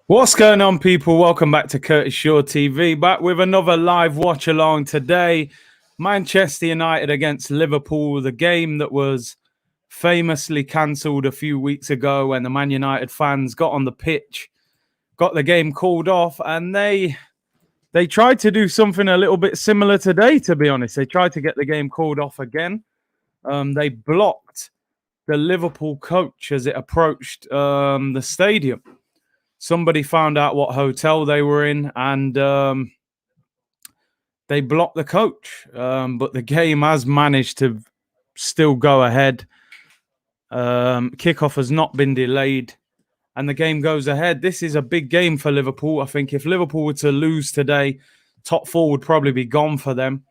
What's going on, people? Welcome back to Curtis Shaw TV. Back with another live watch along today. Manchester United against Liverpool, the game that was famously cancelled a few weeks ago when the Man United fans got on the pitch, got the game called off, and they tried to do something a little bit similar today, to be honest. They tried to get the game called off again. They blocked the Liverpool coach as it approached the stadium. Somebody found out what hotel they were in, and they blocked the coach. But the game has managed to still go ahead. Kickoff has not been delayed, and the game goes ahead. This is a big game for Liverpool. I think if Liverpool were to lose today, top four would probably be gone for them.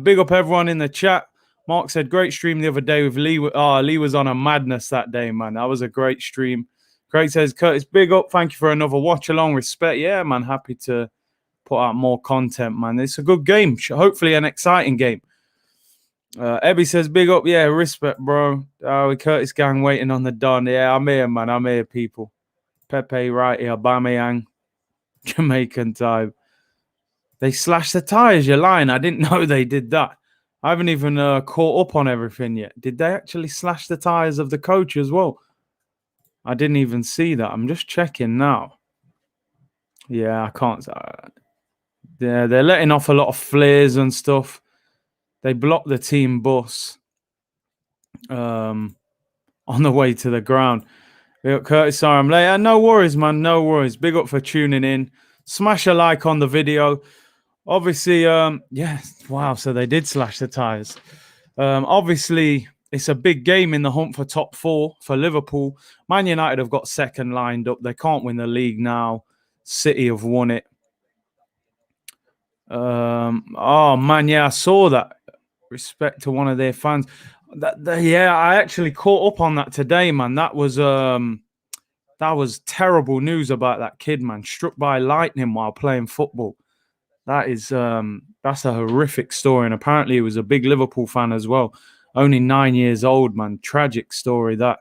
Big up everyone in the chat. Mark said, great stream the other day with Lee. Lee was on a madness that day, man. That was a great stream. Craig says, Curtis, big up. Thank you for another watch along. Respect. Yeah, man. Happy to put out more content, man. It's a good game. Hopefully an exciting game. Ebby says, big up. Yeah, respect, bro. Curtis gang waiting on the Don. Yeah, I'm here, man. I'm here, people. Pepe right here. Aubameyang. Jamaican time. They slashed the tyres. You're lying. I didn't know they did that. I haven't even caught up on everything yet. Did they actually slash the tyres of the coach as well? I didn't even see that. I'm just checking now. Yeah, I can't. Yeah, they're letting off a lot of flares and stuff. They blocked the team bus on the way to the ground. Curtis, sorry I'm late. No worries, man. No worries. Big up for tuning in. Smash a like on the video. Obviously, yeah, wow. So they did slash the tyres. Obviously, it's a big game in the hunt for top four for Liverpool. Man United have got second lined up. They can't win the league now. City have won it. Oh, man, yeah, I saw that. Respect to one of their fans. Yeah, I actually caught up on that today, man. That was terrible news about that kid, man. Struck by lightning while playing football. That is that's a horrific story. And apparently he was a big Liverpool fan as well. Only 9 years old, man. Tragic story, that.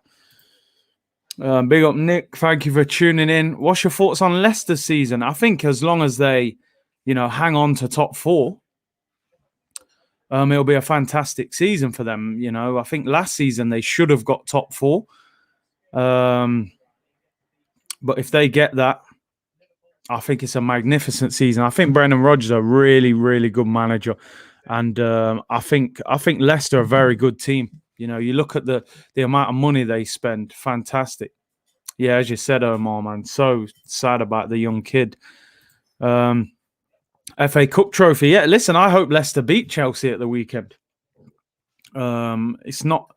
Big up, Nick. Thank you for tuning in. What's your thoughts on Leicester's season? I think as long as they, hang on to top four, it'll be a fantastic season for them. I think last season they should have got top four. But if they get that, I think it's a magnificent season. I think Brendan Rodgers is a really, really good manager. And I think Leicester are a very good team. You look at the amount of money they spend. Fantastic. Yeah, as you said, Omar, man. So sad about the young kid. FA Cup trophy. Yeah, listen, I hope Leicester beat Chelsea at the weekend. It's not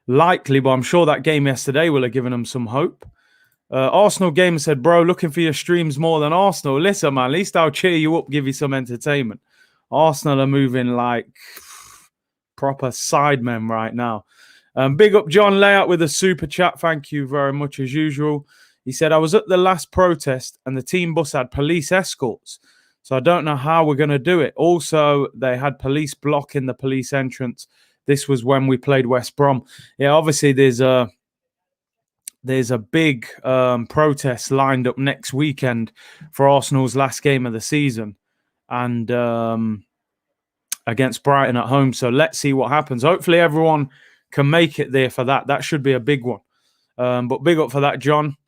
likely, but I'm sure that game yesterday will have given them some hope. Arsenal Gamer said, bro, looking for your streams more than Arsenal. Listen, man, at least I'll cheer you up, give you some entertainment. Arsenal are moving like proper sidemen right now. Big up John Layout with a super chat. Thank you very much as usual. He said, I was at the last protest and the team bus had police escorts. So I don't know how we're going to do it. Also, they had police blocking the police entrance. This was when we played West Brom. Yeah, obviously there's a big protest lined up next weekend for Arsenal's last game of the season. And against Brighton at home. So let's see what happens. Hopefully everyone can make it there for that. That should be a big one. But big up for that, John.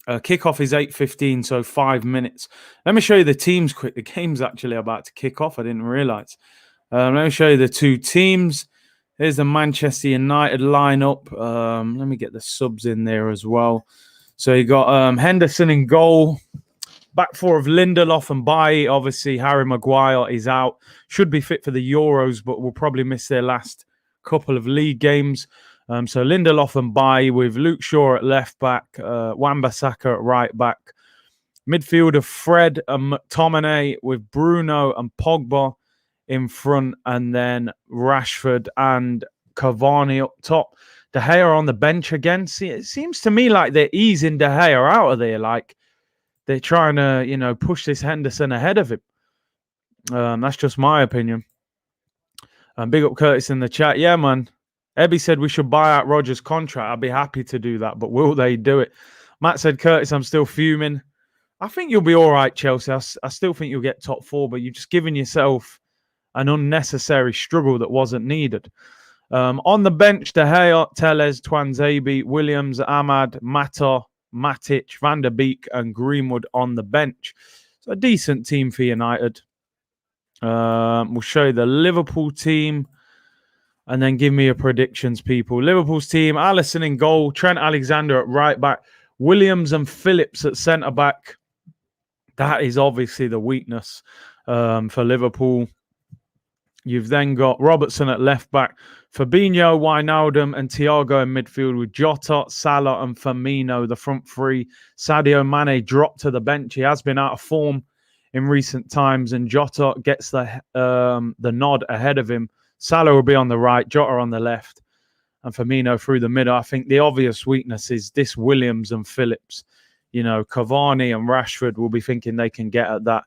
Kickoff is 8:15, so 5 minutes. Let me show you the teams quick. The game's actually about to kick off. I didn't realize. Let me show you the two teams. Here's the Manchester United lineup. Let me get the subs in there as well. So you got Henderson in goal. Back four of Lindelof and Bailly. Obviously, Harry Maguire is out. Should be fit for the Euros, but will probably miss their last couple of league games. So Lindelof and Bailly with Luke Shaw at left back, Wan-Bissaka at right back. Midfielder Fred and McTominay with Bruno and Pogba in front, and then Rashford and Cavani up top. De Gea on the bench again. See, it seems to me like they're easing De Gea out of there. Like they're trying to, push this Henderson ahead of him. That's just my opinion. Big up Curtis in the chat. Yeah, man. Ebby said we should buy out Rodgers' contract. I'd be happy to do that, but will they do it? Matt said, Curtis, I'm still fuming. I think you'll be all right, Chelsea. I still think you'll get top 4, but you're just giving yourself an unnecessary struggle that wasn't needed. On the bench, De Gea, Telles, Twanzebe, Williams, Ahmad, Mata, Matic, Van der Beek, and Greenwood on the bench. So a decent team for United. We'll show you the Liverpool team and then give me your predictions, people. Liverpool's team, Alisson in goal, Trent Alexander at right back, Williams and Phillips at centre back. That is obviously the weakness for Liverpool. You've then got Robertson at left back, Fabinho, Wijnaldum, and Thiago in midfield with Jota, Salah, and Firmino, the front three. Sadio Mane dropped to the bench. He has been out of form in recent times, and Jota gets the nod ahead of him. Salah will be on the right, Jota on the left, and Firmino through the middle. I think the obvious weakness is this Williams and Phillips. Cavani and Rashford will be thinking they can get at that.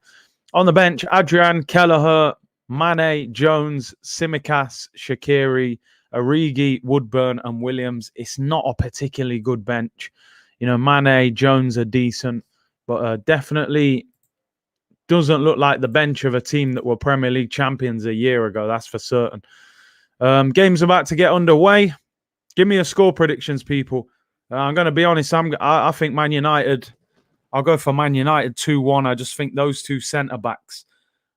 On the bench, Adrian, Kelleher, Mane, Jones, Tsimikas, Shaqiri, Origi, Woodburn, and Williams. It's not a particularly good bench. Mane, Jones are decent, but definitely doesn't look like the bench of a team that were Premier League champions a year ago. That's for certain. Game's about to get underway. Give me your score predictions, people. I'm going to be honest. I think Man United. I'll go for Man United 2-1. I just think those two centre backs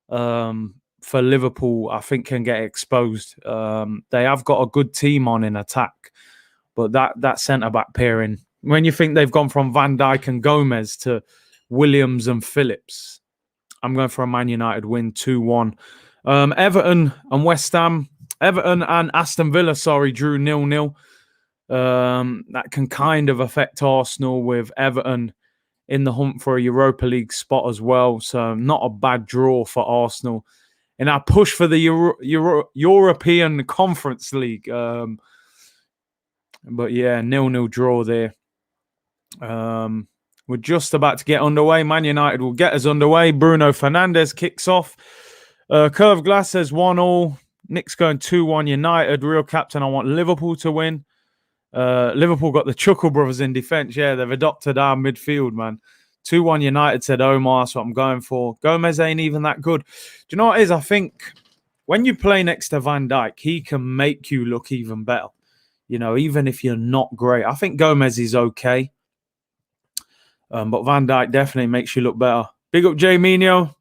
for Liverpool, I think, can get exposed. They have got a good team on in attack, but that centre back pairing, when you think they've gone from Van Dijk and Gomez to Williams and Phillips, I'm going for a Man United win 2-1. Everton and West Ham. Everton and Aston Villa, drew 0-0. That can kind of affect Arsenal with Everton in the hunt for a Europa League spot as well. So not a bad draw for Arsenal in our push for the European Conference League. But yeah, 0-0 draw there. We're just about to get underway. Man United will get us underway. Bruno Fernandes kicks off. Curved Glass says 1-1. Nick's going 2-1 United. Real captain, I want Liverpool to win. Liverpool got the Chuckle brothers in defence. Yeah, they've adopted our midfield, man. 2-1 United, said Omar. That's what I'm going for. Gomez ain't even that good. Do you know what it is? I think when you play next to Van Dijk, he can make you look even better. Even if you're not great. I think Gomez is okay. But Van Dijk definitely makes you look better. Big up Jay Mino.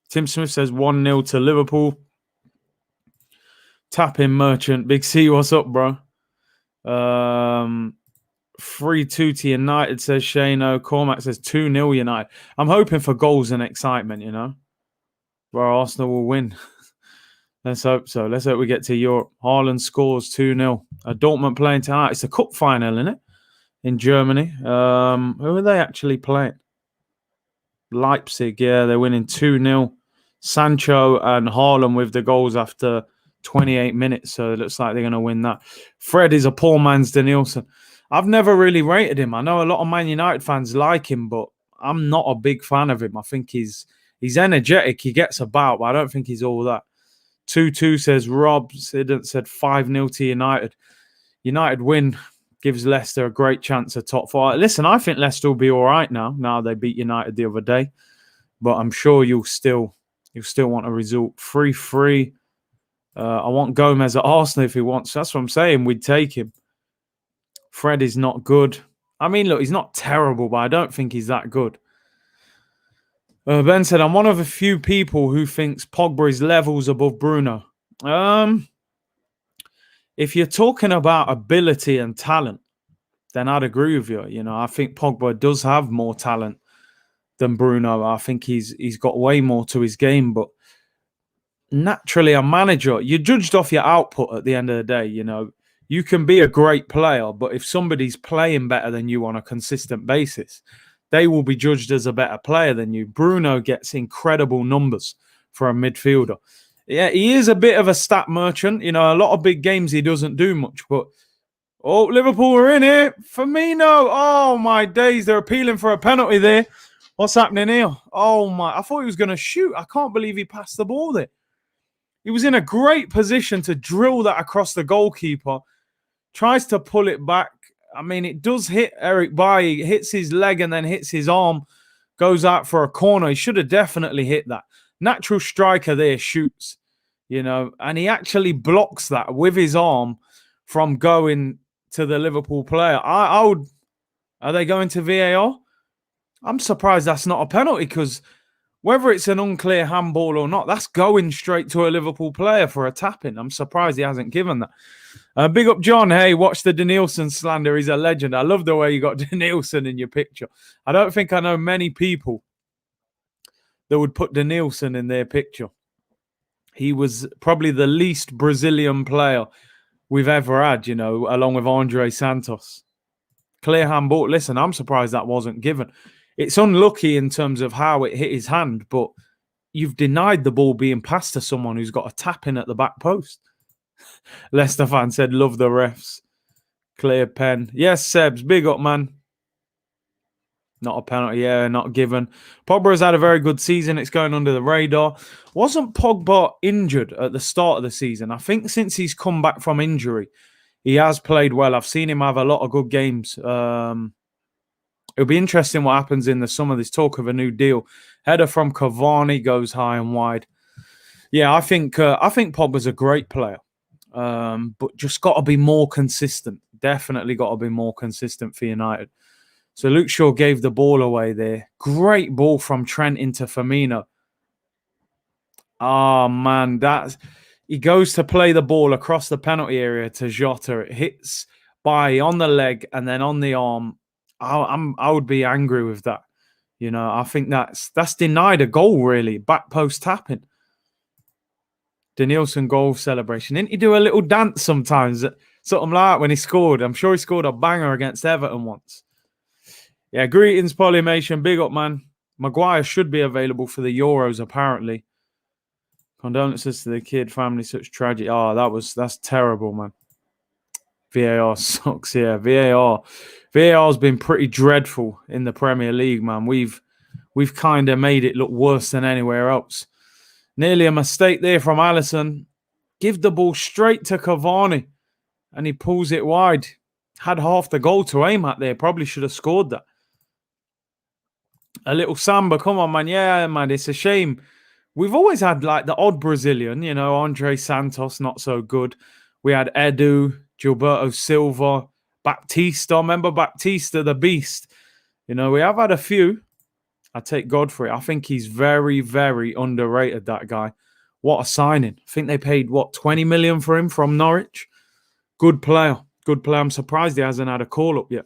Tim Smith says 1-0 to Liverpool. Tap in Merchant. Big C, what's up, bro? 3-2 to United, says Shano. Cormac says 2-0 United. I'm hoping for goals and excitement, where Arsenal will win. Let's hope so. Let's hope we get to Europe. Haaland scores 2-0. Dortmund playing tonight. It's a cup final, isn't it? In Germany. Who are they actually playing? Leipzig, yeah, they're winning 2-0. Sancho and Haaland with the goals after 28 minutes, so it looks like they're going to win that. Fred is a poor man's Danielson. I've never really rated him. I know a lot of Man United fans like him, but I'm not a big fan of him. I think he's energetic. He gets about, but I don't think he's all that. 2-2 says Rob. Sidant said 5-0 to United. United win. Gives Leicester a great chance at top 4. Listen, I think Leicester will be all right now they beat United the other day. But I'm sure you'll still want a result. 3-3. I want Gomez at Arsenal if he wants. That's what I'm saying. We'd take him. Fred is not good. I mean, look, he's not terrible, but I don't think he's that good. Ben said, I'm one of a few people who thinks Pogba is levels above Bruno. If you're talking about ability and talent, then I'd agree with you. I think Pogba does have more talent than Bruno. I think he's got way more to his game, but naturally a manager, you're judged off your output at the end of the day. You can be a great player, but if somebody's playing better than you on a consistent basis, they will be judged as a better player than you. Bruno gets incredible numbers for a midfielder. Yeah, he is a bit of a stat merchant. A lot of big games he doesn't do much, but Oh, Liverpool are in it. Firmino. Oh, my days. They're appealing for a penalty there. What's happening here? Oh, my. I thought he was going to shoot. I can't believe he passed the ball there. He was in a great position to drill that across the goalkeeper. Tries to pull it back. I mean, it does hit Eric Bailly. It hits his leg and then hits his arm. Goes out for a corner. He should have definitely hit that. Natural striker there shoots, and he actually blocks that with his arm from going to the Liverpool player. I would. Are they going to VAR? I'm surprised that's not a penalty because whether it's an unclear handball or not, that's going straight to a Liverpool player for a tapping. I'm surprised he hasn't given that. Big up John. Hey, watch the Danielson slander. He's a legend. I love the way you got Danielson in your picture. I don't think I know many people that would put Danielson in their picture. He was probably the least Brazilian player we've ever had, along with Andre Santos. Clear handball. Listen, I'm surprised that wasn't given. It's unlucky in terms of how it hit his hand, but you've denied the ball being passed to someone who's got a tap in at the back post. Leicester fan said, love the refs. Clear pen. Yes, Sebs, big up, man. Not a penalty, yeah, not given. Pogba has had a very good season. It's going under the radar. Wasn't Pogba injured at the start of the season? I think since he's come back from injury, he has played well. I've seen him have a lot of good games. It'll be interesting what happens in the summer. There's talk of a new deal. Header from Cavani goes high and wide. Yeah, I think Pogba's a great player, but just got to be more consistent. Definitely got to be more consistent for United. So Luke Shaw gave the ball away there. Great ball from Trent into Firmino. Oh, man. He goes to play the ball across the penalty area to Jota. It hits Bailly on the leg and then on the arm. I would be angry with that. I think that's denied a goal, really. Back post tapping. Danielson goal celebration. Didn't he do a little dance sometimes? Something like that when he scored. I'm sure he scored a banger against Everton once. Yeah, greetings, Polymation. Big up, man. Maguire should be available for the Euros, apparently. Condolences to the kid, family, such tragedy. Oh, that's terrible, man. VAR sucks, yeah. VAR's been pretty dreadful in the Premier League, man. We've kind of made it look worse than anywhere else. Nearly a mistake there from Alisson. Give the ball straight to Cavani, and he pulls it wide. Had half the goal to aim at there. Probably should have scored that. A little Samba, come on, man. Yeah, man, it's a shame. We've always had like the odd Brazilian, Andre Santos, not so good. We had Edu, Gilberto Silva, Baptista. Remember Baptista, the beast? We have had a few. I take God for it. I think he's very, very underrated, that guy. What a signing. I think they paid, 20 million for him from Norwich? Good player. Good player. I'm surprised he hasn't had a call-up yet.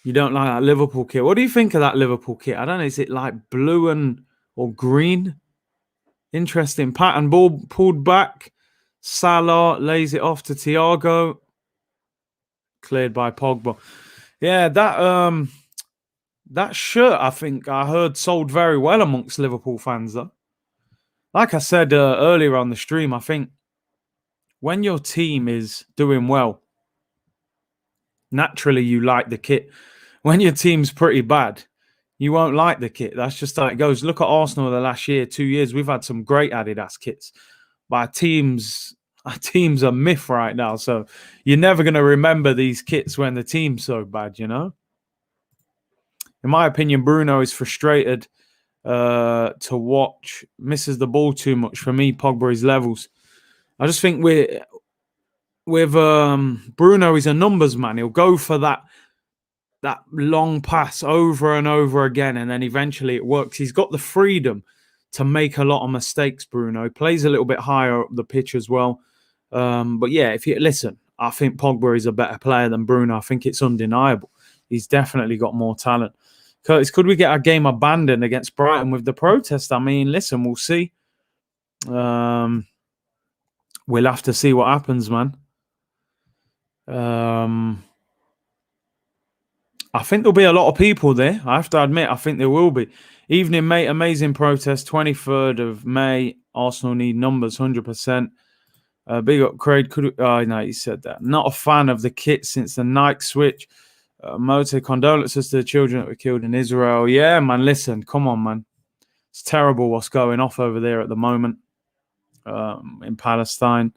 You don't like that Liverpool kit. What do you think of that Liverpool kit? I don't know. Is it like blue or green? Interesting pattern. Ball pulled back. Salah lays it off to Thiago. Cleared by Pogba. Yeah, that shirt, I think I heard sold very well amongst Liverpool fans, though. Like I said earlier on the stream, I think when your team is doing well, naturally you like the kit. When your team's pretty bad, you won't like the kit. That's just how it goes. Look at Arsenal the last year, 2 years. We've had some great Adidas kits. But our team's a myth right now. So you're never going to remember these kits when the team's so bad, In my opinion, Bruno is frustrated to watch. Misses the ball too much. For me, Pogba is levels. I just think with Bruno, he's a numbers man. He'll go for that long pass over and over again, and then eventually it works. He's got the freedom to make a lot of mistakes, Bruno. He plays a little bit higher up the pitch as well. But yeah, if you listen, I think Pogba is a better player than Bruno. I think it's undeniable. He's definitely got more talent. Curtis, could we get our game abandoned against Brighton with the protest? I mean, listen, we'll see. We'll have to see what happens, man. I think there'll be a lot of people there. I have to admit, I think there will be. Evening, mate. Amazing protest. 23rd of May. Arsenal need numbers, 100%. Big up Craig. Oh, no, he said that. Not a fan of the kit since the Nike switch. Motor condolences to the children that were killed in Israel. Yeah, man, listen. Come on, man. It's terrible what's going off over there at the moment in Palestine.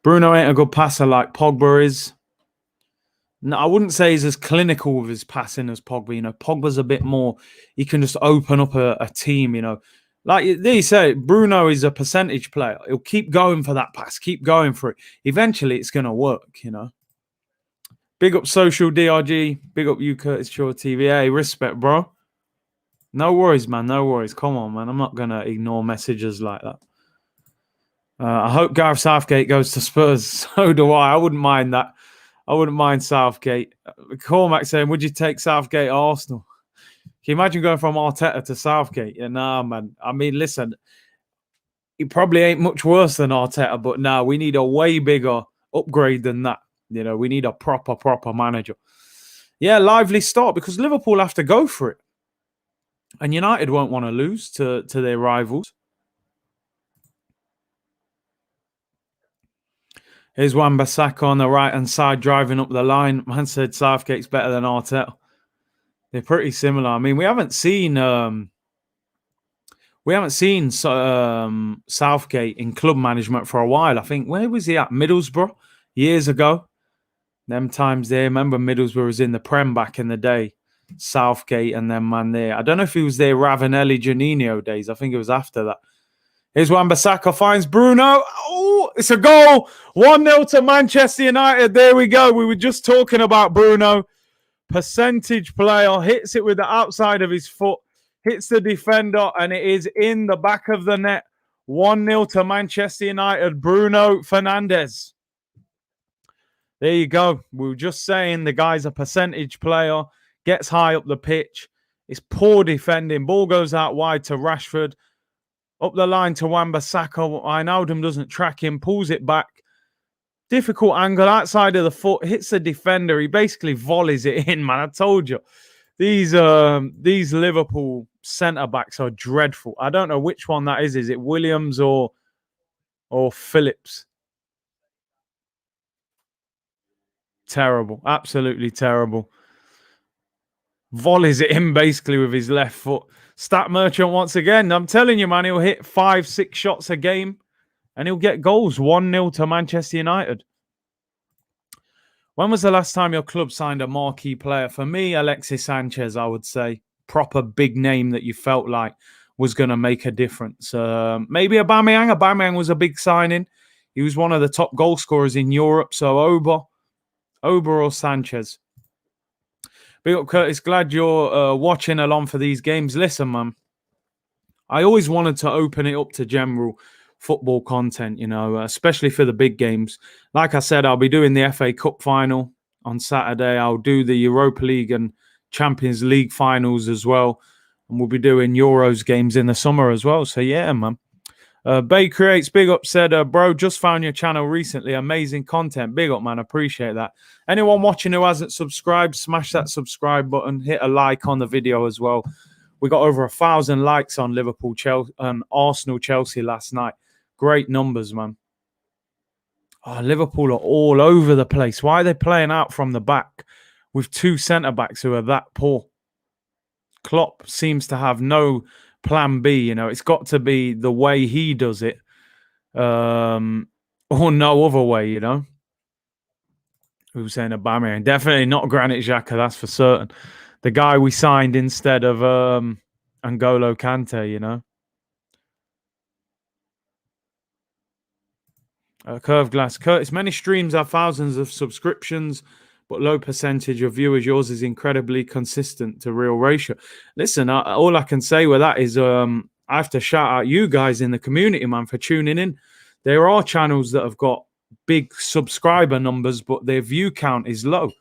Bruno ain't a good passer like Pogba is. No, I wouldn't say he's as clinical with his passing as Pogba. You know, Pogba's a bit more, he can just open up a team, you know. Like they say, Bruno is a percentage player. He'll keep going for that pass, keep going for it. Eventually, it's going to work, you know. Big up Social DRG. Big up you, Curtis Shaw TV. Hey, respect, bro. No worries, man. No worries. Come on, man. I'm not going to ignore messages like that. I hope Gareth Southgate goes to Spurs. So do I. I wouldn't mind that. I wouldn't mind Southgate. Cormac saying, would you take Southgate or Arsenal? Can you imagine going from Arteta to Southgate? Yeah, nah, man. I mean, listen, he probably ain't much worse than Arteta, but now we need a way bigger upgrade than that. You know, we need a proper manager. Yeah, lively start because Liverpool have to go for it. And United won't want to lose to their rivals. Here's Wan-Bissaka on the right-hand side driving up the line. Man said Southgate's better than Arteta. They're pretty similar. I mean, we haven't seen Southgate in club management for a while. I think, where was he at? Middlesbrough years ago. Them times there. Remember Middlesbrough was in the Prem back in the day. Southgate and then man there. I don't know if he was there Ravanelli, Juninho days. I think it was after that. Here's Wan-Bissaka finds Bruno. Oh, it's a goal. 1-0 to Manchester United. There we go. We were just talking about Bruno. Percentage player. Hits it with the outside of his foot. Hits the defender. And it is in the back of the net. 1-0 to Manchester United. Bruno Fernandes. There you go. We were just saying the guy's a percentage player. Gets high up the pitch. It's poor defending. Ball goes out wide to Rashford. Up the line to Wan-Bissaka. Wijnaldum doesn't track him. Pulls it back. Difficult angle outside of the foot. Hits the defender. He basically volleys it in, man. I told you. These Liverpool centre-backs are dreadful. I don't know which one that is. Is it Williams or Phillips? Terrible. Absolutely terrible. Volleys it in basically with his left foot. Stat Merchant once again. I'm telling you, man, he'll hit 5-6 shots a game and he'll get goals. 1-0 to Manchester United. When was the last time your club signed a marquee player? For me, Alexis Sanchez, I would say. Proper big name that you felt like was going to make a difference. Maybe Aubameyang. Aubameyang was a big signing. He was one of the top goal scorers in Europe. So Oba or Sanchez. Big up, Curtis. Glad you're watching along for these games. Listen, man, I always wanted to open it up to general football content, you know, especially for the big games. Like I said, I'll be doing the FA Cup final on Saturday. I'll do the Europa League and Champions League finals as well. And we'll be doing Euros games in the summer as well. So, yeah, man. Bay Creates, big up, said, bro, just found your channel recently. Amazing content. Big up, man. Appreciate that. Anyone watching who hasn't subscribed, smash that subscribe button. Hit a like on the video as well. We got over 1,000 likes on Liverpool, Chelsea, and Arsenal, Chelsea last night. Great numbers, man. Oh, Liverpool are all over the place. Why are they playing out from the back with two centre-backs who are that poor? Klopp seems to have no plan B, you know. It's got to be the way he does it or no other way, you know. We were saying Aubameyang. Definitely not Granit Xhaka, that's for certain. The guy we signed instead of N'Golo Kante, you know. Curved Glass. Curtis, many streams have thousands of subscriptions, but low percentage of viewers. Yours is incredibly consistent to real ratio. Listen, all I can say with that is I have to shout out you guys in the community, man, for tuning in. There are channels that have got big subscriber numbers, but their view count is low.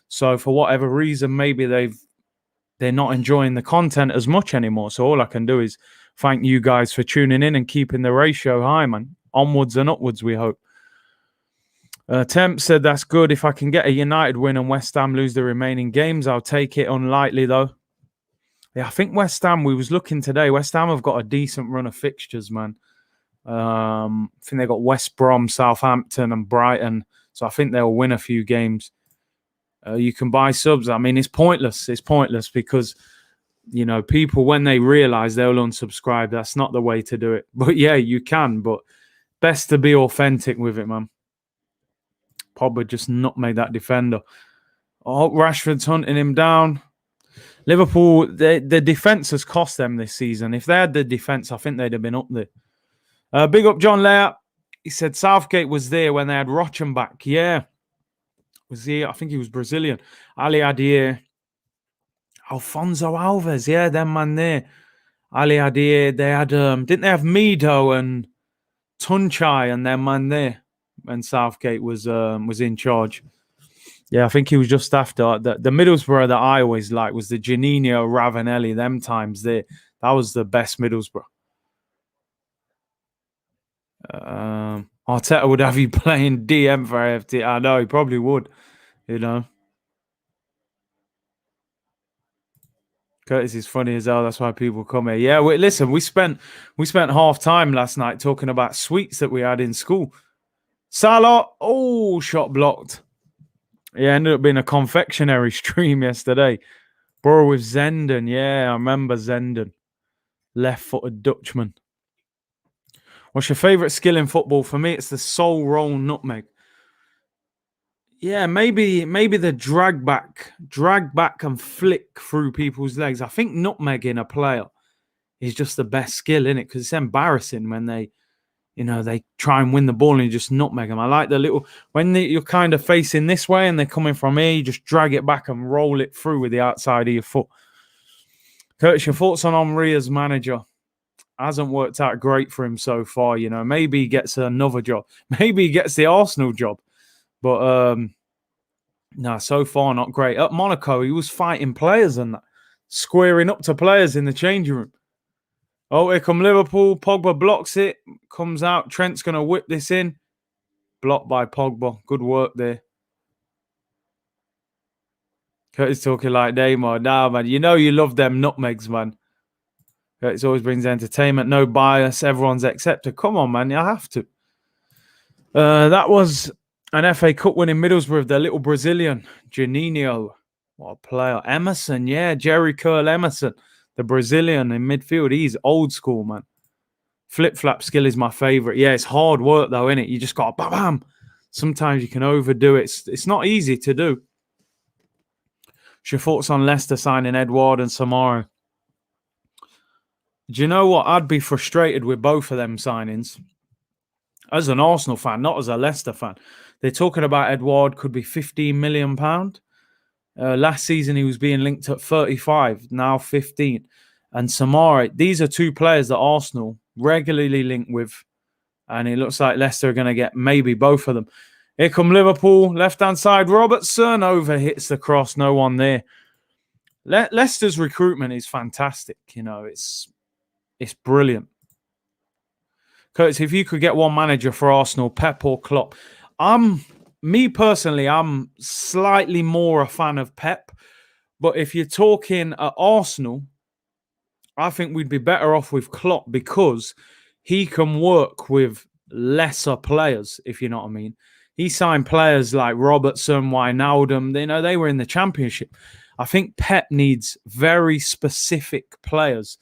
So for whatever reason, maybe they're not enjoying the content as much anymore. So all I can do is thank you guys for tuning in and keeping the ratio high, man. Onwards and upwards, we hope. Temp said, that's good. If I can get a United win and West Ham lose the remaining games, I'll take it. Unlikely, though. Yeah, I think West Ham, we was looking today. West Ham have got a decent run of fixtures, man. I think they got West Brom, Southampton, and Brighton. So I think they'll win a few games. You can buy subs. I mean, it's pointless. It's pointless because, people, when they realise they'll unsubscribe, that's not the way to do it. But yeah, you can. But best to be authentic with it, man. Pogba just nutmeg that defender. Oh, Rashford's hunting him down. Liverpool, the defence has cost them this season. If they had the defence, I think they'd have been up there. Big up John Lair. He said Southgate was there when they had Rocham back. Yeah. Was he? I think he was Brazilian. Ali Adir. Alfonso Alves. Yeah, them man there. Ali Adir. They had, didn't they have Mido and Tunchai and them man there when Southgate was in charge? Yeah, I think he was just after. The Middlesbrough that I always liked was the Janino, Ravanelli, them times there. That was the best Middlesbrough. Arteta would have you playing DM for AFT. I know, he probably would, Curtis is funny as hell. That's why people come here. Yeah, listen, we spent half time last night talking about sweets that we had in school. Salah, shot blocked. Yeah, ended up being a confectionery stream yesterday. Bro with Zenden. Yeah, I remember Zenden. Left-footed Dutchman. What's your favourite skill in football? For me, it's the soul roll nutmeg. Yeah, maybe the drag back and flick through people's legs. I think nutmegging a player is just the best skill, isn't it? Because it's embarrassing when they try and win the ball and you just nutmeg them. I like the little, when you're kind of facing this way and they're coming from here, you just drag it back and roll it through with the outside of your foot. Curtis, your thoughts on Henry as manager? Hasn't worked out great for him so far. Maybe he gets another job. Maybe he gets the Arsenal job. But no, so far not great. At Monaco, he was fighting players and that, squaring up to players in the changing room. Oh, here come Liverpool. Pogba blocks it. Comes out. Trent's going to whip this in. Blocked by Pogba. Good work there. Curtis talking like Neymar. Nah, man. You love them nutmegs, man. Curtis always brings entertainment. No bias. Everyone's accepted. Come on, man. You have to. That was an FA Cup winning Middlesbrough. Their little Brazilian. Janino. What a player. Emerson. Yeah, Jerry Curl Emerson. The Brazilian in midfield, he's old school, man. Flip-flap skill is my favourite. Yeah, it's hard work, though, innit? You just got to bam. Sometimes you can overdo it. It's not easy to do. What's your thoughts on Leicester signing Edouard and Samara? Do you know what? I'd be frustrated with both of them signings. As an Arsenal fan, not as a Leicester fan. They're talking about Edouard could be £15 million. Last season, he was being linked at 35, now 15. And Samara, these are two players that Arsenal regularly link with. And it looks like Leicester are going to get maybe both of them. Here come Liverpool, left-hand side. Robertson over hits the cross. No one there. Leicester's recruitment is fantastic. It's brilliant. Curtis, if you could get one manager for Arsenal, Pep or Klopp, me personally, I'm slightly more a fan of Pep. But if you're talking at Arsenal, I think we'd be better off with Klopp because he can work with lesser players, if you know what I mean. He signed players like Robertson, Wijnaldum. They were in the Championship. I think Pep needs very specific players.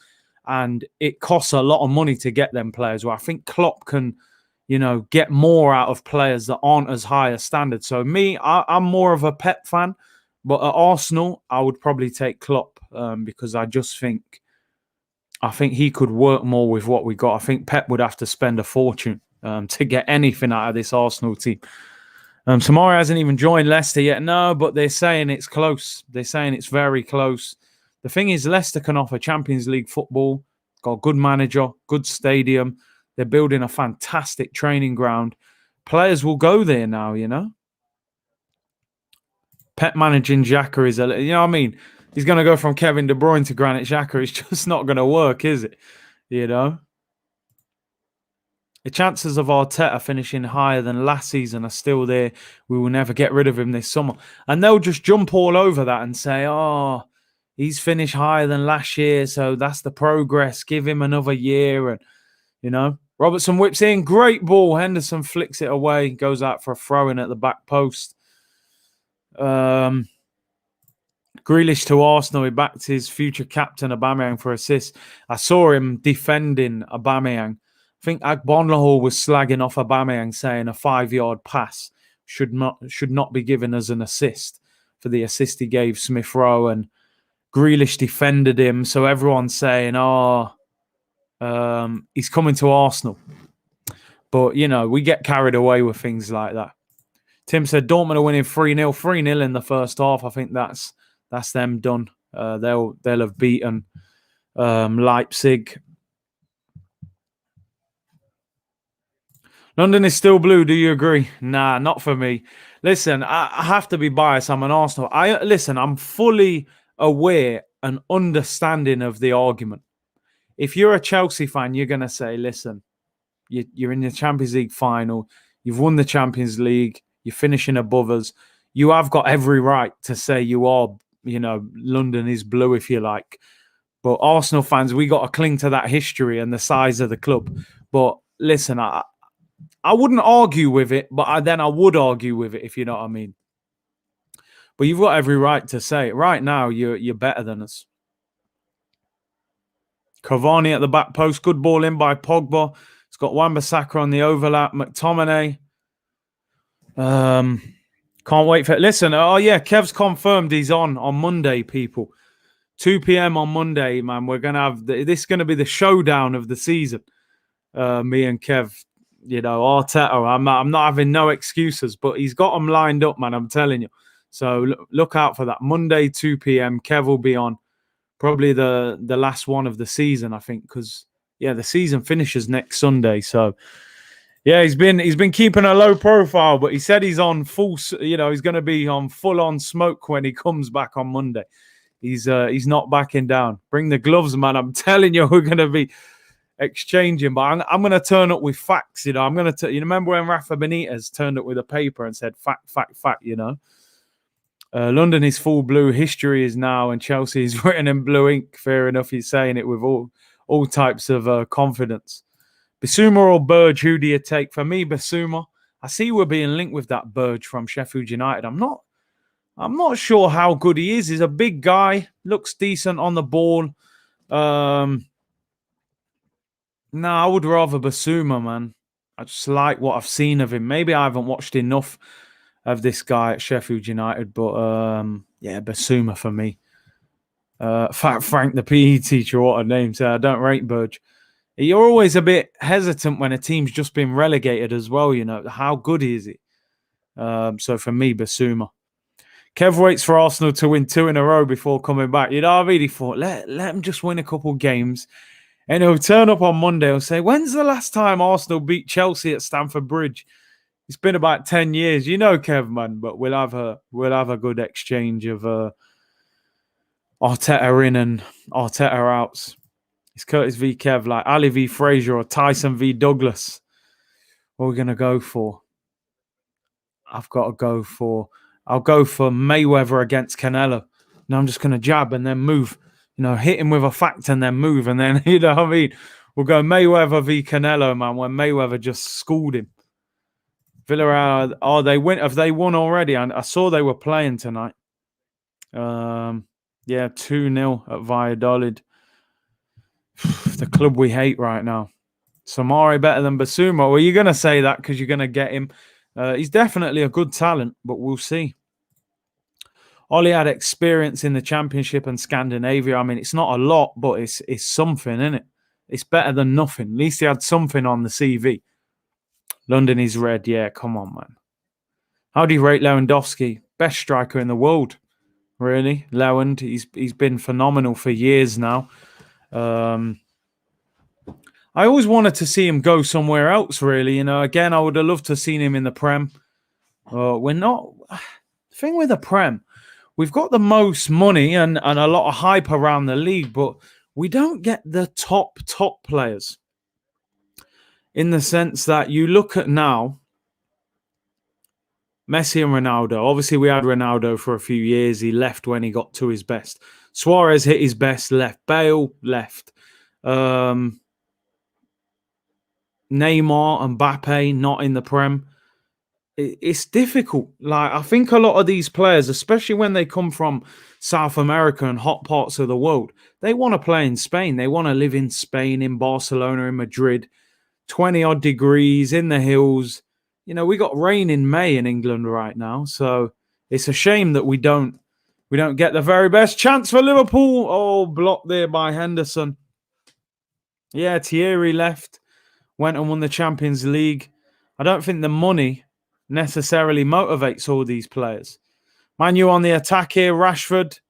And it costs a lot of money to get them players. Well, I think Klopp can get more out of players that aren't as high a standard. So I'm more of a Pep fan, but at Arsenal, I would probably take Klopp because I think he could work more with what we got. I think Pep would have to spend a fortune to get anything out of this Arsenal team. Samara hasn't even joined Leicester yet. No, but they're saying it's close. They're saying it's very close. The thing is, Leicester can offer Champions League football, got a good manager, good stadium. They're building a fantastic training ground. Players will go there now, Pep managing Xhaka is, what I mean? He's going to go from Kevin De Bruyne to Granit Xhaka. It's just not going to work, is it? The chances of Arteta finishing higher than last season are still there. We will never get rid of him this summer. And they'll just jump all over that and say, he's finished higher than last year, so that's the progress. Give him another year. And, Robertson whips in. Great ball. Henderson flicks it away. Goes out for a throw-in at the back post. Grealish to Arsenal. He backed his future captain Aubameyang for assist. I saw him defending Aubameyang. I think Agbonlahor was slagging off Aubameyang, saying a 5-yard pass should not be given as an assist for the assist he gave Smith Rowe, and Grealish defended him. So everyone's saying, he's coming to Arsenal. But, we get carried away with things like that. Tim said Dortmund are winning 3-0. 3-0 in the first half. I think that's them done. They'll have beaten Leipzig. London is still blue. Do you agree? Nah, not for me. Listen, I have to be biased. I'm an Arsenal. I'm fully aware and understanding of the argument. If you're a Chelsea fan, you're going to say, listen, you're in the Champions League final. You've won the Champions League. You're finishing above us. You have got every right to say you are, London is blue, if you like. But Arsenal fans, we got to cling to that history and the size of the club. But listen, I wouldn't argue with it, but I would argue with it, if you know what I mean. But you've got every right to say it. Right now, you're better than us. Cavani at the back post. Good ball in by Pogba. It's got Wan-Bissaka on the overlap. McTominay. Can't wait for it. Listen, Kev's confirmed he's on Monday, people. 2 p.m. on Monday, man. We're going to have... This is going to be the showdown of the season. Me and Kev... Arteta, I'm not having no excuses, but he's got them lined up, man, I'm telling you. So look out for that. Monday, 2 p.m. Kev will be on. Probably the last one of the season, I think, because, the season finishes next Sunday. So, he's been keeping a low profile, but he said he's on full, he's going to be on full-on smoke when he comes back on Monday. He's not backing down. Bring the gloves, man. I'm telling you, we're going to be exchanging, but I'm going to turn up with facts. I'm going to. You remember when Rafa Benitez turned up with a paper and said fact, fact, fact. London is full blue. History is now, and Chelsea is written in blue ink. Fair enough. He's saying it with all types of confidence. Bissouma or Burge? Who do you take? For me, Bissouma. I see we're being linked with that Burge from Sheffield United. I'm not sure how good he is. He's a big guy. Looks decent on the ball. No, I would rather Bissouma, man. I just like what I've seen of him. Maybe I haven't watched enough of this guy at Sheffield United, but Bissouma for me. Fat Frank, the PE teacher, what a name. So I don't rate Burge. You're always a bit hesitant when a team's just been relegated as well, How good is he? So for me, Bissouma. Kev waits for Arsenal to win 2 in a row before coming back. I really thought, let him just win a couple games. And he'll turn up on Monday. He'll say, when's the last time Arsenal beat Chelsea at Stamford Bridge? It's been about 10 years. Kev, man. But we'll have a good exchange of Arteta in and Arteta outs. It's Curtis v. Kev, like Ali v. Fraser or Tyson v. Douglas. What are we going to go for? I'll go for Mayweather against Canelo. Now I'm just going to jab and then move. Hit him with a fact and then move. And then, what I mean? We'll go Mayweather v. Canelo, man, when Mayweather just schooled him. Villarreal, they win. Have they won already? I saw they were playing tonight. 2-0 at Valladolid. The club we hate right now. Samari better than Bissouma. Well, you're going to say that because you're going to get him. He's definitely a good talent, but we'll see. Ollie had experience in the Championship and Scandinavia. I mean, it's not a lot, but it's something, isn't it? It's better than nothing. At least he had something on the CV. London is red. Yeah, come on, man. How do you rate Lewandowski? Best striker in the world, really. Lewand, he's been phenomenal for years now. I always wanted to see him go somewhere else, really. Again, I would have loved to have seen him in the Prem. We're not... The thing with the Prem... We've got the most money and a lot of hype around the league, but we don't get the top players. In the sense that you look at now, Messi and Ronaldo. Obviously, we had Ronaldo for a few years. He left when he got to his best. Suarez hit his best, left. Bale left. Neymar and Mbappe not in the Prem. It's difficult. Like, I think a lot of these players, especially when they come from South America and hot parts of the world, they want to play in Spain. They want to live in Spain, in Barcelona, in Madrid, 20 odd degrees in the hills. You know, we got rain in May in England right now, so it's a shame that we don't get the very best chance for Liverpool. Oh, blocked there by Henderson. Yeah, Thierry left, went and won the Champions League. I don't think the money necessarily motivates all these players. Manu on the attack here, Rashford.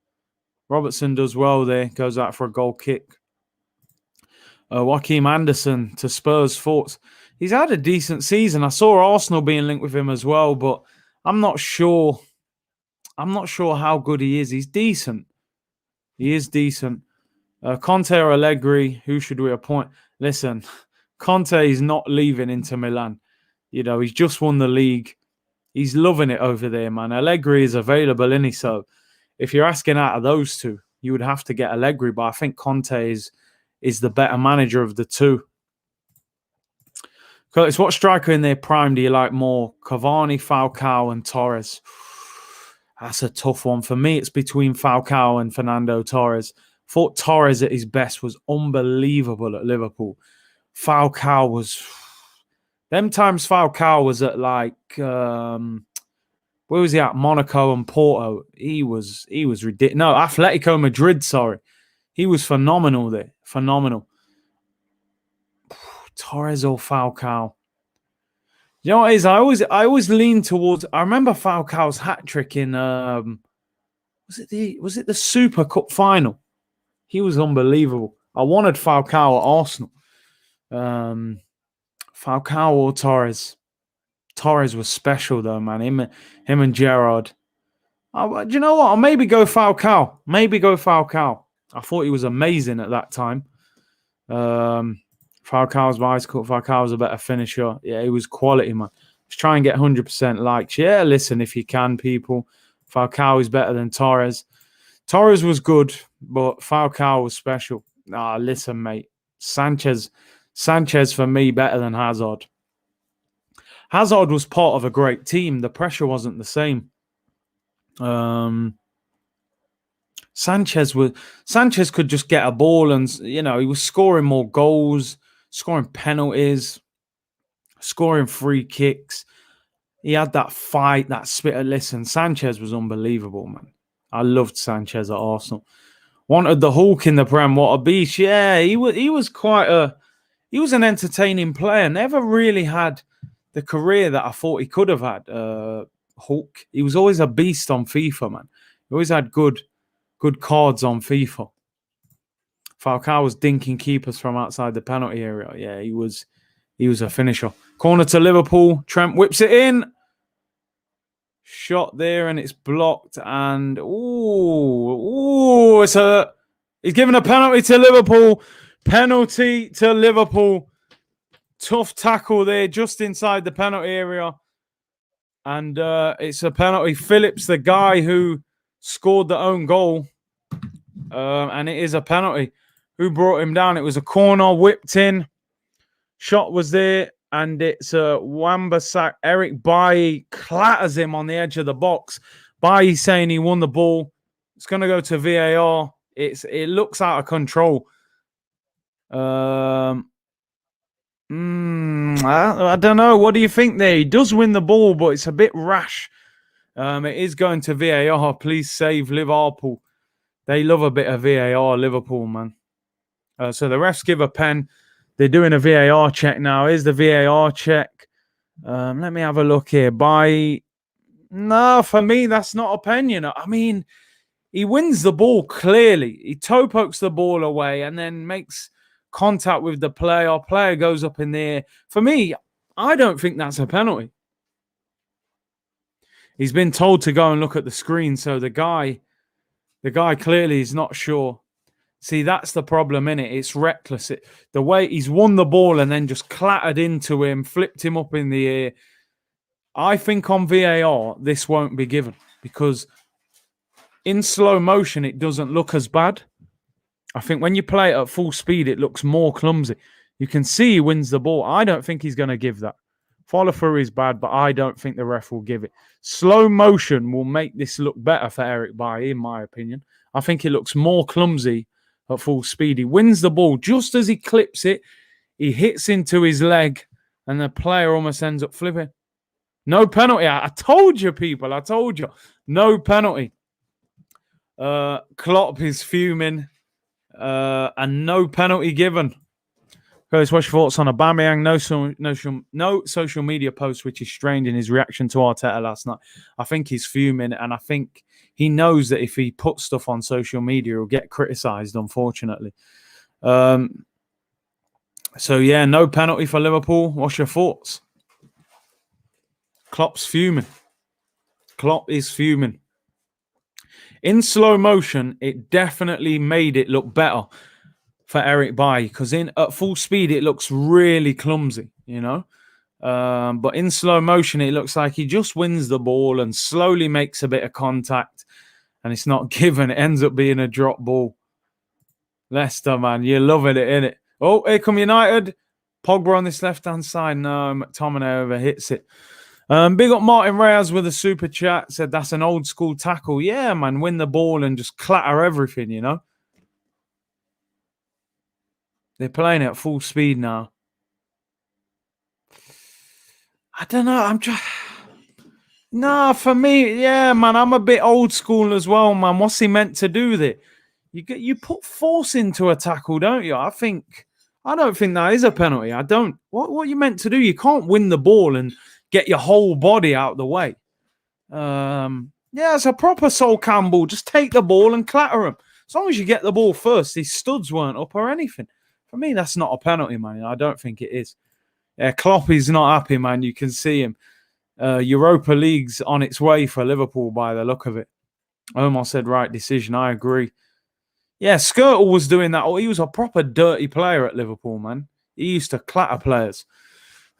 Robertson does well there, goes out for a goal kick. Joachim Anderson to Spurs. Thoughts? He's had a decent season. I saw Arsenal being linked with him as well, but I'm not sure. I'm not sure how good he is. He's decent. He is decent. Conte or Allegri, who should we appoint? Listen, Conte is not leaving Inter Milan. You know, he's just won the league. He's loving it over there, man. Allegri is available, isn't he? So if you're asking out of those two, you would have to get Allegri, but I think Conte is the better manager of the two. Curtis, what striker in their prime do you like more? Cavani, Falcao, and Torres? That's a tough one. For me, it's between Falcao and Fernando Torres. Thought Torres at his best was unbelievable at Liverpool. Falcao was... Them times Falcao was at like... where was he at? Monaco and Porto. He was ridiculous. No, Atletico Madrid, sorry. He was phenomenal there. Phenomenal. Torres or Falcao? You know what it is? I always lean towards. I remember Falcao's hat trick in was it the Super Cup final? He was unbelievable. I wanted Falcao at Arsenal. Falcao or Torres? Torres was special though, man. Him and Gerrard. Do you know what? I'll maybe go Falcao. I thought he was amazing at that time. Falcao's bicycle. Falcao's a better finisher. Yeah, he was quality, man. Just try and get 100% likes. Yeah, listen, if you can, people. Falcao is better than Torres. Torres was good, but Falcao was special. Listen, mate. Sanchez for me better than Hazard. Hazard was part of a great team. The pressure wasn't the same. Sanchez could just get a ball and, you know, he was scoring more goals, scoring penalties, scoring free kicks. He had that fight, that spirit. Listen, Sanchez was unbelievable, man. I loved Sanchez at Arsenal. Wanted the Hulk in the Prem. What a beast. Yeah, he was he was an entertaining player. Never really had the career that I thought he could have had. Hulk. He was always a beast on FIFA, man. He always had good cards on FIFA. Falcao was dinking keepers from outside the penalty area. Yeah, he was a finisher. Corner to Liverpool. Trent whips it in. Shot there and it's blocked. And he's given a penalty to Liverpool. Penalty to Liverpool. Tough tackle there just inside the penalty area. And it's a penalty. Phillips, the guy who scored the own goal. And it is a penalty. Who brought him down? It was a corner, whipped in. Shot was there. And it's a Wan-Bissaka. Eric Bailly clatters him on the edge of the box. Bailly saying he won the ball. It's going to go to VAR. It looks out of control. I don't know. What do you think there? He does win the ball, but it's a bit rash. It is going to VAR. Please save Liverpool. They love a bit of VAR, Liverpool, man. So the refs give a pen. They're doing a VAR check now. Here's the VAR check. Let me have a look here. No, for me, that's not a pen, you know. I mean, he wins the ball clearly. He toe pokes the ball away and then makes contact with the player. Player goes up in the air. For me, I don't think that's a penalty. He's been told to go and look at the screen, so the guy clearly is not sure. See, that's the problem, innit? It's reckless. The way he's won the ball and then just clattered into him, flipped him up in the air. I think on VAR, this won't be given because in slow motion, it doesn't look as bad. I think when you play it at full speed, it looks more clumsy. You can see he wins the ball. I don't think he's going to give that. Follow through is bad, but I don't think the ref will give it. Slow motion will make this look better for Eric Bailly, in my opinion. I think it looks more clumsy at full speed. He wins the ball just as he clips it. He hits into his leg, and the player almost ends up flipping. No penalty. I told you, people. I told you. No penalty. Klopp is fuming, and no penalty given. Guys, what's your thoughts on Aubameyang? No social media post, which is strange in his reaction to Arteta last night. I think he's fuming, and I think he knows that if he puts stuff on social media, he'll get criticised, unfortunately. So, yeah, no penalty for Liverpool. What's your thoughts? Klopp's fuming. Klopp is fuming. In slow motion, it definitely made it look better for Eric Bailly, because at full speed it looks really clumsy, you know. But in slow motion it looks like he just wins the ball and slowly makes a bit of contact, and it's not given. It ends up being a drop ball. Leicester, man, you're loving it, innit? Oh, here come United. Pogba on this left-hand side. No, McTominay over hits it. Big up Martin Reyes with a super chat. Said that's an old school tackle. Yeah, man, win the ball and just clatter everything, you know. They're playing at full speed now. I don't know. I'm just... No, for me, yeah, man, I'm a bit old school as well, man. What's he meant to do there? You put force into a tackle, don't you? I don't think that is a penalty. I don't. What you meant to do? You can't win the ball and get your whole body out of the way. Yeah, it's a proper Sol Campbell. Just take the ball and clatter him. As long as you get the ball first, his studs weren't up or anything. For me, that's not a penalty, man. I don't think it is. Yeah, Klopp is not happy, man. You can see him. Europa League's on its way for Liverpool by the look of it. Omar said right decision. I agree. Yeah, Skirtle was doing that. He was a proper dirty player at Liverpool, man. He used to clatter players.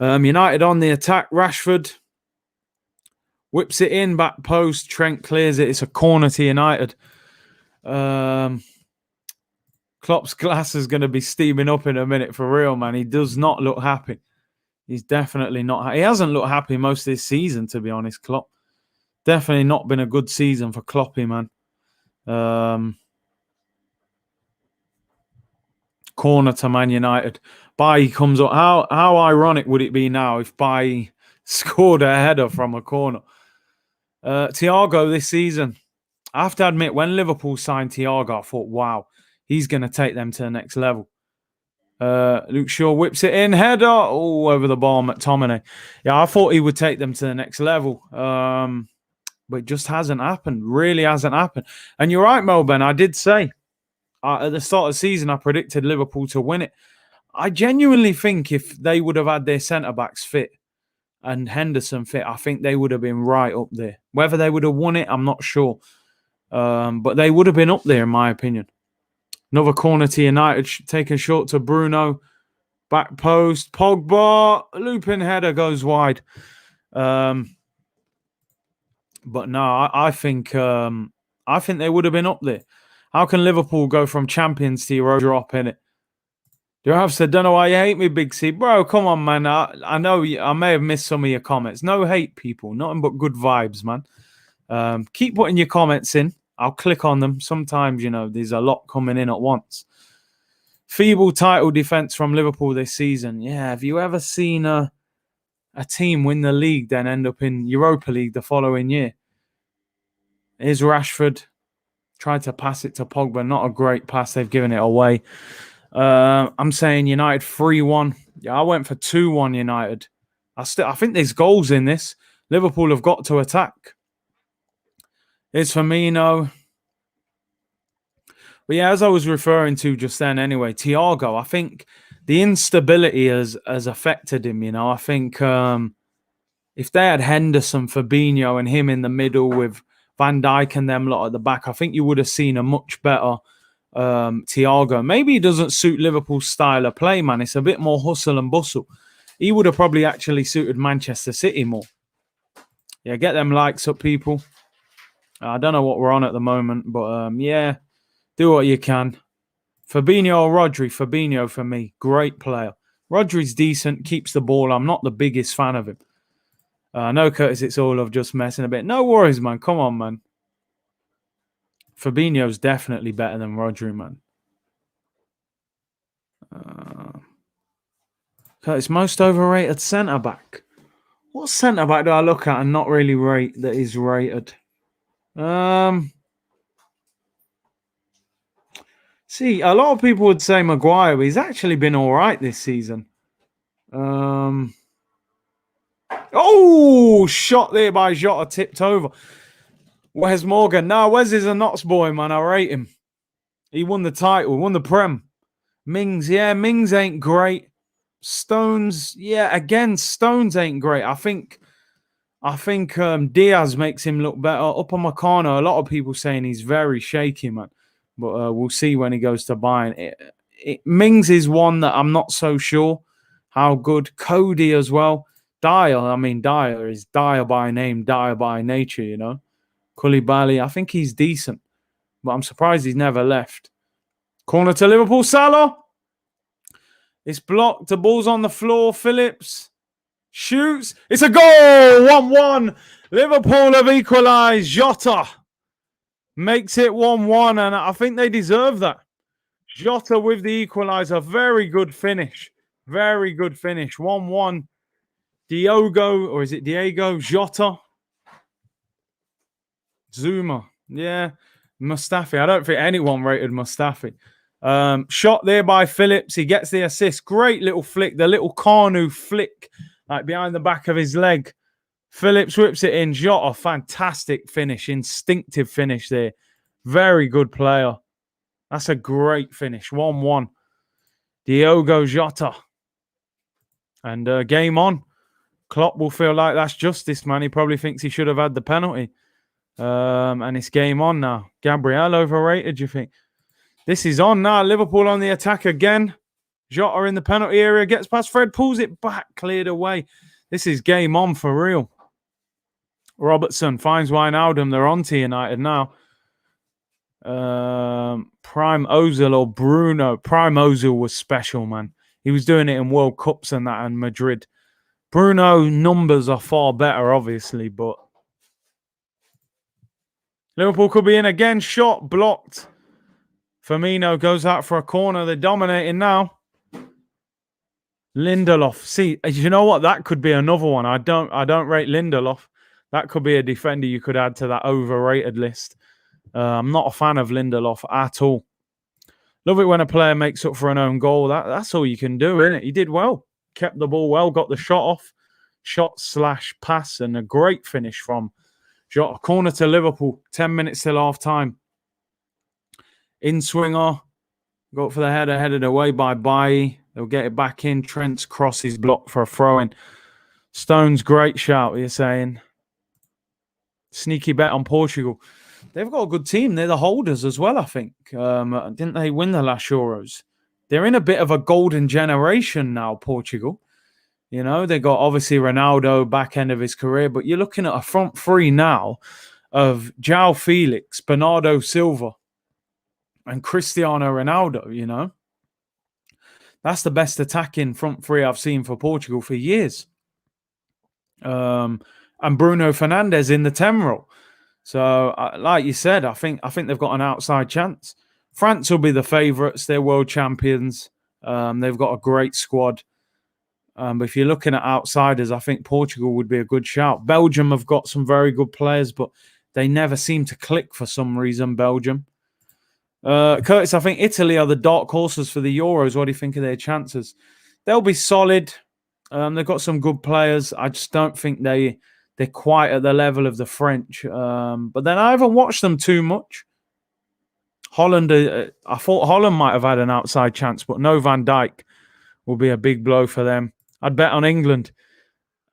United on the attack. Rashford whips it in, back post. Trent clears it. It's a corner to United. Klopp's glass is going to be steaming up in a minute for real, man. He does not look happy. He's definitely not. He hasn't looked happy most of this season, to be honest, Klopp. Definitely not been a good season for Kloppy, man. Corner to Man United. Bailly comes up. How ironic would it be now if Bailly scored a header from a corner? Thiago this season. I have to admit, when Liverpool signed Thiago, I thought, wow, he's going to take them to the next level. Luke Shaw whips it in. Header. Oh, over the bar, McTominay. Yeah, I thought he would take them to the next level. But it just hasn't happened. Really hasn't happened. And you're right, Melbourne. I did say at the start of the season, I predicted Liverpool to win it. I genuinely think if they would have had their centre-backs fit and Henderson fit, I think they would have been right up there. Whether they would have won it, I'm not sure. But they would have been up there, in my opinion. Another corner to United. Taken short to Bruno. Back post. Pogba. Looping header goes wide. But no, I think they would have been up there. How can Liverpool go from champions to Euro drop in it? Giraffe said, don't know why you hate me, Big C. Bro, come on, man. I know I may have missed some of your comments. No hate, people. Nothing but good vibes, man. Keep putting your comments in. I'll click on them. Sometimes, there's a lot coming in at once. Feeble title defense from Liverpool this season. Yeah, have you ever seen a team win the league, then end up in Europa League the following year? Here's Rashford. Tried to pass it to Pogba. Not a great pass. They've given it away. I'm saying United 3-1. Yeah, I went for 2-1 United. I think there's goals in this. Liverpool have got to attack. It's Firmino. But yeah, as I was referring to just then anyway, Thiago, I think the instability has affected him, I think if they had Henderson, Fabinho and him in the middle with Van Dijk and them lot at the back, I think you would have seen a much better Thiago. Maybe he doesn't suit Liverpool's style of play, man. It's a bit more hustle and bustle. He would have probably actually suited Manchester City more. Yeah, get them likes up, people. I don't know what we're on at the moment, but yeah, do what you can. Fabinho or Rodri? Fabinho for me. Great player. Rodri's decent, keeps the ball. I'm not the biggest fan of him. No, Curtis, it's all of just messing a bit. No worries, man. Come on, man. Fabinho's definitely better than Rodri, man. Curtis, most overrated centre-back. What centre-back do I look at and not really rate that is rated? See, a lot of people would say Maguire, but he's actually been all right this season. Oh, shot there by Jota, tipped over. Wes Morgan. No, Wes is a Notts boy, man. I rate him. He won the title, won the Prem. Mings, yeah, Mings ain't great. Stones, yeah, again, Stones ain't great. I think Diaz makes him look better. Upamecano, a lot of people saying he's very shaky, man. But we'll see when he goes to Bayern. Mings is one that I'm not so sure how good. Cody as well. Dyer is Dyer by name, Dyer by nature, you know. Koulibaly, I think he's decent. But I'm surprised he's never left. Corner to Liverpool, Salah. It's blocked. The ball's on the floor. Phillips shoots. It's a goal. 1-1. Liverpool have equalised. Jota makes it 1-1, and I think they deserve that. Jota with the equaliser. Very good finish. Very good finish. 1-1. Diego Jota? Zuma. Yeah. Mustafi. I don't think anyone rated Mustafi. Shot there by Phillips. He gets the assist. Great little flick. The little Carnu flick, like behind the back of his leg. Phillips whips it in. Jota, fantastic finish. Instinctive finish there. Very good player. That's a great finish. 1-1. Diogo Jota. And game on. Klopp will feel like that's justice, man. He probably thinks he should have had the penalty. And it's game on now. Gabriel overrated, do you think? This is on now. Liverpool on the attack again. Jota in the penalty area. Gets past Fred. Pulls it back. Cleared away. This is game on for real. Robertson finds Wijnaldum. They're on to United now. Prime Ozil or Bruno. Prime Ozil was special, man. He was doing it in World Cups and that and Madrid. Bruno numbers are far better, obviously, but Liverpool could be in again. Shot blocked. Firmino goes out for a corner. They're dominating now. Lindelof. See, you know what? That could be another one. I don't rate Lindelof. That could be a defender you could add to that overrated list. I'm not a fan of Lindelof at all. Love it when a player makes up for an own goal. That's all you can do, isn't it? He did well. Kept the ball well. Got the shot off. Shot/pass. And a great finish from Jota. Corner to Liverpool. 10 minutes till half time. In swinger. Got for the header. Headed away by Bailly. They'll get it back in. Trent's cross is blocked for a throw-in. Stones, great shout, you're saying. Sneaky bet on Portugal. They've got a good team. They're the holders as well, I think. Didn't they win the last Euros? They're in a bit of a golden generation now, Portugal. You know, they got obviously Ronaldo, back end of his career, but you're looking at a front three now of João Felix, Bernardo Silva, and Cristiano Ronaldo, you know. That's the best attacking front three I've seen for Portugal for years. And Bruno Fernandes in the 10 role. So, like you said, I think they've got an outside chance. France will be the favourites. They're world champions. They've got a great squad. But if you're looking at outsiders, I think Portugal would be a good shout. Belgium have got some very good players, but they never seem to click for some reason, Belgium. Curtis, I think Italy are the dark horses for the Euros. What do you think of their chances? They'll be solid. They've got some good players. I just don't think they're quite at the level of the French. But then I haven't watched them too much. Holland, I thought Holland might have had an outside chance, but no Van Dijk will be a big blow for them. I'd bet on England.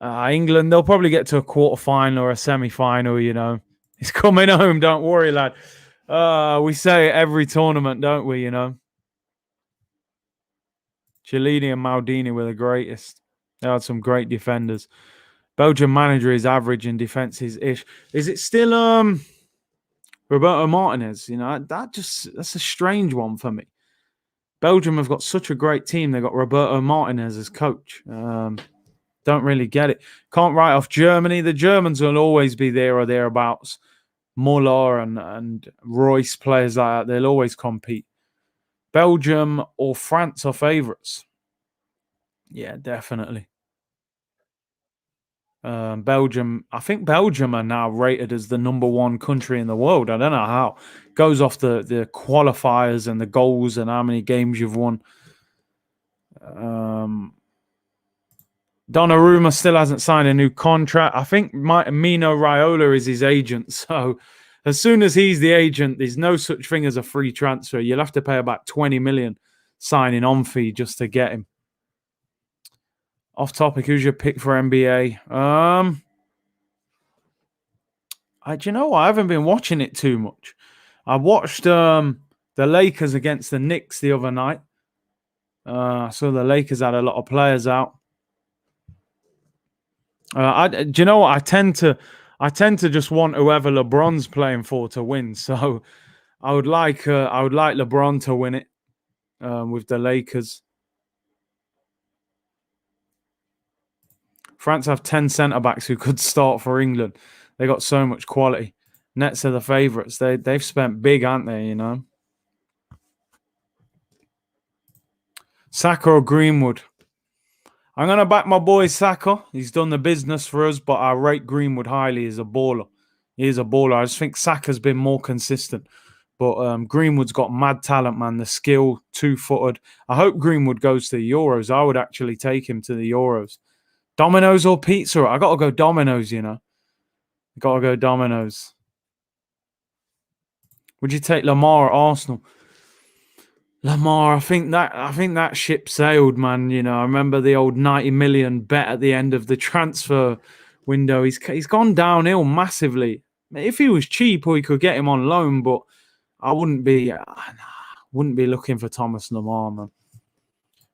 England, they'll probably get to a quarter-final or a semi-final, you know. It's coming home, don't worry, lad. We say it every tournament, don't we, you know. Chiellini and Maldini were the greatest. They had some great defenders. Belgian manager is average in defence is ish. Is it still Roberto Martinez? You know, that's a strange one for me. Belgium have got such a great team. They've got Roberto Martinez as coach. Don't really get it. Can't write off Germany. The Germans will always be there or thereabouts. Muller and Royce, players like that, they'll always compete. Belgium or France are favourites. Yeah, definitely. Belgium, I think Belgium are now rated as the number one country in the world. I don't know how. Goes off the qualifiers and the goals and how many games you've won. Donnarumma still hasn't signed a new contract. I think Mino Raiola is his agent. So as soon as he's the agent, there's no such thing as a free transfer. You'll have to pay about 20 million signing on fee just to get him. Off topic, who's your pick for NBA? Do you know what? I haven't been watching it too much. I watched the Lakers against the Knicks the other night. So the Lakers had a lot of players out. Do you know what? I tend to just want whoever LeBron's playing for to win. So I would like LeBron to win it with the Lakers. France have 10 centre-backs who could start for England. They got so much quality. Nets are the favourites. They've spent big, aren't they, you know? Saka or Greenwood? I'm going to back my boy Saka. He's done the business for us, but I rate Greenwood highly. He's a baller. He is a baller. I just think Saka's been more consistent. But Greenwood's got mad talent, man. The skill, two-footed. I hope Greenwood goes to the Euros. I would actually take him to the Euros. Domino's or pizza? I got to go Domino's, you know. Got to go Domino's. Would you take Lamar at Arsenal? Lamar, I think that ship sailed, man. You know, I remember the old 90 million bet at the end of the transfer window. He's gone downhill massively. If he was cheap, we could get him on loan, but I wouldn't be looking for Thomas Lamar, man.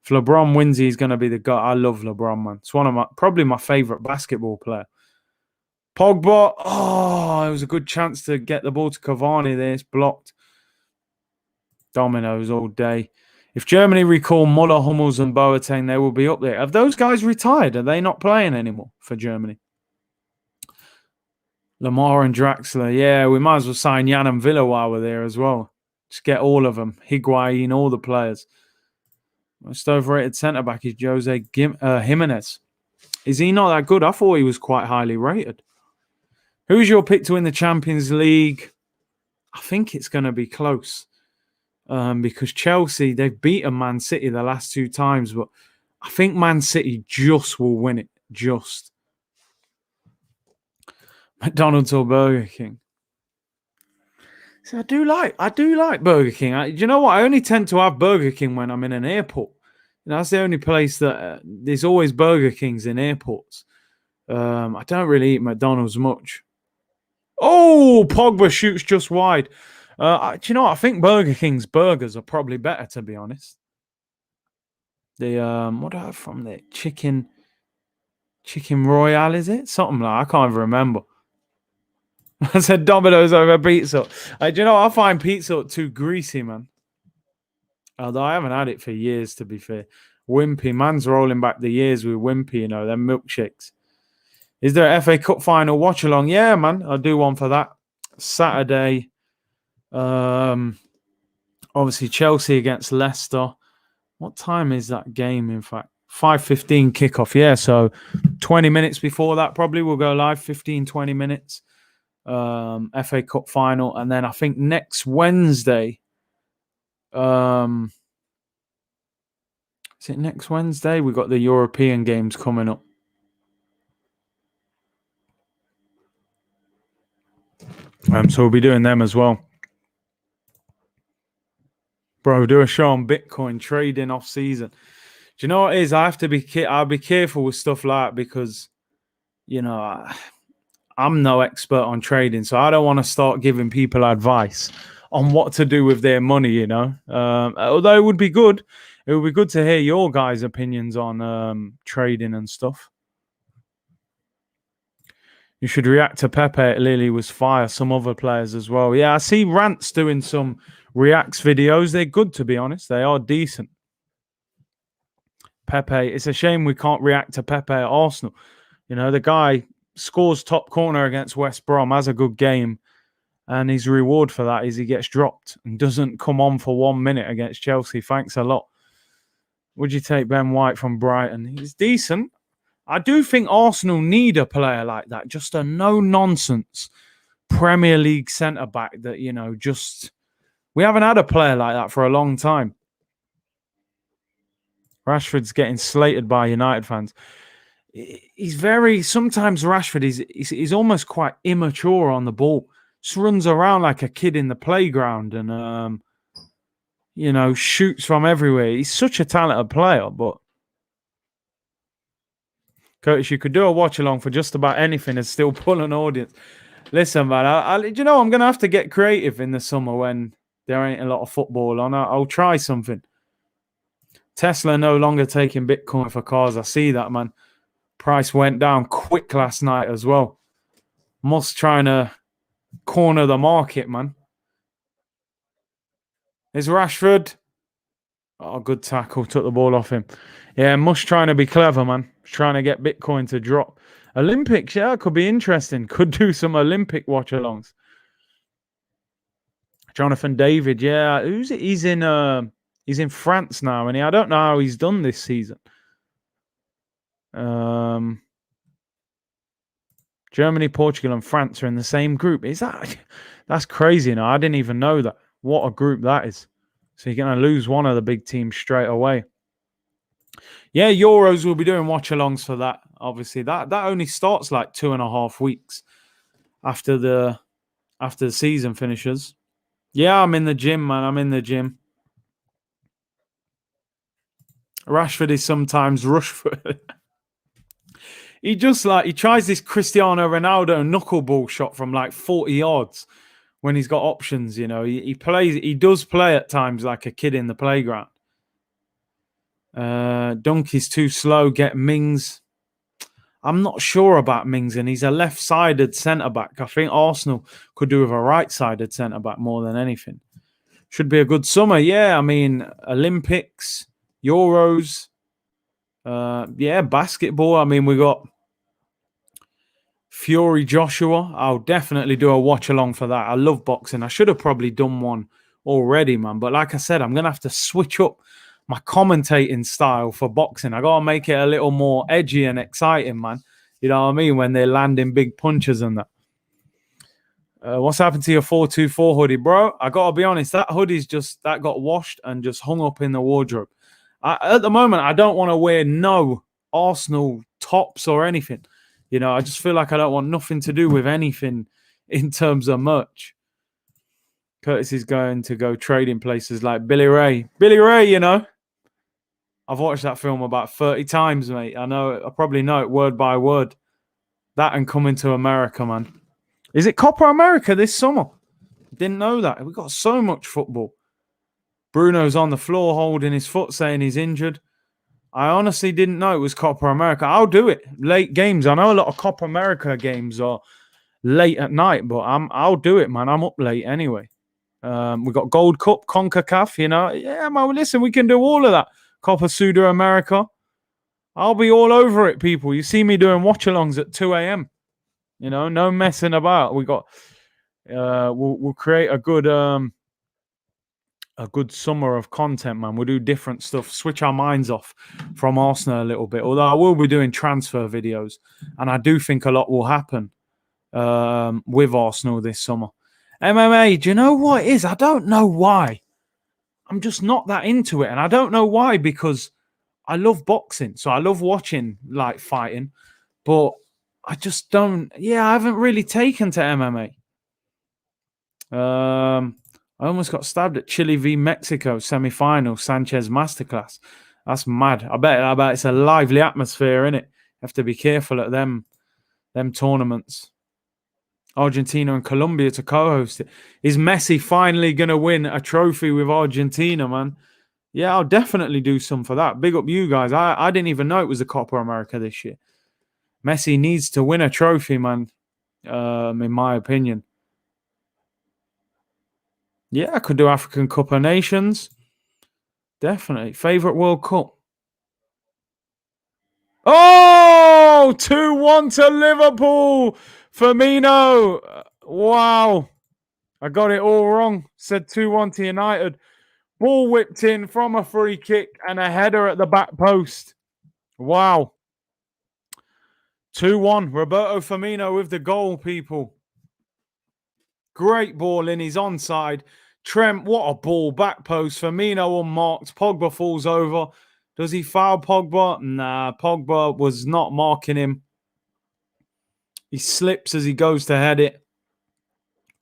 If LeBron wins, he's going to be the guy. I love LeBron, man. It's one of probably my favorite basketball player. Pogba, it was a good chance to get the ball to Cavani there. It's blocked. Dominoes all day. If Germany recall Muller, Hummels and Boateng, they will be up there. Have those guys retired? Are they not playing anymore for Germany? Lamar and Draxler. Yeah, we might as well sign Jan and Villa while we're there as well. Just get all of them. Higuain, all the players. Most overrated centre-back is Jose Jimenez. Is he not that good? I thought he was quite highly rated. Who's your pick to win the Champions League? I think it's going to be close. Because Chelsea, they've beaten Man City the last two times, but I think Man City just will win it. Just. McDonald's or Burger King? So I do like Burger King. Do you know what? I only tend to have Burger King when I'm in an airport. You know, that's the only place that there's always Burger Kings in airports. I don't really eat McDonald's much. Oh, Pogba shoots just wide. Do you know what? I think Burger King's burgers are probably better, to be honest. The what do I have from there? Chicken Royale, is it? Something like I can't even remember. I said Domino's over pizza. Do you know what? I find pizza too greasy, man. Although I haven't had it for years, to be fair. Wimpy, man's rolling back the years with Wimpy, you know, them milkshakes. Is there an FA Cup final watch along? Yeah, man, I'll do one for that. Saturday. Obviously Chelsea against Leicester. What time is that game, in fact? 5:15 kickoff. Yeah, so 20 minutes before that probably we'll go live, 15, 20 minutes. FA Cup final. And then I think next Wednesday, is it next Wednesday? We've got the European games coming up. So we'll be doing them as well. Bro, do a show on Bitcoin trading off season. Do you know what it is? I'll be careful with stuff like that because, you know, I'm no expert on trading, so I don't want to start giving people advice on what to do with their money, you know. Although it would be good. It would be good to hear your guys' opinions on trading and stuff. You should react to Pepe. Lily was fire. Some other players as well. Yeah, I see Rant's doing some reacts videos. They're good, to be honest. They are decent. Pepe, it's a shame we can't react to Pepe at Arsenal. You know, the guy scores top corner against West Brom, has a good game, and his reward for that is he gets dropped and doesn't come on for 1 minute against Chelsea. Thanks a lot. Would you take Ben White from Brighton? He's decent. I do think Arsenal need a player like that, just a no-nonsense Premier League centre-back that, you know, just... We haven't had a player like that for a long time. Rashford's getting slated by United fans. He's very... Sometimes Rashford, he's almost quite immature on the ball. Just runs around like a kid in the playground and, you know, shoots from everywhere. He's such a talented player, but... Curtis, you could do a watch-along for just about anything and still pull an audience. Listen, man, you know, I'm going to have to get creative in the summer when there ain't a lot of football on. I'll try something. Tesla no longer taking Bitcoin for cars. I see that, man. Price went down quick last night as well. Musk trying to corner the market, man. Is Rashford? Oh, good tackle. Took the ball off him. Yeah, Musk trying to be clever, man. Trying to get Bitcoin to drop. Olympics, yeah, could be interesting. Could do some Olympic watch-alongs. Jonathan David, yeah. Who's it? He's in France now, and I don't know how he's done this season. Germany, Portugal, and France are in the same group. Is that... That's crazy. No, I didn't even know that. What a group that is. So you're going to lose one of the big teams straight away. Yeah, Euros will be doing watch-alongs for that. Obviously, that only starts like 2.5 weeks after the season finishes. Yeah, I'm in the gym, man. I'm in the gym. Rashford is sometimes Rushford. He tries this Cristiano Ronaldo knuckleball shot from like 40 yards when he's got options, you know. He does play at times like a kid in the playground. Donkey's too slow. Get Mings. I'm not sure about Mings, and he's a left-sided centre-back. I think Arsenal could do with a right-sided centre-back more than anything. Should be a good summer. Yeah, I mean, Olympics, Euros, yeah, basketball. I mean, we got Fury Joshua. I'll definitely do a watch-along for that. I love boxing. I should have probably done one already, man. But like I said, I'm going to have to switch up my commentating style for boxing. I got to make it a little more edgy and exciting, man. You know what I mean? When they're landing big punches and that. What's happened to your 424 hoodie, bro? I got to be honest, that hoodie's that got washed and just hung up in the wardrobe. At the moment, I don't want to wear no Arsenal tops or anything. You know, I just feel like I don't want nothing to do with anything in terms of merch. Curtis is going to go trading places like Billy Ray. Billy Ray, you know. I've watched that film about 30 times, mate. I probably know it word by word. That and Coming to America, man. Is it Copa America this summer? Didn't know that. We've got so much football. Bruno's on the floor holding his foot, saying he's injured. I honestly didn't know it was Copa America. I'll do it. Late games. I know a lot of Copa America games are late at night, but I'll do it, man. I'm up late anyway. We got Gold Cup, CONCACAF, you know. Yeah, man, listen, we can do all of that. Copa Sudamerica. I'll be all over it, people. You see me doing watch-alongs at 2 a.m. You know, no messing about. We got we'll create a good summer of content, man. We'll do different stuff, switch our minds off from Arsenal a little bit. Although I will be doing transfer videos, and I do think a lot will happen with Arsenal this summer. MMA, do you know what it is? I don't know why. I'm just not that into it, and I don't know why, because I love boxing, so I love watching like fighting, but I just don't. Yeah, I haven't really taken to MMA. I almost got stabbed at Chile v Mexico semi-final, Sanchez masterclass. That's mad. I bet it's a lively atmosphere, innit? You have to be careful at them tournaments. Argentina and Colombia to co-host it. Is Messi finally going to win a trophy with Argentina, man? Yeah, I'll definitely do some for that. Big up you guys. I didn't even know it was the Copa America this year. Messi needs to win a trophy, man, in my opinion. Yeah, I could do African Cup of Nations. Definitely. Favorite World Cup. Oh, 2-1 to Liverpool. Firmino. Wow. I got it all wrong. Said 2-1 to United. Ball whipped in from a free kick and a header at the back post. Wow. 2-1. Roberto Firmino with the goal, people. Great ball in. He's onside. Trent, what a ball. Back post. Firmino unmarked. Pogba falls over. Does he foul Pogba? Nah, Pogba was not marking him. He slips as he goes to head it.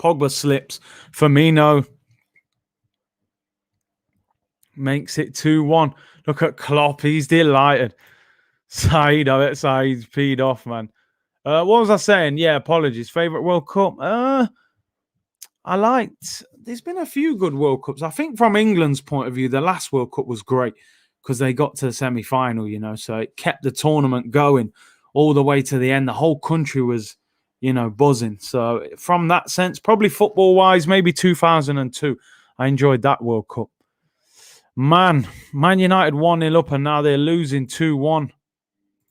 Pogba slips. Firmino makes it 2-1. Look at Klopp. He's delighted. Saeed, I bet Saeed's peed off, man. What was I saying? Yeah, apologies. Favorite World Cup? I liked. There's been a few good World Cups. I think from England's point of view, the last World Cup was great because they got to the semi-final, so it kept the tournament going all the way to the end. The whole country was, buzzing. So from that sense, probably football-wise, maybe 2002. I enjoyed that World Cup. Man United 1-0 up and now they're losing 2-1.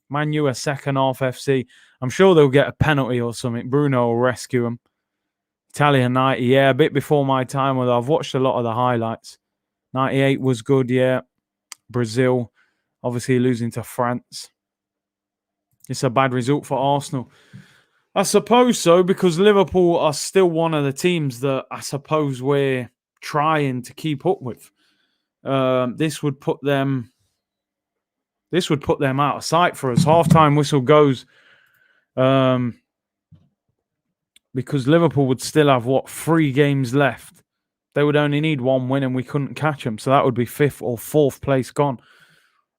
Man U a second half FC. I'm sure they'll get a penalty or something. Bruno will rescue them. Italian 90, yeah, a bit before my time, although I've watched a lot of the highlights. 98 was good, yeah. Brazil, obviously losing to France. It's a bad result for Arsenal. I suppose so, because Liverpool are still one of the teams that I suppose we're trying to keep up with. This would put them out of sight for us. Halftime whistle goes. Because Liverpool would still have, 3 games left. They would only need 1 win and we couldn't catch them. So that would be 5th or 4th place gone.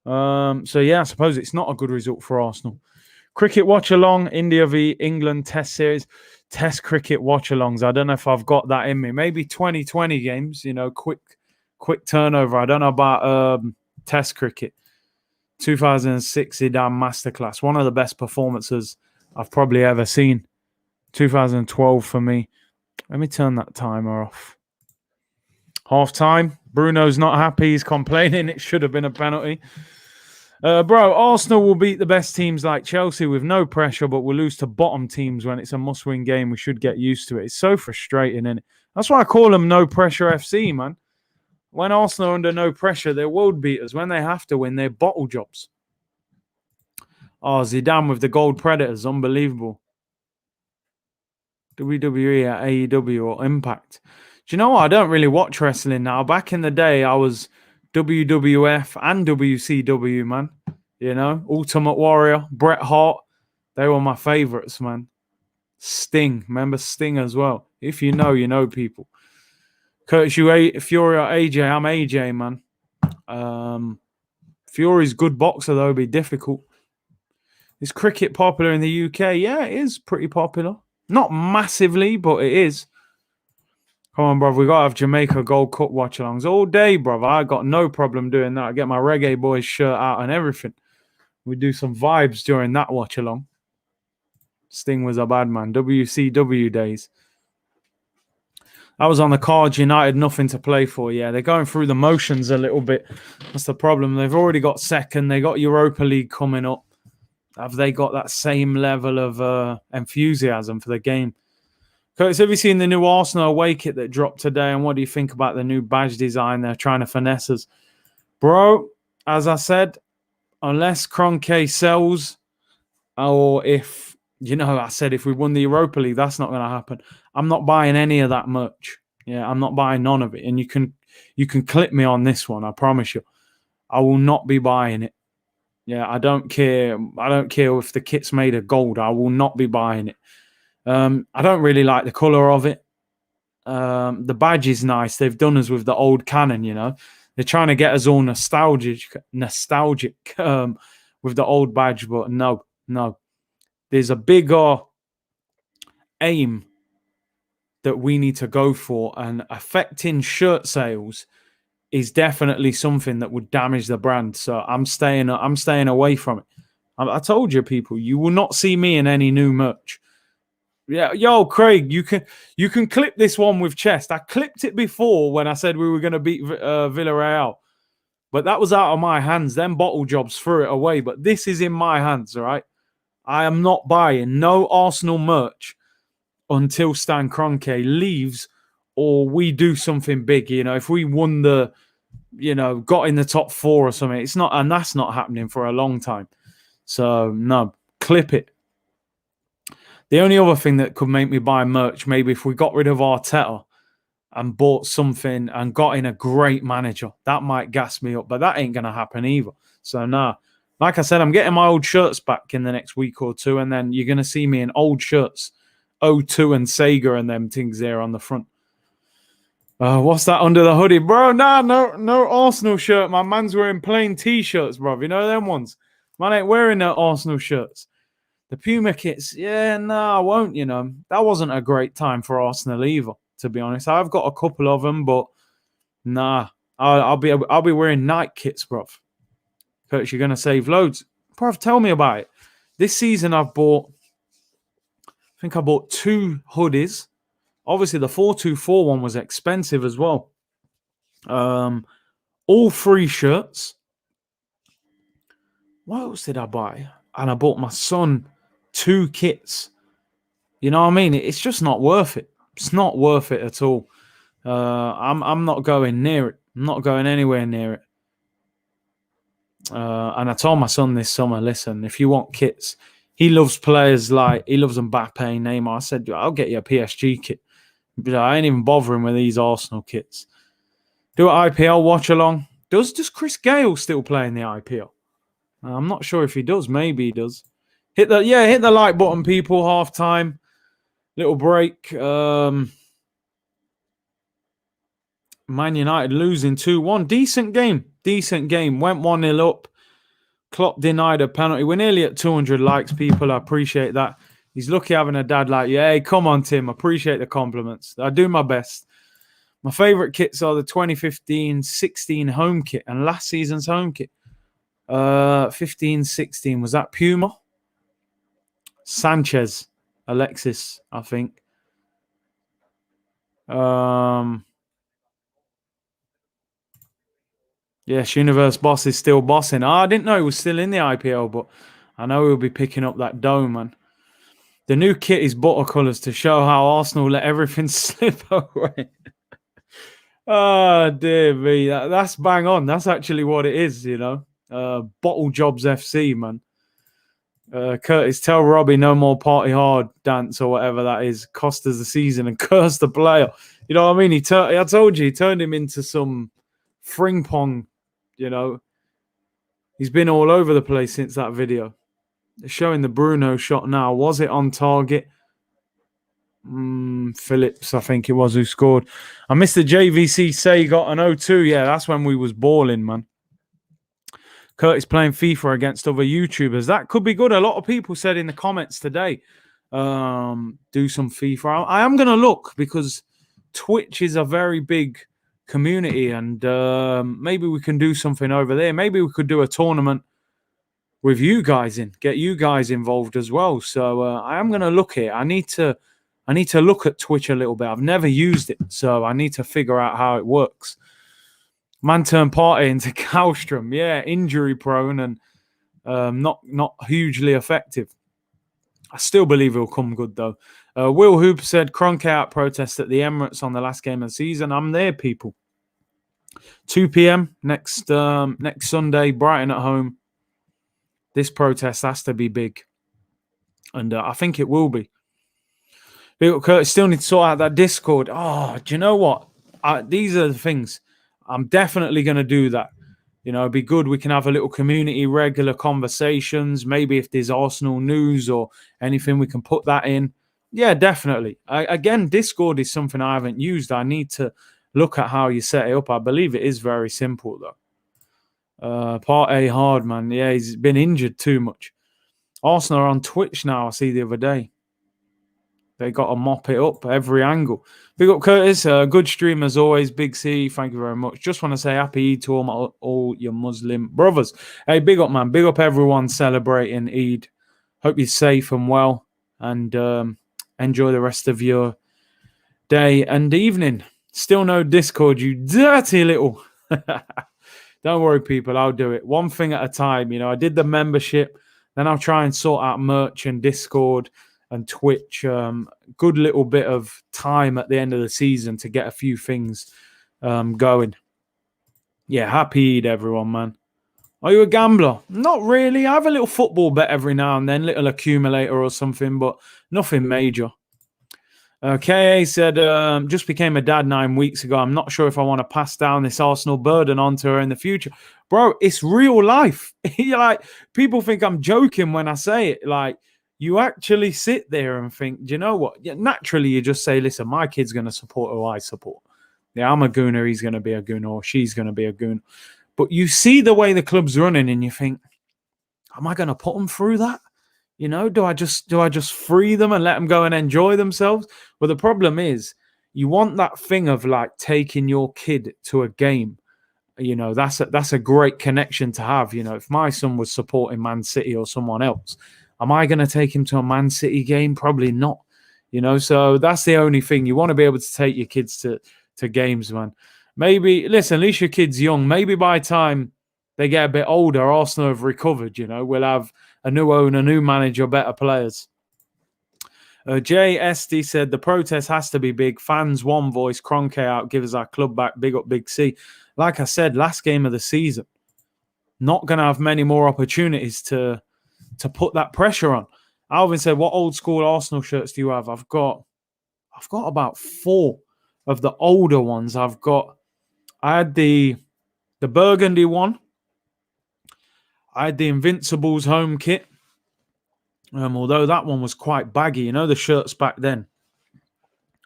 So, yeah, I suppose it's not a good result for Arsenal. Cricket watch-along, India v England Test Series. Test cricket watch-alongs. I don't know if I've got that in me. Maybe 2020 games, quick turnover. I don't know about Test cricket. 2006 Zidane Masterclass. One of the best performances I've probably ever seen. 2012 for me. Let me turn that timer off. Half time. Bruno's not happy. He's complaining. It should have been a penalty. Arsenal will beat the best teams like Chelsea with no pressure, but will lose to bottom teams when it's a must-win game. We should get used to it. It's so frustrating, isn't it? That's why I call them no pressure FC, man. When Arsenal are under no pressure, they're world beaters. When they have to win, they're bottle jobs. Oh, Zidane with the gold Predators. Unbelievable. WWE at AEW or Impact. Do you know what? I don't really watch wrestling now. Back in the day, I was WWF and WCW, man. Ultimate Warrior, Bret Hart. They were my favorites, man. Sting. Remember Sting as well. If you know, you know, people. Curtis, Fury or AJ? I'm AJ, man. Fury's good boxer, though. It'd be difficult. Is cricket popular in the UK? Yeah, it is pretty popular. Not massively, but it is. Come on, brother. We got to have Jamaica Gold Cup watch-alongs all day, brother. I got no problem doing that. I get my Reggae Boys shirt out and everything. We do some vibes during that watch-along. Sting was a bad man. WCW days. I was on the cards. United, nothing to play for. Yeah, they're going through the motions a little bit. That's the problem. They've already got second. They got Europa League coming up. Have they got that same level of enthusiasm for the game? Curtis, have you seen the new Arsenal away kit that dropped today? And what do you think about the new badge design they're trying to finesse us? Bro, as I said, unless Kroenke sells, or if, I said if we won the Europa League, that's not going to happen. I'm not buying any of that merch. Yeah, I'm not buying none of it. And you can clip me on this one, I promise you. I will not be buying it. Yeah, I don't care. I don't care if the kit's made of gold. I will not be buying it. I don't really like the colour of it. The badge is nice. They've done us with the old cannon, They're trying to get us all nostalgic with the old badge, but no. There's a bigger aim that we need to go for, and affecting shirt sales is definitely something that would damage the brand. So I'm staying away from it. I told you, people, you will not see me in any new merch. Yeah, yo, Craig, you can clip this one with chest. I clipped it before when I said we were going to beat Villarreal, but that was out of my hands. Them bottle jobs threw it away, but this is in my hands, all right? I am not buying no Arsenal merch until Stan Kroenke leaves or we do something big. You know, if we won got in the top 4 or something, it's not, and that's not happening for a long time. So no, clip it. The only other thing that could make me buy merch, maybe if we got rid of Arteta and bought something and got in a great manager, that might gas me up, but that ain't going to happen either. So nah, like I said, I'm getting my old shirts back in the next week or two, and then you're going to see me in old shirts, O2 and Sega and them things there on the front. What's that under the hoodie? Bro, no Arsenal shirt. My man's wearing plain T-shirts, bro. You know them ones? Man ain't wearing no Arsenal shirts. The Puma kits, I won't, That wasn't a great time for Arsenal either, to be honest. I've got a couple of them, but nah. I'll be wearing Nike kits, bruv. Kurt, you're going to save loads. Bruv, tell me about it. This season I bought 2 hoodies. Obviously, the 424 one was expensive as well. All 3 shirts. What else did I buy? And I bought my son 2 kits. You know what I mean? It's just not worth it. It's not worth it at all. I'm not going near it. I'm not going anywhere near it. And I told my son this summer, listen, if you want kits, he loves players like, he loves Mbappe, Neymar. I said, I'll get you a PSG kit. But I ain't even bothering with these Arsenal kits. Do an IPL watch along. Does Chris Gale still play in the IPL? I'm not sure if he does. Maybe he does. Hit the like button, people. Half time, little break. Man United losing 2-1. Decent game. Went 1-0 up. Klopp denied a penalty. We're nearly at 200 likes, people. I appreciate that. He's lucky having a dad like you. Hey, come on, Tim. Appreciate the compliments. I do my best. My favourite kits are the 2015-16 home kit and last season's home kit. 15-16. Was that Puma? Sanchez. Alexis, I think. Yes, Universe Boss is still bossing. I didn't know he was still in the IPL, but I know he'll be picking up that dough, man. The new kit is butter colours to show how Arsenal let everything slip away. Oh, dear me. That's bang on. That's actually what it is, Bottle Jobs FC, man. Curtis, tell Robbie no more party hard dance or whatever that is. Cost us the season and curse the player. You know what I mean? I told you, he turned him into some fring pong, He's been all over the place since that video. They're showing the Bruno shot now. Was it on target? Phillips, I think it was, who scored. I missed the JVC say he got an 0-2. Yeah, that's when we was balling, man. Curtis playing FIFA against other YouTubers. That could be good. A lot of people said in the comments today, do some FIFA. I am going to look because Twitch is a very big community and maybe we can do something over there. Maybe we could do a tournament with you guys get you guys involved as well. So I am going to look here. I need to look at Twitch a little bit. I've never used it, so I need to figure out how it works. Man turned party into Kallstrom. Yeah, injury prone and not hugely effective. I still believe he'll come good, though. Will Hoop said, Kroenke out protest at the Emirates on the last game of the season. I'm there, people. 2 p.m. next Sunday, Brighton at home. This protest has to be big. And I think it will be. Curtis still need to sort out that Discord. Oh, do you know what? These are the things. I'm definitely going to do that. It'd be good. We can have a little community, regular conversations. Maybe if there's Arsenal news or anything, we can put that in. Yeah, definitely. Again, Discord is something I haven't used. I need to look at how you set it up. I believe it is very simple, though. Part A hard, man. Yeah, he's been injured too much. Arsenal are on Twitch now, I see the other day. They got to mop it up every angle. Big up, Curtis. Good stream as always. Big C, thank you very much. Just want to say happy Eid to all your Muslim brothers. Hey, big up, man. Big up everyone celebrating Eid. Hope you're safe and well. And enjoy the rest of your day and evening. Still no Discord, you dirty little. Don't worry, people. I'll do it one thing at a time. I did the membership, then I'll try and sort out merch and Discord and Twitch. Good little bit of time at the end of the season to get a few things going. Yeah, happy Eid, everyone, man. Are you a gambler? Not really. I have a little football bet every now and then, little accumulator or something, but nothing major. KA said, just became a dad 9 weeks ago. I'm not sure if I want to pass down this Arsenal burden onto her in the future. Bro, it's real life. People think I'm joking when I say it. You actually sit there and think, do you know what? Yeah, naturally, you just say, listen, my kid's going to support who I support. Yeah, I'm a gooner. He's going to be a gooner, or she's going to be a gooner. But you see the way the club's running and you think, am I going to put them through that? Do I just free them and let them go and enjoy themselves? Well, the problem is you want that thing of taking your kid to a game. That's a great connection to have. If my son was supporting Man City or someone else, am I going to take him to a Man City game? Probably not. So that's the only thing. You want to be able to take your kids to games, man. Maybe, listen, at least your kid's young. Maybe by the time they get a bit older, Arsenal have recovered, we'll have a new owner, new manager, better players. JSD said, the protest has to be big. Fans, one voice, Kroenke out, give us our club back. Big up, Big C. Like I said, last game of the season. Not going to have many more opportunities to put that pressure on. Alvin said, what old school Arsenal shirts do you have? I've got about 4 of the older ones. I had the burgundy one. I had the Invincibles home kit. Although that one was quite baggy. The shirts back then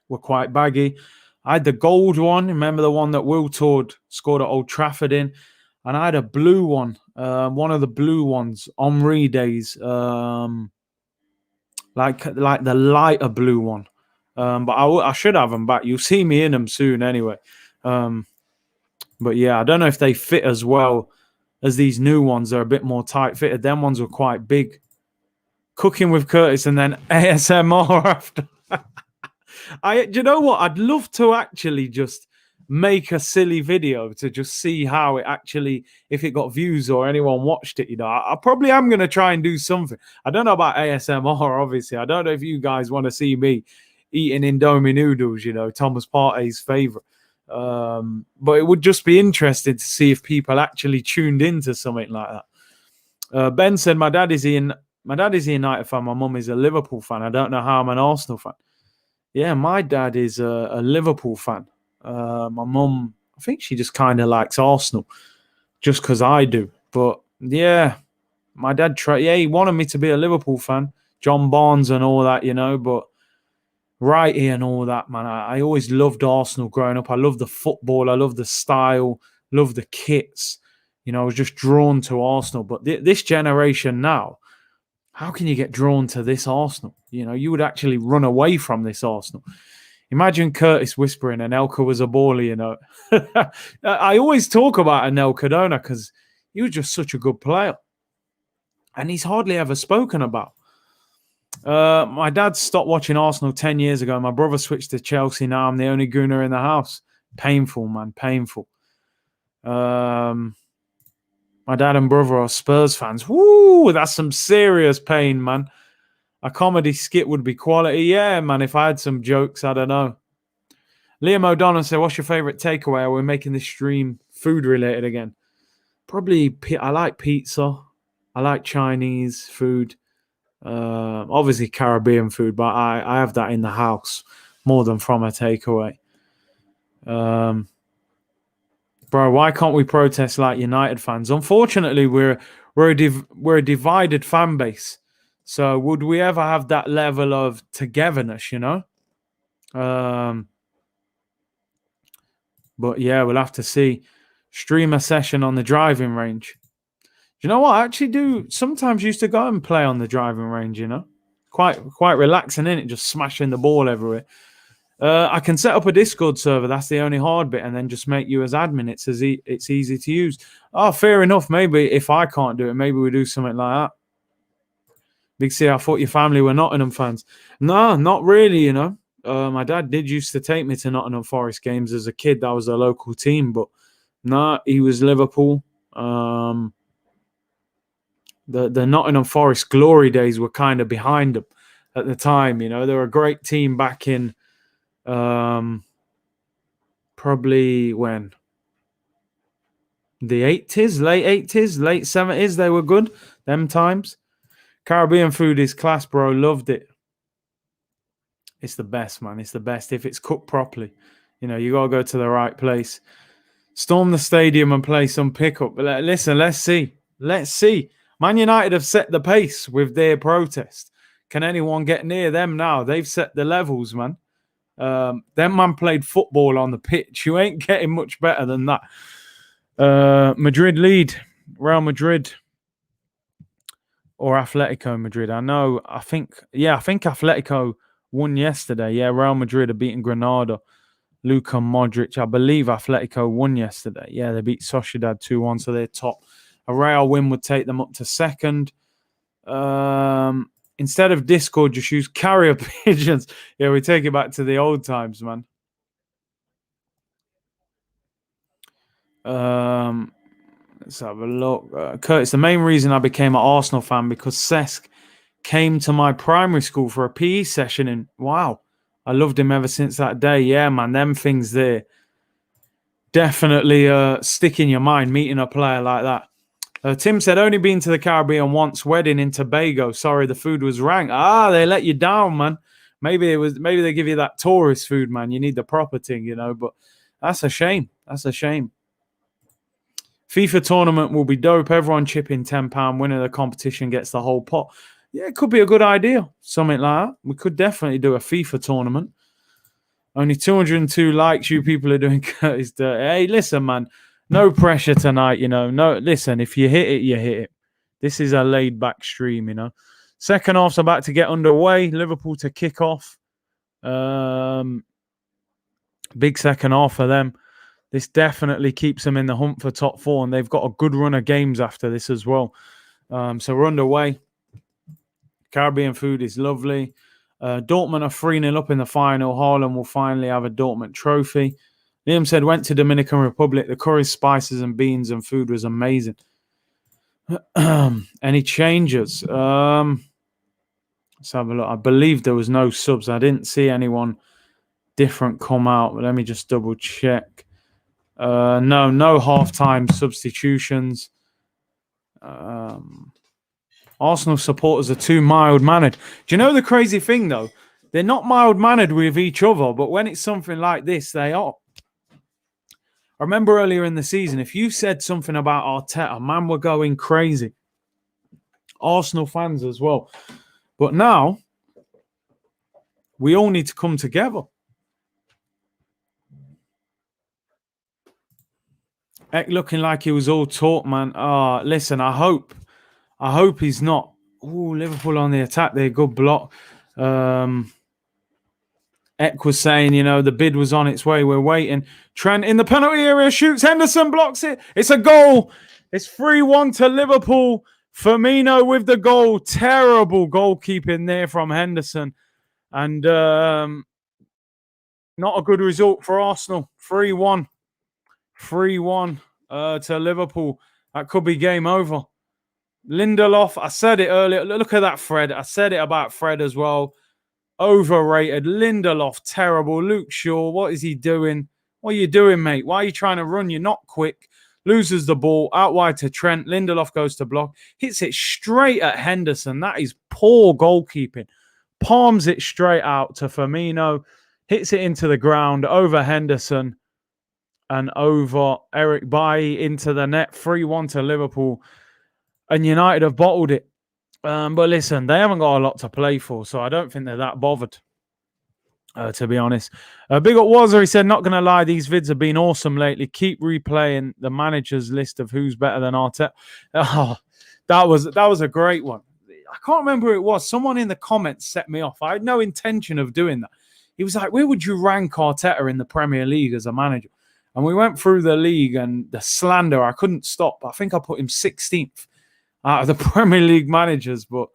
were quite baggy. I had the gold one. Remember the one that Will Tord scored at Old Trafford in? And I had a blue one. One of the blue ones. Henri days. Like the lighter blue one. But I should have them back. You'll see me in them soon anyway. But yeah, I don't know if they fit as well as these new ones. They're a bit more tight fitted. Them ones were quite big. Cooking with Curtis and then ASMR after. Do you know what? I'd love to actually just make a silly video to just see how it actually, if it got views or anyone watched it. I probably am going to try and do something. I don't know about ASMR, obviously. I don't know if you guys want to see me eating Indomie noodles, Thomas Partey's favorite. But it would just be interesting to see if people actually tuned into something like that. Ben said, my dad is a United fan. My mum is a Liverpool fan. I don't know how I'm an Arsenal fan. Yeah, my dad is a Liverpool fan. My mum, I think she just kind of likes Arsenal just because I do. But yeah, my dad he wanted me to be a Liverpool fan. John Barnes and all that, but Righty and all that, man. I always loved Arsenal growing up. I love the football. I love the style. Love the kits. I was just drawn to Arsenal. But this generation now, how can you get drawn to this Arsenal? You would actually run away from this Arsenal. Imagine Curtis whispering Anelka was a baller, I always talk about Anelka, don't I? Because he was just such a good player. And he's hardly ever spoken about. My dad stopped watching Arsenal 10 years ago. My brother switched to Chelsea. Now I'm the only gooner in the house. Painful, man. Painful. My dad and brother are Spurs fans. Woo, that's some serious pain, man. A comedy skit would be quality. Yeah, man, if I had some jokes, I don't know. Liam O'Donnell said, what's your favourite takeaway? We're making this stream food-related again. Probably, I like pizza. I like Chinese food. Obviously Caribbean food, but I have that in the house more than from a takeaway. Bro, why can't we protest like United fans? Unfortunately, we're a divided fan base. So would we ever have that level of togetherness, But yeah, we'll have to see. Stream a session on the driving range. You know what? I actually do sometimes used to go and play on the driving range, Quite relaxing, innit? Just smashing the ball everywhere. I can set up a Discord server. That's the only hard bit. And then just make you as admin. It's easy to use. Oh, fair enough. Maybe if I can't do it, maybe we do something like that. Big C, I thought your family were Nottingham fans. No, not really, you know. My dad did used to take me to Nottingham Forest games as a kid. That was a local team, but no, he was Liverpool. The Nottingham Forest glory days were kind of behind them at the time. You know, they were a great team back in probably when the 80s, late 80s, late 70s. They were good them times. Caribbean food is class, bro. Loved it. It's the best, man. It's the best if it's cooked properly. You know, you got to go to the right place. Storm the stadium and play some pickup. But listen, let's see. Let's see. Man United have set the pace with their protest. Can anyone get near them now? They've set the levels, man. Them man played football on the pitch. You ain't getting much better than that. Madrid lead. Real Madrid or Atletico Madrid. I think Atletico won yesterday. Yeah, Real Madrid are beating Granada. Luka Modric. I believe Atletico won yesterday. Yeah, they beat Sociedad 2-1, so they're top. A Real win would take them up to second. Instead of Discord, just use carrier pigeons. Yeah, we take it back to the old times, man. Let's have a look. Curtis, the main reason I became an Arsenal fan because Cesc came to my primary school for a PE session, and wow, I loved him ever since that day. Yeah, man, them things there definitely stick in your mind, meeting a player like that. Tim said, only been to the Caribbean once, wedding in Tobago. Sorry, the food was rank. They let you down, man. Maybe they give you that tourist food, man. You need the proper thing, you know, but that's a shame. That's a shame. FIFA tournament will be dope. Everyone chipping £10. Winner of the competition gets the whole pot. Yeah, it could be a good idea. Something like that. We could definitely do a FIFA tournament. Only 202 likes. You people are doing Curtis dirt. Hey, listen, man. No pressure tonight, you know. No, listen, if you hit it, you hit it. This is a laid-back stream, you know. Second half's about to get underway. Liverpool to kick off. Big second half for them. This definitely keeps them in the hunt for top four, and they've got a good run of games after this as well. So we're underway. Caribbean food is lovely. Dortmund are 3-0 up in the final. Haaland will finally have a Dortmund trophy. Liam said, went to Dominican Republic. The curry, spices, and beans and food was amazing. Any changes? Let's have a look. I believe there was no subs. I didn't see anyone different come out. But let me just double check. No half-time substitutions. Arsenal supporters are too mild-mannered. Do you know the crazy thing, though? They're not mild-mannered with each other, but when it's something like this, they are. I remember earlier in the season, if you said something about Arteta, man, we're going crazy. Arsenal fans as well. But now, we all need to come together. Eck looking like he was all taught, man. Listen, I hope he's not. Ooh, Liverpool on the attack there. Good block. Eck was saying, you know, the bid was on its way. We're waiting. Trent in the penalty area shoots. Henderson blocks it. It's a goal. It's 3-1 to Liverpool. Firmino with the goal. Terrible goalkeeping there from Henderson. And not a good result for Arsenal. 3-1. 3-1 to Liverpool. That could be game over. Lindelof, I said it earlier. Look at that Fred. I said it about Fred as well. Overrated. Lindelof, terrible. Luke Shaw, what is he doing? What are you doing, mate? Why are you trying to run? You're not quick. Loses the ball. Out wide to Trent. Lindelof goes to block. Hits it straight at Henderson. That is poor goalkeeping. Palms it straight out to Firmino. Hits it into the ground over Henderson. And over Eric Bailly into the net. 3-1 to Liverpool. And United have bottled it. But listen, they haven't got a lot to play for, so I don't think they're that bothered, to be honest. Big up Wazzer, he said, not going to lie, these vids have been awesome lately. Keep replaying the manager's list of who's better than Arteta. Oh, that was a great one. I can't remember who it was. Someone in the comments set me off. I had no intention of doing that. He was like, where would you rank Arteta in the Premier League as a manager? And we went through the league and the slander, I couldn't stop. I think I put him 16th. Out of the Premier League managers, but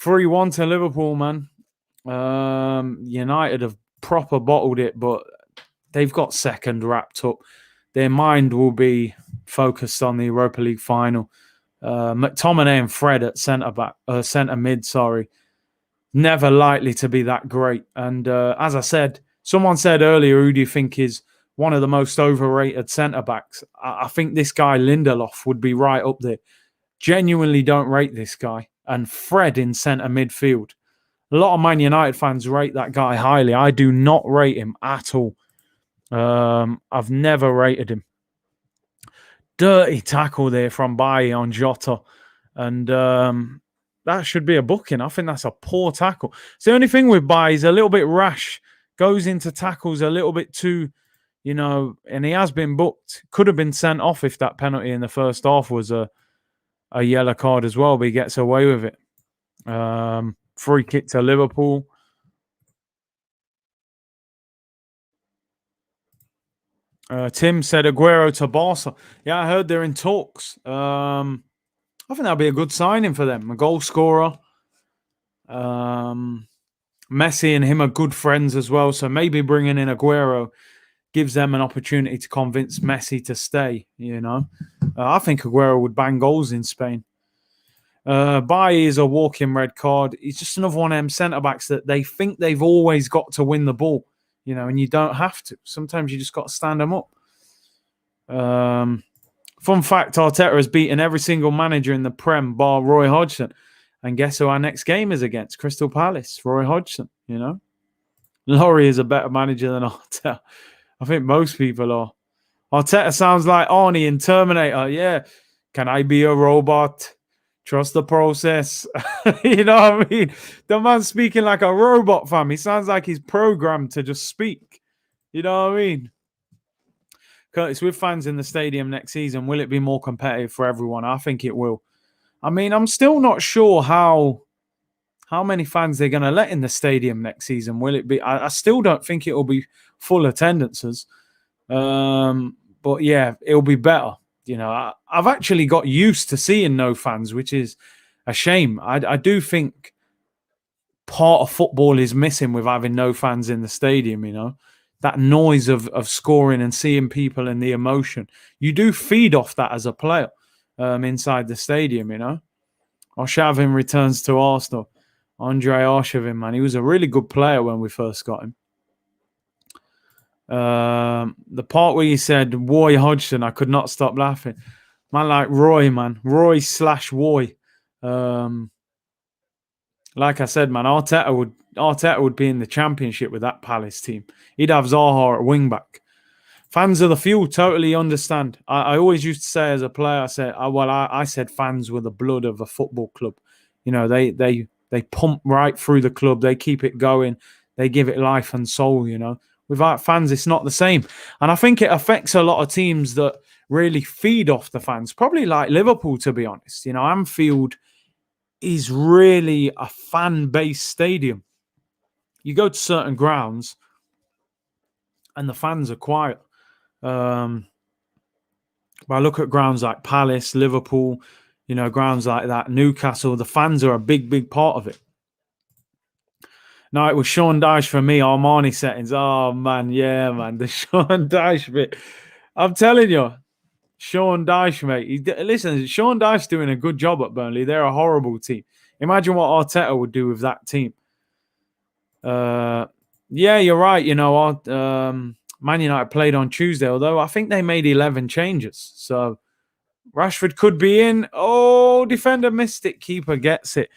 3-1 to Liverpool, man. United have proper bottled it, but they've got second wrapped up. Their mind will be focused on the Europa League final. McTominay and Fred at centre mid, never likely to be that great. And as I said, someone said earlier, who do you think is one of the most overrated centre backs? I think this guy Lindelof would be right up there. Genuinely don't rate this guy. And Fred in centre midfield. A lot of Man United fans rate that guy highly. I do not rate him at all. I've never rated him. Dirty tackle there from Bailly on Jota. And that should be a booking. I think that's a poor tackle. It's the only thing with Bailly, he's a little bit rash. Goes into tackles a little bit too, and he has been booked. Could have been sent off if that penalty in the first half was a yellow card as well, but he gets away with it. Free kick to Liverpool. Tim said Aguero to Barca. Yeah, I heard they're in talks. I think that'll be a good signing for them. A goal scorer. Messi and him are good friends as well, so maybe bringing in Aguero gives them an opportunity to convince Messi to stay, I think Aguero would bang goals in Spain. Bailly is a walking red card. He's just another one of them centre-backs that they think they've always got to win the ball, and you don't have to. Sometimes you just got to stand them up. Fun fact, Arteta has beaten every single manager in the Prem bar Roy Hodgson. And guess who our next game is against? Crystal Palace, Roy Hodgson, Laurie is a better manager than Arteta. I think most people are. Arteta sounds like Arnie in Terminator. Yeah. Can I be a robot? Trust the process. You know what I mean? The man's speaking like a robot, fam. He sounds like he's programmed to just speak. You know what I mean? Curtis, with fans in the stadium next season, will it be more competitive for everyone? I think it will. I mean, I'm still not sure how many fans they're going to let in the stadium next season. Will it be? I still don't think it will be full attendances. But yeah, it'll be better. I've actually got used to seeing no fans, which is a shame. I do think part of football is missing with having no fans in the stadium, that noise of scoring and seeing people and the emotion. You do feed off that as a player inside the stadium, Arshavin returns to Arsenal. Andre Arshavin, man, he was a really good player when we first got him. The part where you said Roy Hodgson, I could not stop laughing. Man, like Roy, man. Roy/Woy. Like I said, man, Arteta would be in the championship with that Palace team. He'd have Zaha at wing back. Fans of the fuel totally understand. I always used to say as a player, I said fans were the blood of a football club. They pump right through the club. They keep it going. They give it life and soul, Without fans, it's not the same. And I think it affects a lot of teams that really feed off the fans. Probably like Liverpool, to be honest. Anfield is really a fan-based stadium. You go to certain grounds and the fans are quiet. But I look at grounds like Palace, Liverpool, grounds like that, Newcastle, the fans are a big, big part of it. No, it was Sean Dyche for me, Armani settings. Oh, man, yeah, man, the Sean Dyche bit. I'm telling you, Sean Dyche, mate. Listen, Sean Dyche's doing a good job at Burnley. They're a horrible team. Imagine what Arteta would do with that team. Yeah, you're right. Man United played on Tuesday, although I think they made 11 changes. So Rashford could be in. Oh, defender missed it. Keeper gets it.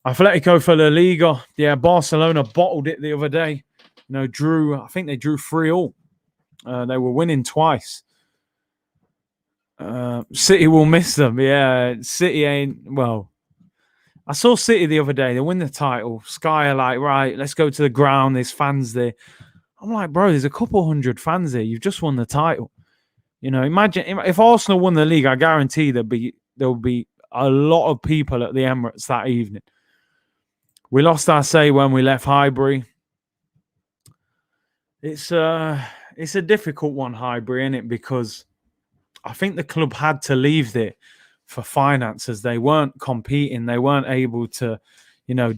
Atletico for La Liga. Yeah, Barcelona bottled it the other day. I think they drew 3-3. They were winning twice. City will miss them. Yeah, City ain't... Well, I saw City the other day. They win the title. Sky are like, right, let's go to the ground. There's fans there. I'm like, bro, there's a couple hundred fans there. You've just won the title. Imagine if Arsenal won the league, I guarantee there'll be a lot of people at the Emirates that evening. We lost our say when we left Highbury. It's a difficult one, Highbury, isn't it? Because I think the club had to leave there for finances. They weren't competing. They weren't able to,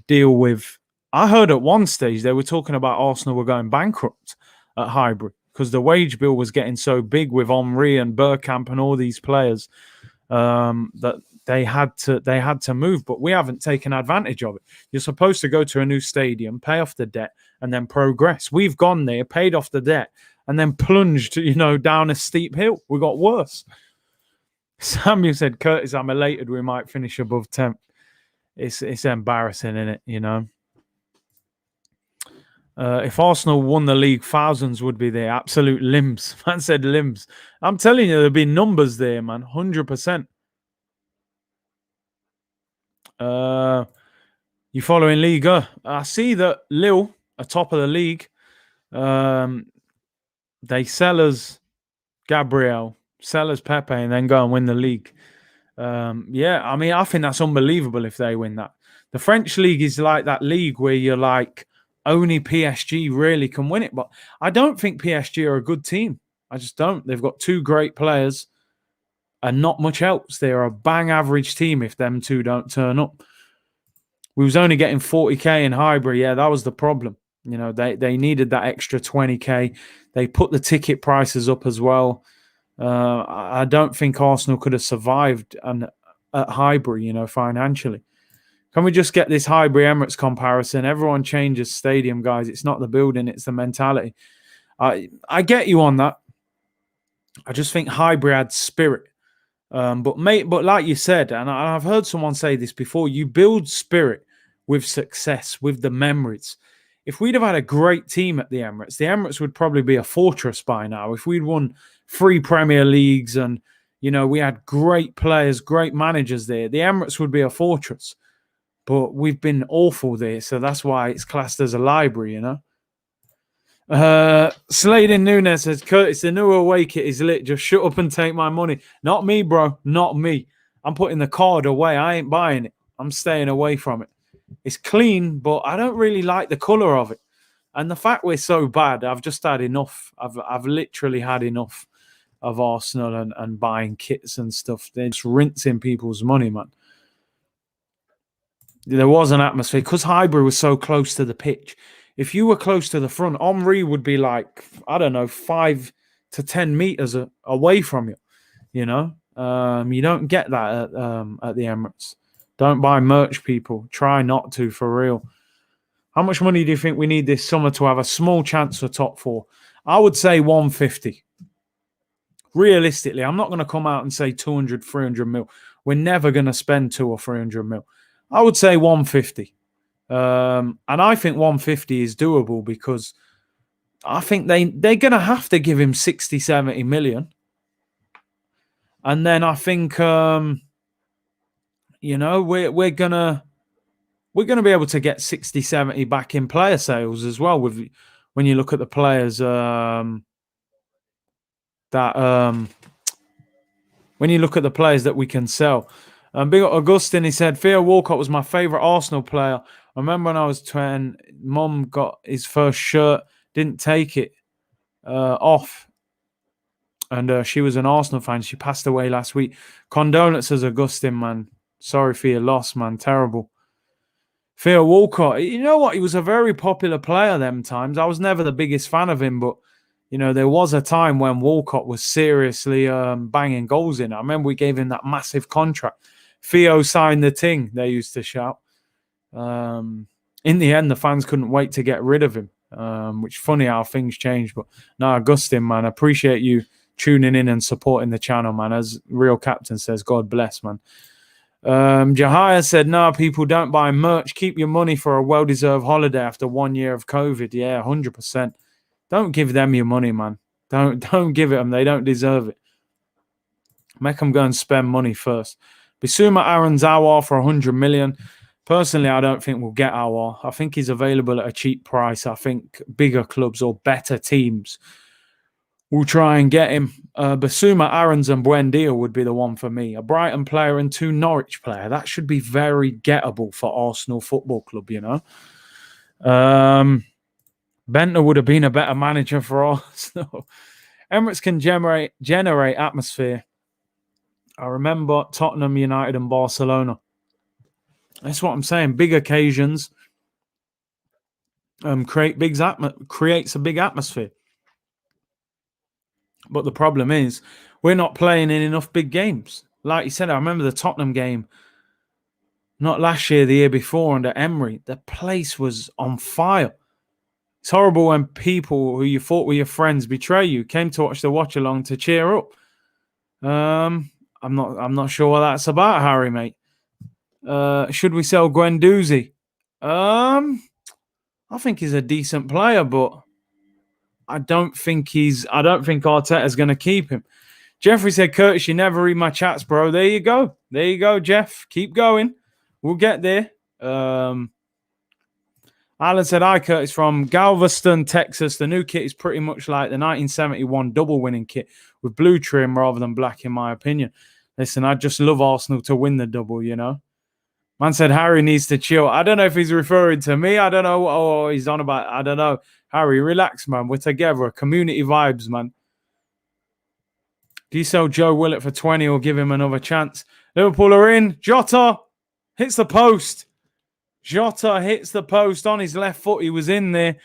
deal with. I heard at one stage they were talking about Arsenal were going bankrupt at Highbury because the wage bill was getting so big with Henry and Bergkamp and all these players that they had to move. But we haven't taken advantage of it. You're supposed to go to a new stadium, pay off the debt, and then progress. We've gone there, paid off the debt, and then plunged, down a steep hill. We got worse. Samuel said, Curtis, I'm elated we might finish above 10th. It's embarrassing, isn't it, if Arsenal won the league, thousands would be there. Absolute limbs. Man said limbs. I'm telling you, there'll be numbers there, man. 100%. You following Liga? I see that Lille are top of the league. They sell us Gabriel, sell us Pepe, and then go and win the league. I think that's unbelievable if they win that. The French league is like that league where you're like, only PSG really can win it. But I don't think PSG are a good team. I just don't. They've got two great players and not much else. They're a bang average team if them two don't turn up. We was only getting 40k in Highbury. Yeah, that was the problem. They needed that extra 20k. They put the ticket prices up as well. I don't think Arsenal could have survived at Highbury, financially. Can we just get this Highbury Emirates comparison? Everyone changes stadium, guys. It's not the building, it's the mentality. I get you on that. I just think Highbury had spirit. But like you said, and I've heard someone say this before, you build spirit with success, with the memories. If we'd have had a great team at the Emirates would probably be a fortress by now. If we'd won 3 Premier Leagues and, we had great players, great managers there, the Emirates would be a fortress. But we've been awful there, so that's why it's classed as a library, Sladen Nunes says, Curtis, the new away kit is lit. Just shut up and take my money. Not me, bro. Not me. I'm putting the card away. I ain't buying it. I'm staying away from it. It's clean, but I don't really like the colour of it. And the fact we're so bad, I've just had enough. I've literally had enough of Arsenal and buying kits and stuff. They're just rinsing people's money, man. There was an atmosphere because Highbury was so close to the pitch. If you were close to the front, Henry would be like, I don't know, 5 to 10 meters away from you. You don't get that at the Emirates. Don't buy merch, people. Try not to, for real. How much money do you think we need this summer to have a small chance for top 4? I would say 150. Realistically, I'm not going to come out and say 200, 300 mil. We're never going to spend 200 or 300 mil. I would say 150. And I think 150 is doable because I think they're going to have to give him 60, 70 million. And then I think, we're going to be able to get 60, 70 back in player sales as well. When you look at the players when you look at the players that we can sell. Big Augustine, he said, Theo Walcott was my favourite Arsenal player. I remember when I was 10, Mum got his first shirt, didn't take it off. And she was an Arsenal fan. She passed away last week. Condolences, Augustine, man. Sorry for your loss, man. Terrible. Theo Walcott, you know what? He was a very popular player them times. I was never the biggest fan of him, but, there was a time when Walcott was seriously banging goals in. I remember we gave him that massive contract. Theo signed the ting, they used to shout. In the end, the fans couldn't wait to get rid of him, which funny how things changed. But no, Augustine, man, I appreciate you tuning in and supporting the channel, man. As Real Captain says, God bless, man. Jahia said, no, people don't buy merch. Keep your money for a well-deserved holiday after 1 year of COVID. Yeah, 100%. Don't give them your money, man. Don't give it them. They don't deserve it. Make them go and spend money first. Bissouma Aaron's Aouar for 100 million. Personally, I don't think we'll get Aouar. I think he's available at a cheap price. I think bigger clubs or better teams will try and get him. Bissouma, Aarons and Buendia would be the one for me. A Brighton player and 2 Norwich player. That should be very gettable for Arsenal Football Club, Bentner would have been a better manager for Arsenal. Emirates can generate atmosphere. I remember Tottenham, United and Barcelona. That's what I'm saying. Big occasions creates a big atmosphere. But the problem is, we're not playing in enough big games. Like you said, I remember the Tottenham game, not last year, the year before under Emery. The place was on fire. It's horrible when people who you thought were your friends betray you. Came to watch the watch-along to cheer up. I'm not sure what that's about, Harry, mate. Should we sell Guendouzi? I think he's a decent player, but I don't think Arteta's going to keep him. Jeffrey said, Curtis, you never read my chats, bro. There you go. There you go, Jeff. Keep going. We'll get there. Alan said, hi, Curtis, from Galveston, Texas. The new kit is pretty much like the 1971 double winning kit with blue trim rather than black, in my opinion. Listen, I just love Arsenal to win the double, you know. Man said Harry needs to chill. I don't know if he's referring to me. I don't know what he's on about. I don't know. Harry, relax, man. We're together. Community vibes, man. Do you sell Joe Willett for 20 or give him another chance? Liverpool are in. Jota hits the post. Jota hits the post on his left foot. He was in there.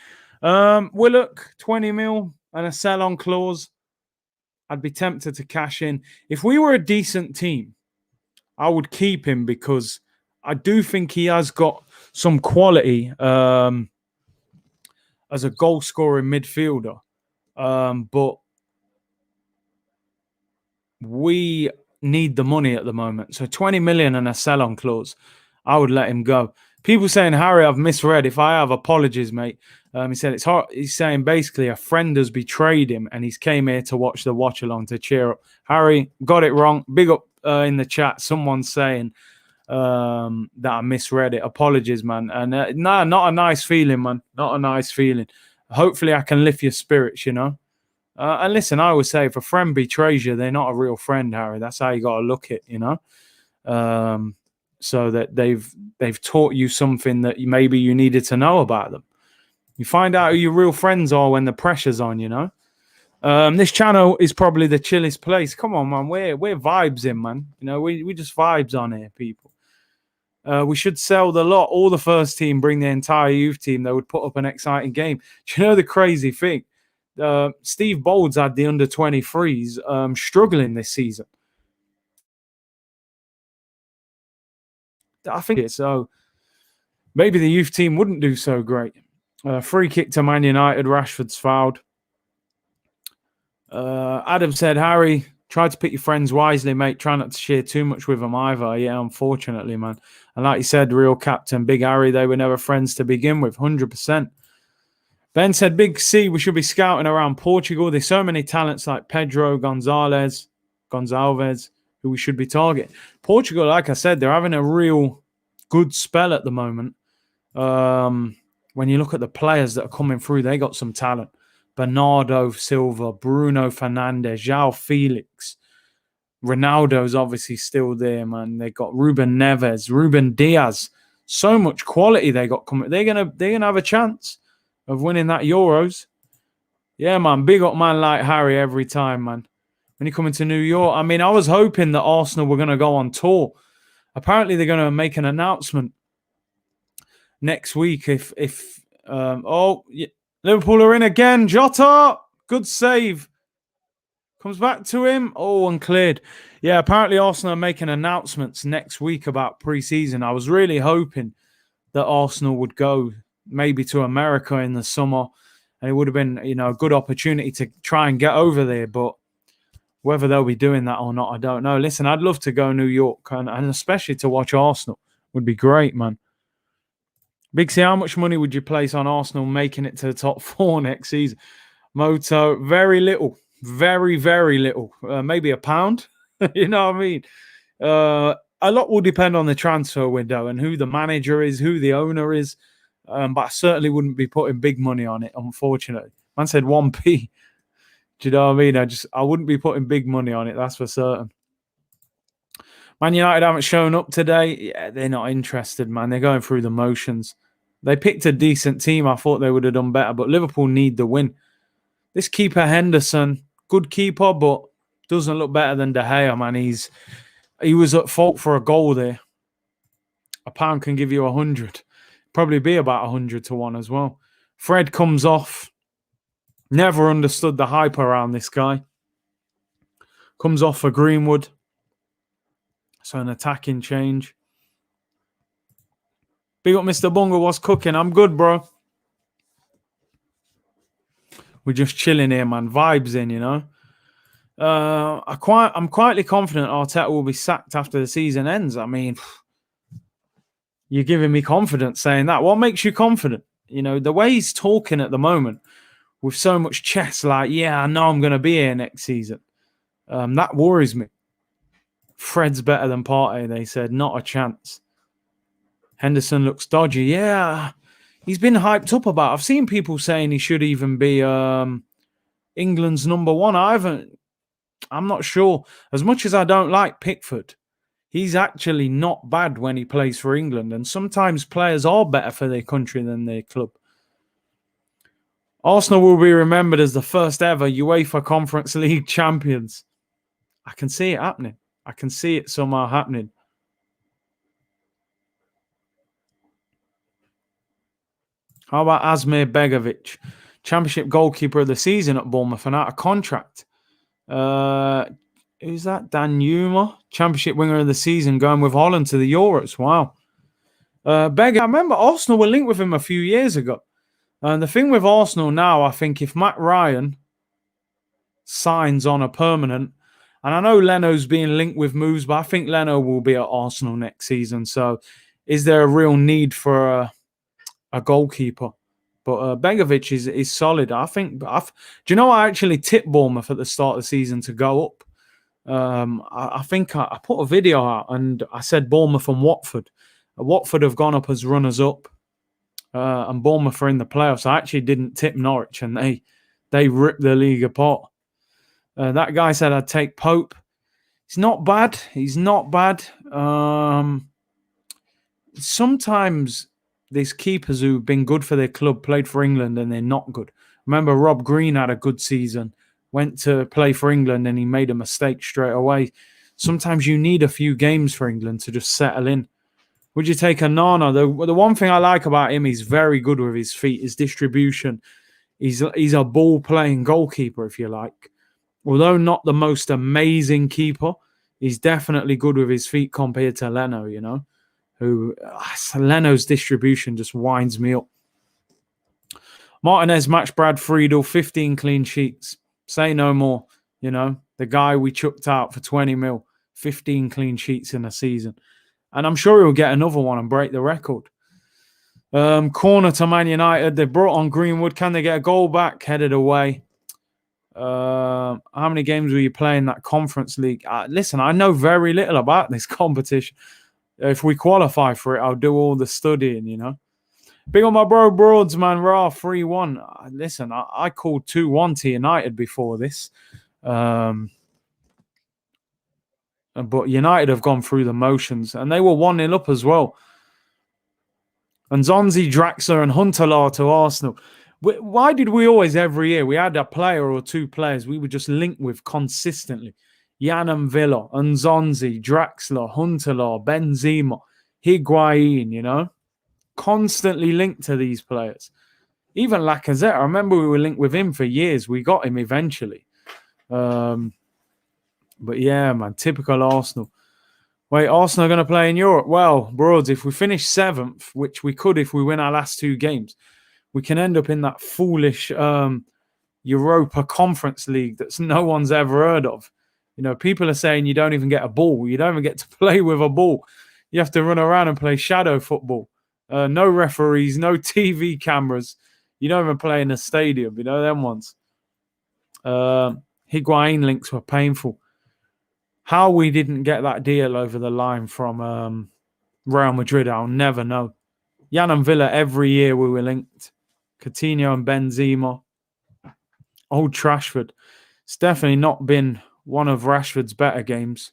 Willock, 20 mil and a sell-on clause. I'd be tempted to cash in. If we were a decent team, I would keep him because I do think he has got some quality as a goal-scoring midfielder. But we need the money at the moment. So 20 million and a sell-on clause, I would let him go. People saying, Harry, I've misread. If I have, apologies, mate. He said it's hard. He's saying basically a friend has betrayed him and he's came here to watch the watch-along to cheer up. Harry, got it wrong. Big up in the chat. Someone's saying that I misread it. Apologies, man. And not a nice feeling, man. Not a nice feeling. Hopefully I can lift your spirits, you know. And listen, I always say if a friend betrays you, they're not a real friend, Harry. That's how you got to look at it, you know. So that they've taught you something that maybe you needed to know about them. You find out who your real friends are when the pressure's on, you know. This channel is probably the chillest place. Come on, man. We're vibes in, man. You know, we just vibes on here, people. We should sell the lot. All the first team, bring the entire youth team. They would put up an exciting game. Do you know the crazy thing? Steve Bold's had the under-23s struggling this season. I think it's so. Maybe the youth team wouldn't do so great. Free kick to Man United. Rashford's fouled. Adam said, Harry, try to pick your friends wisely, mate. Try not to share too much with them either. Yeah, unfortunately, man. And like you said, real captain, Big Harry, they were never friends to begin with, 100%. Ben said, Big C, we should be scouting around Portugal. There's so many talents like Pedro Gonzalez, who we should be targeting. Portugal, like I said, they're having a real good spell at the moment. When you look at the players that are coming through, they got some talent. Bernardo Silva, Bruno Fernandes, João Felix. Ronaldo's obviously still there, man. They got Ruben Neves, Ruben Diaz. So much quality they got coming. They're gonna have a chance of winning that Euros. Yeah, man. Big up man like Harry every time, man. When you come into New York, I mean, I was hoping that Arsenal were going to go on tour. Apparently, they're going to make an announcement next week. Liverpool are in again. Jota, good save. Comes back to him. Oh, uncleared. Yeah, apparently Arsenal are making announcements next week about pre-season. I was really hoping that Arsenal would go maybe to America in the summer, and it would have been, you know, a good opportunity to try and get over there. But whether they'll be doing that or not, I don't know. Listen, I'd love to go New York, and especially to watch Arsenal. Would be great, man. Big C, how much money would you place on Arsenal making it to the top 4 next season? Moto, very little. Very, very little. Maybe £1. You know what I mean? A lot will depend on the transfer window and who the manager is, who the owner is. But I certainly wouldn't be putting big money on it, unfortunately. Man said 1p. Do you know what I mean? I wouldn't be putting big money on it, that's for certain. Man United haven't shown up today. Yeah, they're not interested, man. They're going through the motions. They picked a decent team. I thought they would have done better, but Liverpool need the win. This keeper, Henderson, good keeper, but doesn't look better than De Gea, man. He was at fault for a goal there. A pound can give you 100. Probably be about 100 to 1 as well. Fred comes off. Never understood the hype around this guy. Comes off for Greenwood. So an attacking change. Big up Mr. Bunga, what's cooking? I'm good, bro. We're just chilling here, man. Vibes in, you know. I'm quietly confident Arteta will be sacked after the season ends. I mean, you're giving me confidence saying that. What makes you confident? You know, the way he's talking at the moment with so much chest, like, yeah, I know I'm going to be here next season. That worries me. Fred's better than Partey, they said. Not a chance. Henderson looks dodgy. Yeah, he's been hyped up about. I've seen people saying he should even be England's number one. I'm not sure. As much as I don't like Pickford, he's actually not bad when he plays for England. And sometimes players are better for their country than their club. Arsenal will be remembered as the first ever UEFA Conference League champions. I can see it happening. I can see it somehow happening. How about Asmir Begovic? Championship goalkeeper of the season at Bournemouth and out of contract. Who's that? Dan Newmer? Championship winner of the season going with Holland to the Euros. Wow. Beggar, I remember Arsenal were linked with him a few years ago. And the thing with Arsenal now, I think if Matt Ryan signs on a permanent, and I know Leno's being linked with moves, but I think Leno will be at Arsenal next season. So is there a real need for a goalkeeper? But Begovic is solid. I think. Do you know I actually tipped Bournemouth at the start of the season to go up? I think I put a video out and I said Bournemouth and Watford. Watford have gone up as runners-up, and Bournemouth are in the playoffs. I actually didn't tip Norwich, and they ripped the league apart. That guy said I'd take Pope. He's not bad. He's not bad. Sometimes these keepers who've been good for their club played for England and they're not good. Remember, Rob Green had a good season, went to play for England and he made a mistake straight away. Sometimes you need a few games for England to just settle in. Would you take Onana? The one thing I like about him, he's very good with his feet, his distribution. He's a ball-playing goalkeeper, if you like. Although not the most amazing keeper, he's definitely good with his feet compared to Leno, you know. Leno's distribution just winds me up. Martinez matched Brad Friedel, 15 clean sheets. Say no more, you know. The guy we chucked out for 20 mil, 15 clean sheets in a season. And I'm sure he'll get another one and break the record. Corner to Man United. They brought on Greenwood. Can they get a goal back? Headed away. How many games were you playing that Conference League? Listen, I know very little about this competition. If we qualify for it, I'll do all the studying, you know. Big on my bro Broads, man. Raw 3-1. Listen, I called 2-1 to United before this. But United have gone through the motions. And they were 1-0 up as well. And Zonzi, Draxler and Huntelaar to Arsenal. Why did we always, every year, we had a player or two players we would just link with consistently? Yanam Villa, Nzonzi, Draxler, Huntelaar, Benzema, Higuain, you know? Constantly linked to these players. Even Lacazette, I remember we were linked with him for years. We got him eventually. But yeah, man, typical Arsenal. Wait, Arsenal are going to play in Europe? Well, Broads, if we finish 7th, which we could if we win our last 2 games, we can end up in that foolish Europa Conference League that no one's ever heard of. You know, people are saying you don't even get a ball. You don't even get to play with a ball. You have to run around and play shadow football. No referees, no TV cameras. You don't even play in a stadium. You know, them ones. Higuain links were painful. How we didn't get that deal over the line from Real Madrid, I'll never know. Jan and Villa, every year we were linked. Coutinho and Benzema. Old Trafford. It's definitely not been one of Rashford's better games.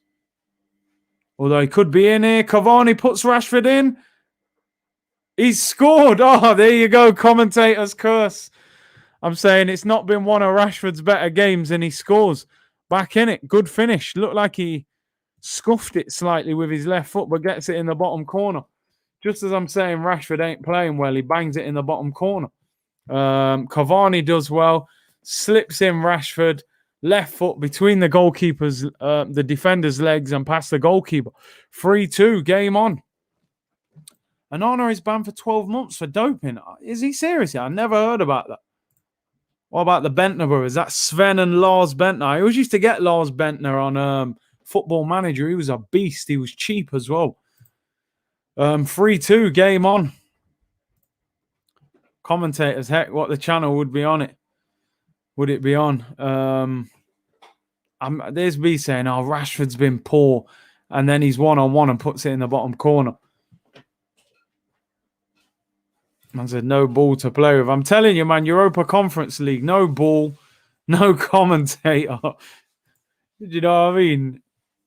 Although he could be in here. Cavani puts Rashford in. He's scored. Oh, there you go. Commentator's curse. I'm saying it's not been one of Rashford's better games and he scores. Back in it. Good finish. Looked like he scuffed it slightly with his left foot but gets it in the bottom corner. Just as I'm saying Rashford ain't playing well, he bangs it in the bottom corner. Cavani does well, slips in Rashford, left foot between the goalkeeper's, the defender's legs and past the goalkeeper. 3-2, game on. Onana is banned for 12 months for doping. Is he serious? I never heard about that. What about the Bentner brothers? That's Sven and Lars Bentner. I always used to get Lars Bentner on Football Manager. He was a beast. He was cheap as well. 3-2, game on. Commentators, heck, what the channel would be on it? Would it be on? There's B saying, oh, Rashford's been poor. And then he's one-on-one and puts it in the bottom corner. Man said, no ball to play with. I'm telling you, man, Europa Conference League, no ball, no commentator. You know what I mean?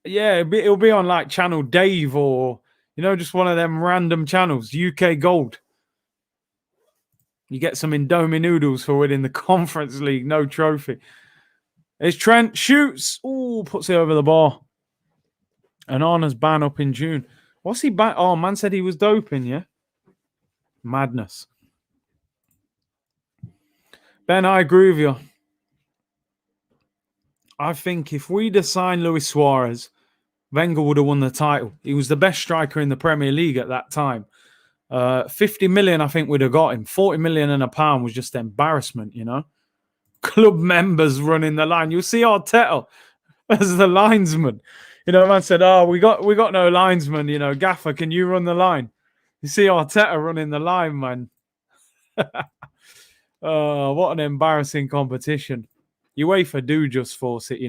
Yeah, it'll be on like Channel Dave or, just one of them random channels, UK Gold. You get some Indomie noodles for winning the Conference League, no trophy. It's Trent, shoots. Ooh, puts it over the bar. And Arna's ban up in June. What's he ban? Oh, man said he was doping, yeah? Madness. Ben, I agree with you. I think if we'd have signed Luis Suarez, Wenger would have won the title. He was the best striker in the Premier League at that time. 50 million, I think we'd have got him. 40 million and a pound was just embarrassment, Club members running the line. You'll see Arteta as the linesman. Man said, oh, we got no linesman, Gaffer, can you run the line? You see Arteta running the line, man. What an embarrassing competition. UEFA do just force it,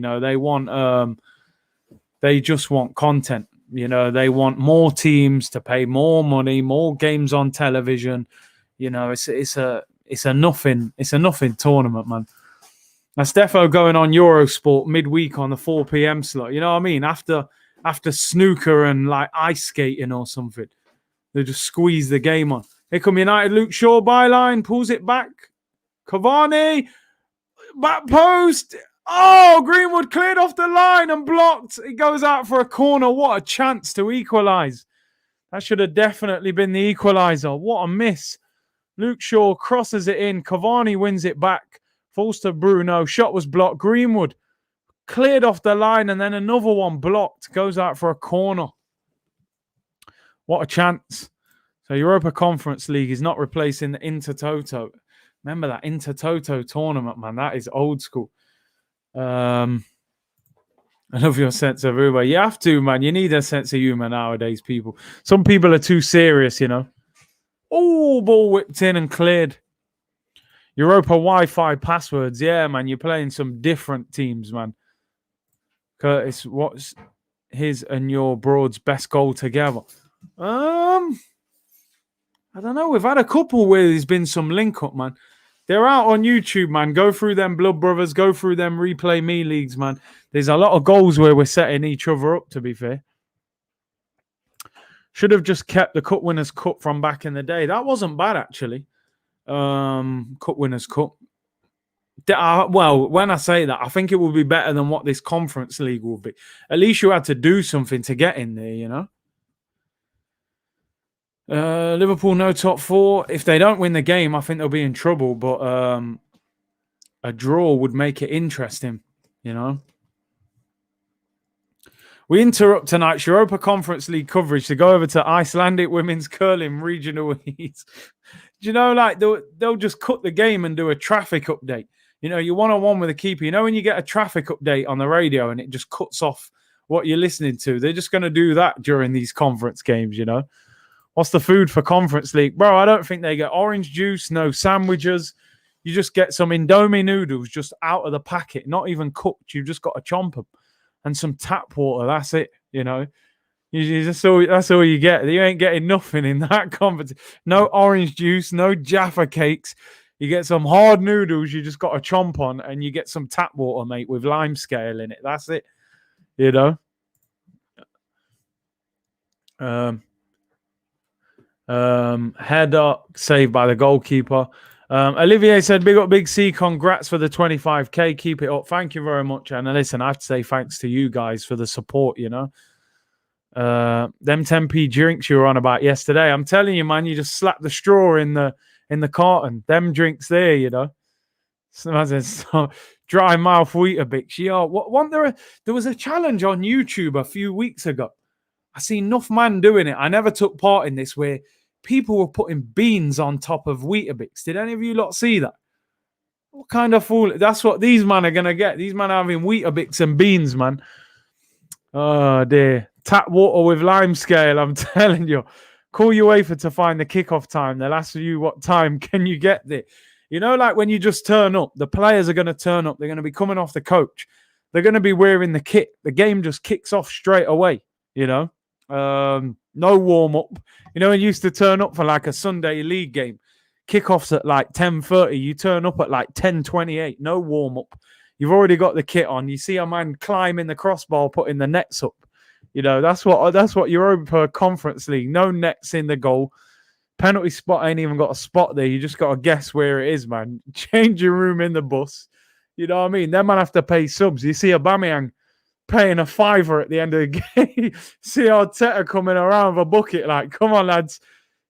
they just want content. They want more teams to pay more money, more games on television. It's a nothing tournament, man. Now Stefo going on Eurosport midweek on the 4 p.m. slot. You know what I mean? After snooker and like ice skating or something. They just squeeze the game on. Here come United. Luke Shaw byline. Pulls it back. Cavani. Back post. Oh, Greenwood cleared off the line and blocked. It goes out for a corner. What a chance to equalise. That should have definitely been the equaliser. What a miss. Luke Shaw crosses it in. Cavani wins it back. Falls to Bruno. Shot was blocked. Greenwood cleared off the line and then another one blocked. Goes out for a corner. What a chance. So Europa Conference League is not replacing the Intertoto. Remember that Intertoto tournament, man. That is old school. I love your sense of humor. You have to, man. You need a sense of humor nowadays, people. Some people are too serious, Oh, ball whipped in and cleared. Europa Wi-Fi passwords. Yeah, man. You're playing some different teams, man. Curtis, what's his and your Broad's best goal together? I don't know. We've had a couple where there's been some link up, man. They're out on YouTube, man. Go through them Blood Brothers. Go through them Replay Me leagues, man. There's a lot of goals where we're setting each other up, to be fair. Should have just kept the Cup Winners' Cup from back in the day. That wasn't bad, actually. Cup Winners' Cup. Well, when I say that, I think it will be better than what this Conference League will be. At least you had to do something to get in there, Liverpool no top four. If they don't win the game, I think they'll be in trouble. But a draw would make it interesting, We interrupt tonight's Europa Conference League coverage to go over to Icelandic Women's Curling Regional Heats. Do they'll just cut the game and do a traffic update. You're one-on-one with a keeper. When you get a traffic update on the radio and it just cuts off what you're listening to, they're just going to do that during these conference games, What's the food for Conference League? Bro, I don't think they get orange juice, no sandwiches. You just get some Indomie noodles just out of the packet, not even cooked. You've just got to chomp them. And some tap water. That's it, that's all you get. You ain't getting nothing in that competition. No orange juice, no Jaffa cakes. You get some hard noodles you just got to chomp on, and you get some tap water, mate, with lime scale in it. That's it, Header saved by the goalkeeper. Olivier said, big up Big C, congrats for the 25k, keep it up. Thank you very much. And listen, I have to say thanks to you guys for the support, Them 10p drinks you were on about yesterday. I'm telling you, man, you just slap the straw in the carton. Them drinks there, you know. So dry mouth Weetabix. Yeah, there was a challenge on YouTube a few weeks ago. I seen enough man doing it. I never took part in this where people were putting beans on top of Weetabix. Did any of you lot see that? What kind of fool? That's what these men are gonna get. These men are having Weetabix and beans, man. Oh dear. Tap water with lime scale, I'm telling you. Call UEFA to find the kickoff time. They'll ask you what time can you get there. You know, like when you just turn up, the players are going to turn up. They're going to be coming off the coach. They're going to be wearing the kit. The game just kicks off straight away, you know. No warm-up. You know, you used to turn up for like a Sunday league game. Kickoffs at like 10:30. You turn up at like 10:28. No warm-up. You've already got the kit on. You see a man climbing the crossbar, putting the nets up. You know, that's what Europa Conference League. No nets in the goal. Penalty spot ain't even got a spot there. You just got to guess where it is, man. Change your room in the bus. You know what I mean? Then man have to pay subs. You see Aubameyang paying a £5 at the end of the game. See Arteta coming around with a bucket like, come on, lads.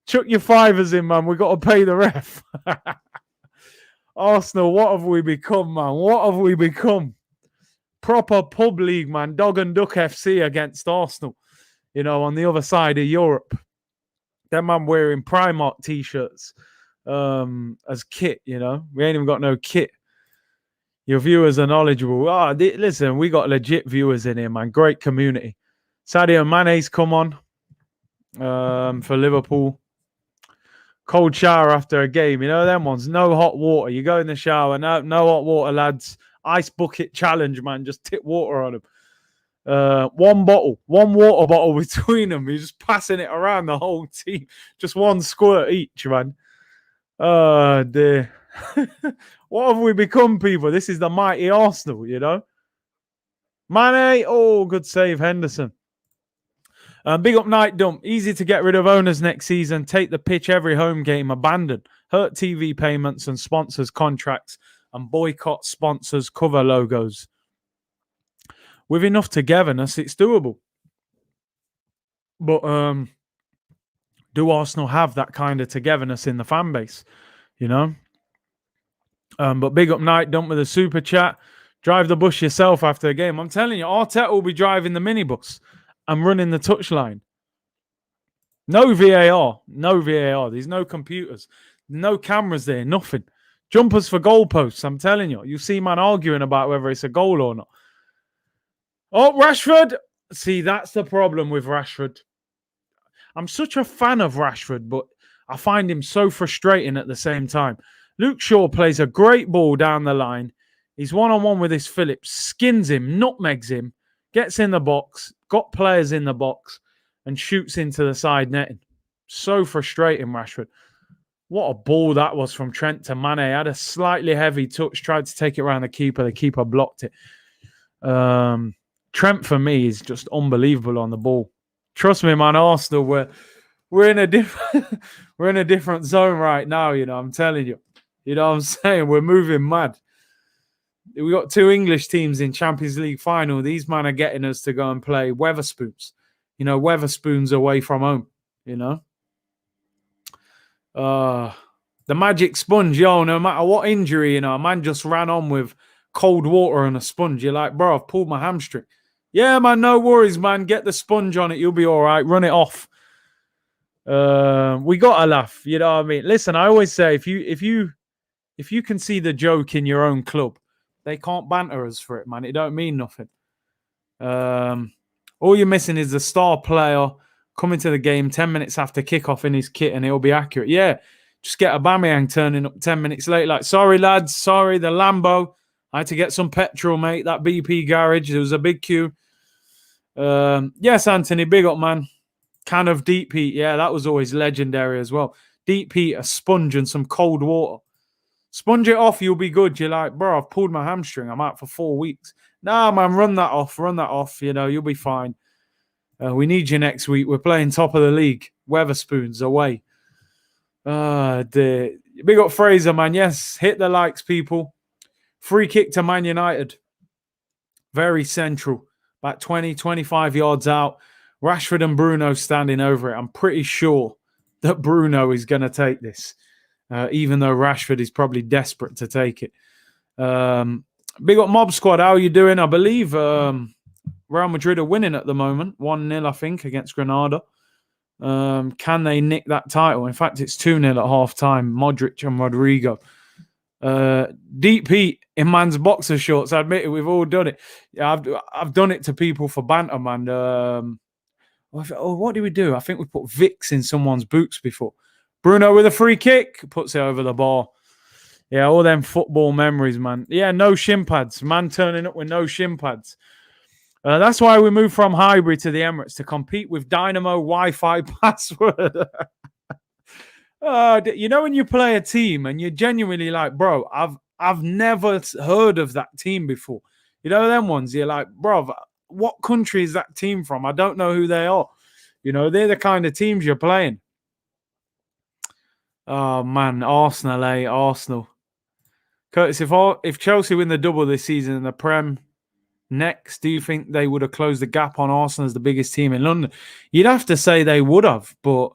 Chuck your £5s in, man. We got to pay the ref. Arsenal, what have we become, man? What have we become? Proper pub league, man. Dog and Duck FC against Arsenal. You know, on the other side of Europe. Them man wearing Primark t-shirts as kit, you know. We ain't even got no kit. Your viewers are knowledgeable. Listen, we got legit viewers in here, man. Great community. Sadio Mane's come on for Liverpool. Cold shower after a game. You know, them ones. No hot water. You go in the shower. No hot water, lads. Ice bucket challenge, man. Just tip water on them. One water bottle between them. He's just passing it around the whole team. Just one squirt each, man. Oh, dear. What have we become, people? This is the mighty Arsenal, you know. Mane. Oh, good save, Henderson. Big up Night Dump. Easy to get rid of owners next season. Take the pitch every home game. Abandon. Hurt TV payments and sponsors contracts. And boycott sponsors cover logos. With enough togetherness, it's doable. But do Arsenal have that kind of togetherness in the fan base? You know? But big up Night Dump with a super chat. Drive the bus yourself after a game. I'm telling you, Arteta will be driving the minibus and running the touchline. No VAR. No VAR. There's no computers. No cameras there. Nothing. Jumpers for goalposts. I'm telling you. You see man arguing about whether it's a goal or not. Oh, Rashford. See, that's the problem with Rashford. I'm such a fan of Rashford, but I find him so frustrating at the same time. Luke Shaw plays a great ball down the line. He's one-on-one with his Phillips, skins him, nutmegs him, gets in the box, got players in the box, and shoots into the side netting. So frustrating, Rashford. What a ball that was from Trent to Mane. Had a slightly heavy touch, tried to take it around the keeper blocked it. Trent, for me, is just unbelievable on the ball. Trust me, man, Arsenal, we're in a different zone right now, you know, I'm telling you. You know what I'm saying? We're moving mad. We got 2 English teams in Champions League final. These men are getting us to go and play Weatherspoons. You know, Weatherspoons away from home, you know. The magic sponge, yo, no matter what injury, you know, a man just ran on with cold water and a sponge. You're like, bro, I've pulled my hamstring. Yeah, man, no worries, man. Get the sponge on it. You'll be all right. Run it off. We got to laugh. You know what I mean? Listen, I always say, if you can see the joke in your own club, they can't banter us for it, man. It don't mean nothing. All you're missing is the star player coming to the game 10 minutes after kickoff in his kit and it'll be accurate. Yeah, just get Aubameyang turning up 10 minutes late. Like, sorry, lads. Sorry, the Lambo. I had to get some petrol, mate. That BP garage. There was a big queue. Yes, Anthony, big up, man. Can of deep heat. Yeah, that was always legendary as well. Deep heat, a sponge and some cold water. Sponge it off, you'll be good. You're like, bro, I've pulled my hamstring. I'm out for 4 weeks. Nah, man, run that off. Run that off. You know, you'll be fine. We need you next week. We're playing top of the league. Weatherspoons away. Big up Fraser, man. Yes, hit the likes, people. Free kick to Man United. Very central. About 20, 25 yards out. Rashford and Bruno standing over it. I'm pretty sure that Bruno is going to take this, even though Rashford is probably desperate to take it. Big up Mob Squad. How are you doing? I believe Real Madrid are winning at the moment. 1-0, I think, against Granada. Can they nick that title? In fact, it's 2-0 at half-time. Modric and Rodrigo. Deep heat in man's boxer shorts. I admit it, we've all done it. Yeah, I've done it to people for banter, man. What do we do? I think we put Vicks in someone's boots before. Bruno with a free kick, puts it over the bar. Yeah, all them football memories, man. Yeah, no shin pads. Man turning up with no shin pads. That's why we moved from Highbury to the Emirates to compete with Dynamo Wi-Fi password. You know when you play a team and you're genuinely like, bro, I've never heard of that team before. You know them ones. You're like, bro, what country is that team from? I don't know who they are. You know, they're the kind of teams you're playing. Oh man, Arsenal, Arsenal. Curtis, if Chelsea win the double this season in the Prem next, do you think they would have closed the gap on Arsenal as the biggest team in London? You'd have to say they would have, but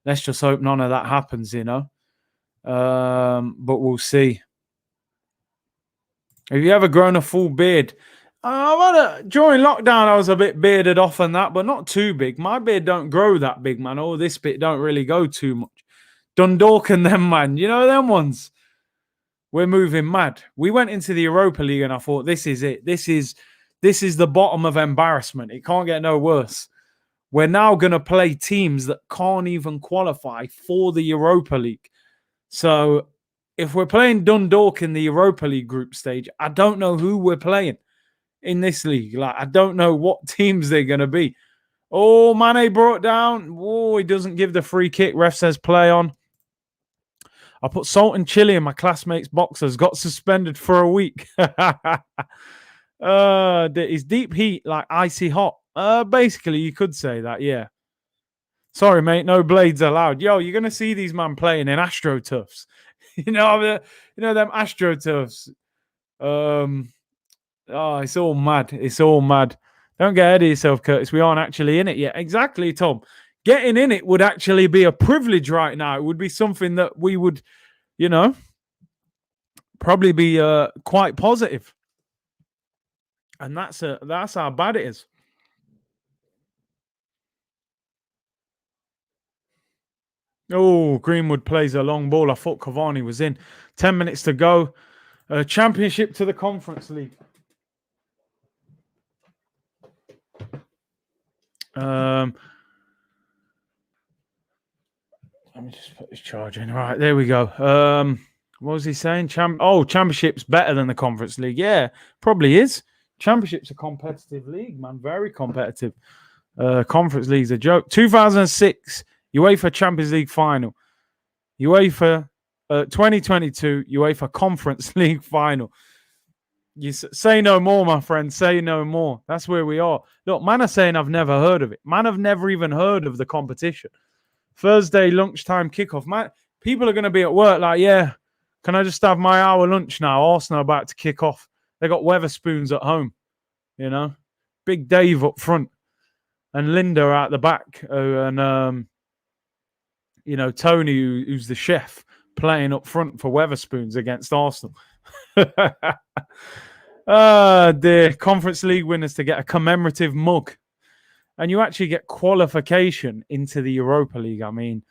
let's just hope none of that happens, you know. But we'll see. Have you ever grown a full beard? During lockdown, I was a bit bearded off and that, but not too big. My beard don't grow that big, man. Oh, this bit don't really go too much. Dundalk and them, man. You know them ones? We're moving mad. We went into the Europa League and I thought, this is it. This is the bottom of embarrassment. It can't get no worse. We're now going to play teams that can't even qualify for the Europa League. So if we're playing Dundalk in the Europa League group stage, I don't know who we're playing in this league. Like, I don't know what teams they're going to be. Oh, Mane brought down. Oh, he doesn't give the free kick. Ref says play on. I put salt and chili in my classmates' boxers. Got suspended for a week. Is deep heat like icy hot? Basically, you could say that, yeah. Sorry, mate, no blades allowed. Yo, you're gonna see these man playing in AstroTurfs. you know them AstroTurfs. It's all mad. It's all mad. Don't get ahead of yourself, Curtis. We aren't actually in it yet. Exactly, Tom. Getting in it would actually be a privilege right now. It would be something that we would, probably be quite positive. And that's how bad it is. Oh, Greenwood plays a long ball. I thought Cavani was in. 10 minutes to go. Championship to the Conference League. Let me just put this charge in. All right, there we go. What was he saying? Championship's better than the Conference League. Yeah, probably is. Championship's a competitive league, man. Very competitive. Conference League's a joke. 2006 UEFA Champions League final. UEFA 2022 UEFA Conference League final. You say no more, my friend. Say no more. That's where we are. Look, man are saying I've never heard of it. Man, I've never even heard of the competition. Thursday lunchtime kickoff. Man, people are going to be at work like, yeah, can I just have my hour lunch now? Arsenal about to kick off. They got Weatherspoons at home, Big Dave up front and Linda out the back. And, Tony, who's the chef, playing up front for Weatherspoons against Arsenal. The Conference League winners to get a commemorative mug. And you actually get qualification into the Europa League. I mean,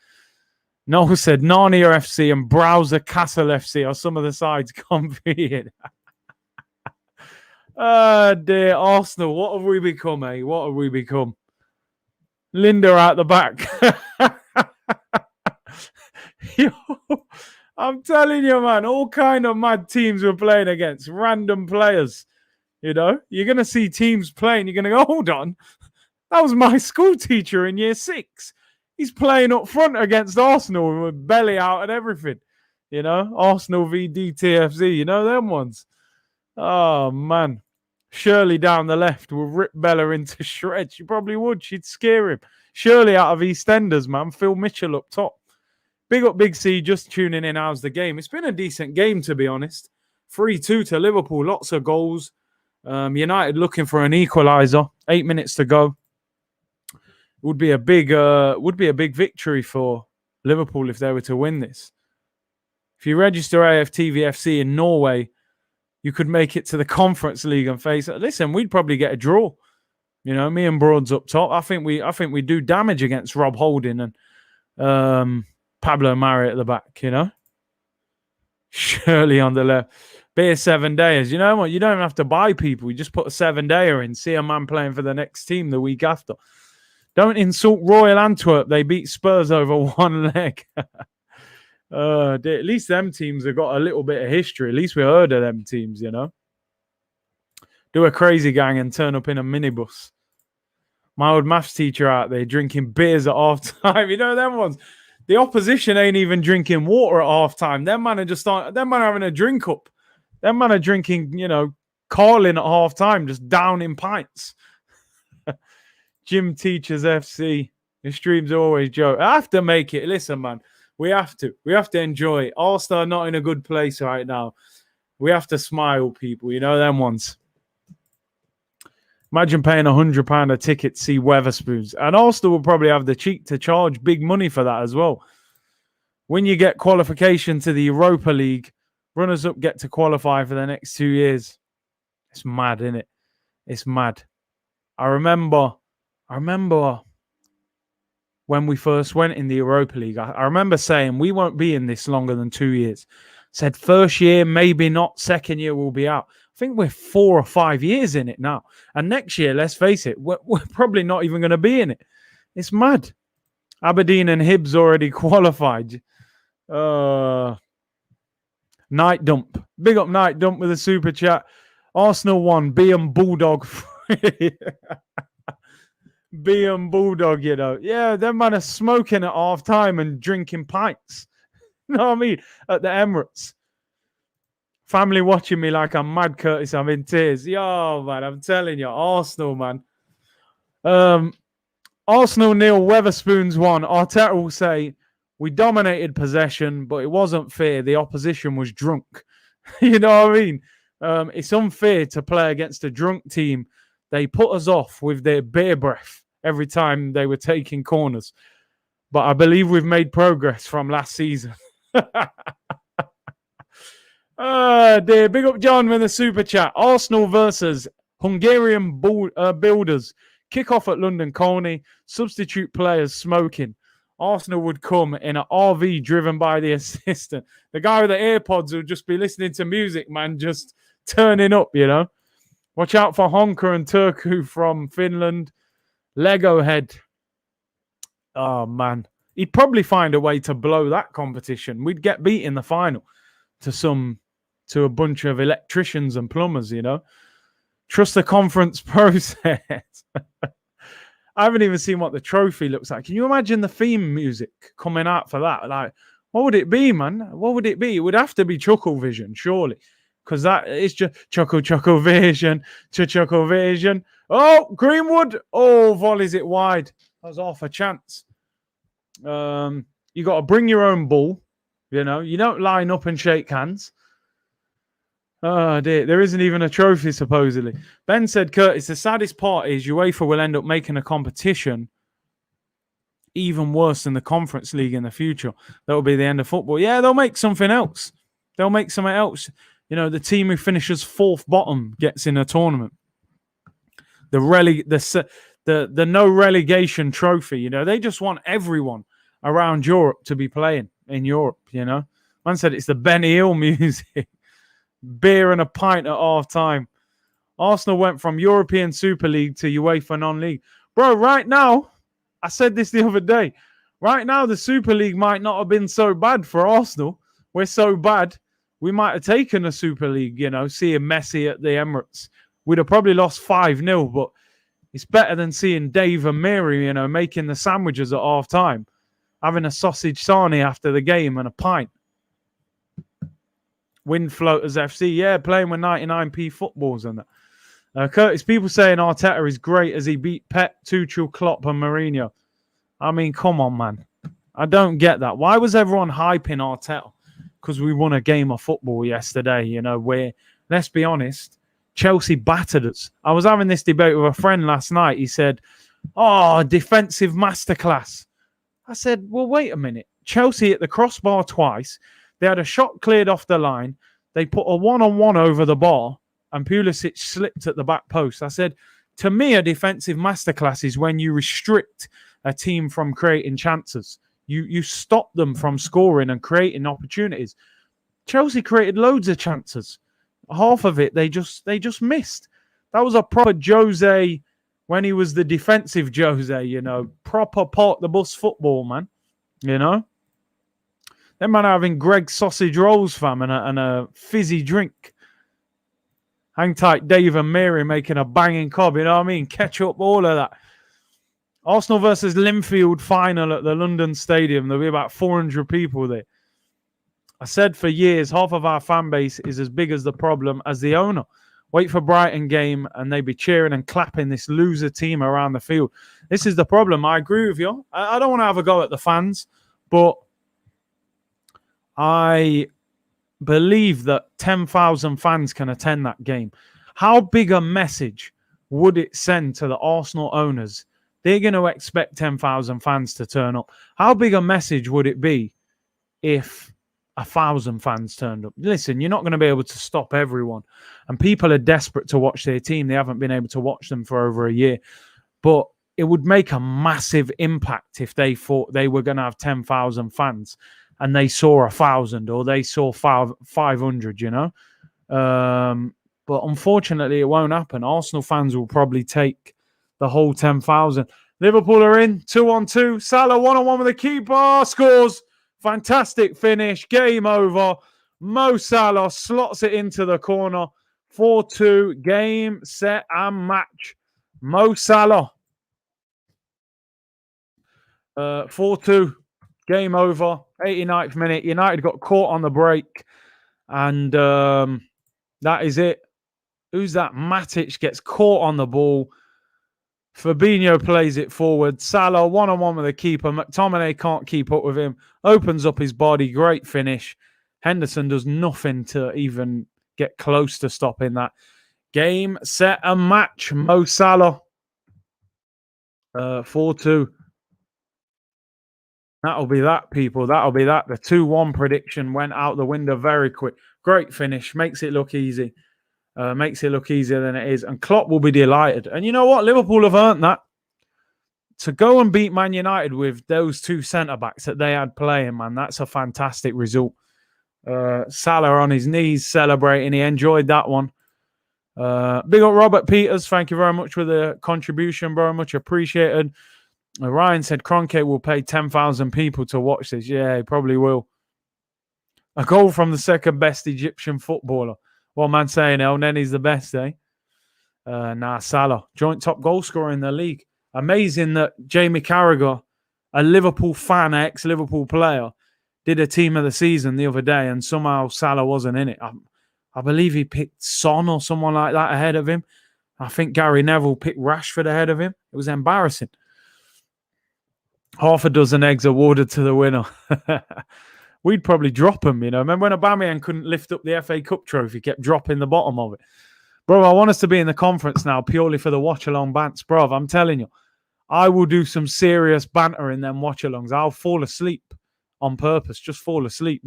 Noel said Narnia FC and Browser Castle FC are some of the sides competing. Dear Arsenal, what have we become, eh? What have we become? Linda out the back. Yo, I'm telling you, man, all kind of mad teams we're playing against. Random players. You're going to see teams playing. You're going to go, hold on. That was my school teacher in year 6. He's playing up front against Arsenal with belly out and everything. Arsenal v DTFC. Them ones. Oh, man. Shirley down the left will rip Bella into shreds. She probably would. She'd scare him. Shirley out of EastEnders, man. Phil Mitchell up top. Big up Big C, just tuning in. How's the game? It's been a decent game, to be honest. 3-2 to Liverpool. Lots of goals. United looking for an equaliser. 8 minutes to go. would be a big victory for Liverpool if they were to win this. If you register AFTVFC in Norway, you could make it to the Conference League and face it. Listen, we'd probably get a draw. You know, me and Broads up top. I think we do damage against Rob Holding and Pablo Mari at the back, you know. Shirley on the left. Be a 7-dayers. You know what? You don't have to buy people. You just put a 7-dayer in. See a man playing for the next team the week after. Don't insult Royal Antwerp. They beat Spurs over one leg. At least them teams have got a little bit of history. At least we heard of them teams, you know. Do a crazy gang and turn up in a minibus. My old maths teacher out there drinking beers at half time. You know them ones. The opposition ain't even drinking water at half time. Them man are having a drink up. Them man are drinking, you know, Carlin at half time, just down in pints. Gym Teachers FC. The streams are always joke. I have to make it. Listen, man. We have to. We have to enjoy it. Arsenal are not in a good place right now. We have to smile, people. You know them ones. Imagine paying £100 a ticket to see Weatherspoons. And Arsenal will probably have the cheek to charge big money for that as well. When you get qualification to the Europa League, runners-up get to qualify for the next 2 years. It's mad, isn't it? It's mad. I remember when we first went in the Europa League, I remember saying we won't be in this longer than 2 years. Said first year, maybe not. Second year, we'll be out. I think we're 4 or 5 years in it now. And next year, let's face it, we're probably not even going to be in it. It's mad. Aberdeen and Hibs already qualified. Night Dump. Big up Night Dump with a super chat. Arsenal won. BM Bulldog. BM Bulldog, you know. Yeah, them man are smoking at half time and drinking pints. You know what I mean? At the Emirates. Family watching me like I'm mad, Curtis. I'm in tears. Yo, man, I'm telling you. Arsenal, man. Arsenal nil, Weatherspoons won. Arteta will say, we dominated possession, but it wasn't fair. The opposition was drunk. You know what I mean? It's unfair to play against a drunk team. They put us off with their beer breath every time they were taking corners. But I believe we've made progress from last season. Dear. Big up John with a super chat. Arsenal versus Hungarian builders. Kick off at London Colney. Substitute players smoking. Arsenal would come in an RV driven by the assistant. The guy with the AirPods will just be listening to music, man, just turning up, you know. Watch out for Honka and Turku from Finland. Lego Head. Oh, man. He'd probably find a way to blow that competition. We'd get beat in the final to a bunch of electricians and plumbers, you know. Trust the conference process. I haven't even seen what the trophy looks like. Can you imagine the theme music coming out for that? Like, what would it be, man? What would it be? It would have to be Chuckle Vision, surely. Because that is just Chuckle Vision, Chuckle Vision. Oh, Greenwood. Oh, volleys it wide. That was half a chance. You got to bring your own ball. You know, you don't line up and shake hands. Oh, dear. There isn't even a trophy, supposedly. Ben said, Curtis, the saddest part is UEFA will end up making a competition even worse than the Conference League in the future. That will be the end of football. Yeah, they'll make something else. They'll make something else. You know, the team who finishes fourth bottom gets in a tournament. The no relegation trophy, you know, they just want everyone around Europe to be playing in Europe, you know. Man said it's the Benny Hill music. Beer and a pint at half time. Arsenal went from European Super League to UEFA non-league. Bro, right now, I said this the other day. Right now, the Super League might not have been so bad for Arsenal. We're so bad, we might have taken a Super League, you know, seeing Messi at the Emirates. We'd have probably lost 5-0, but it's better than seeing Dave and Mary, you know, making the sandwiches at half time, having a sausage sarnie after the game and a pint. Wind Floaters FC, yeah, playing with 99p footballs and that. Curtis, people saying Arteta is great as he beat Pep, Tuchel, Klopp and Mourinho. I mean, come on, man. I don't get that. Why was everyone hyping Arteta? Because we won a game of football yesterday, you know, where, let's be honest, Chelsea battered us. I was having this debate with a friend last night. He said, Oh, defensive masterclass. I said, well, wait a minute. Chelsea hit the crossbar twice. They had a shot cleared off the line. They put a one-on-one over the bar, and Pulisic slipped at the back post. I said, to me, a defensive masterclass is when you restrict a team from creating chances. You stop them from scoring and creating opportunities. Chelsea created loads of chances. Half of it, they just missed. That was a proper Jose when he was the defensive Jose, proper park the bus football, man. Them man are having Greg's sausage rolls, fam, and a fizzy drink. Hang tight, Dave and Mary making a banging cob, you know what I mean? Ketchup, all of that. Arsenal versus Linfield final at the London Stadium. There'll be about 400 people there. I said for years, half of our fan base is as big as the problem as the owner. Wait for Brighton game and they be cheering and clapping this loser team around the field. This is the problem. I agree with you. I don't want to have a go at the fans, but I believe that 10,000 fans can attend that game. How big a message would it send to the Arsenal owners? They're going to expect 10,000 fans to turn up. How big a message would it be if 1,000 fans turned up? Listen, you're not going to be able to stop everyone. And people are desperate to watch their team. They haven't been able to watch them for over a year. But it would make a massive impact if they thought they were going to have 10,000 fans and they saw 1,000 or they saw 500, But unfortunately, it won't happen. Arsenal fans will probably take the whole 10,000. Liverpool are in 2-on-2. Salah 1-on-1 with the keeper. Scores. Fantastic finish. Game over. Mo Salah slots it into the corner. 4-2. Game, set, and match. Mo Salah. 4-2. Game over. 89th minute. United got caught on the break. And that is it. Who's that? Matic gets caught on the ball. Fabinho plays it forward. Salah 1-on-1 with the keeper. McTominay can't keep up with him. Opens up his body. Great finish. Henderson does nothing to even get close to stopping that. Game, set, and match. Mo Salah. 4-2. That'll be that, people. That'll be that. The 2-1 prediction went out the window very quick. Great finish. Makes it look easy. Makes it look easier than it is. And Klopp will be delighted. And you know what? Liverpool have earned that. To go and beat Man United with those two centre-backs that they had playing, man, that's a fantastic result. Salah on his knees celebrating. He enjoyed that one. Big up Robert Peters. Thank you very much for the contribution, bro. Much appreciated. Ryan said Kroenke will pay 10,000 people to watch this. Yeah, he probably will. A goal from the second best Egyptian footballer. One man saying El Nenny's the best, eh? Salah. Joint top goal scorer in the league. Amazing that Jamie Carragher, a Liverpool fan, ex-Liverpool player, did a team of the season the other day and somehow Salah wasn't in it. I believe he picked Son or someone like that ahead of him. I think Gary Neville picked Rashford ahead of him. It was embarrassing. Half a dozen eggs awarded to the winner. We'd probably drop them, Remember when Aubameyang couldn't lift up the FA Cup trophy, kept dropping the bottom of it? Bro, I want us to be in the conference now purely for the watch-along bants. Bro, I'm telling you, I will do some serious banter in them watch-alongs. I'll fall asleep on purpose, just fall asleep,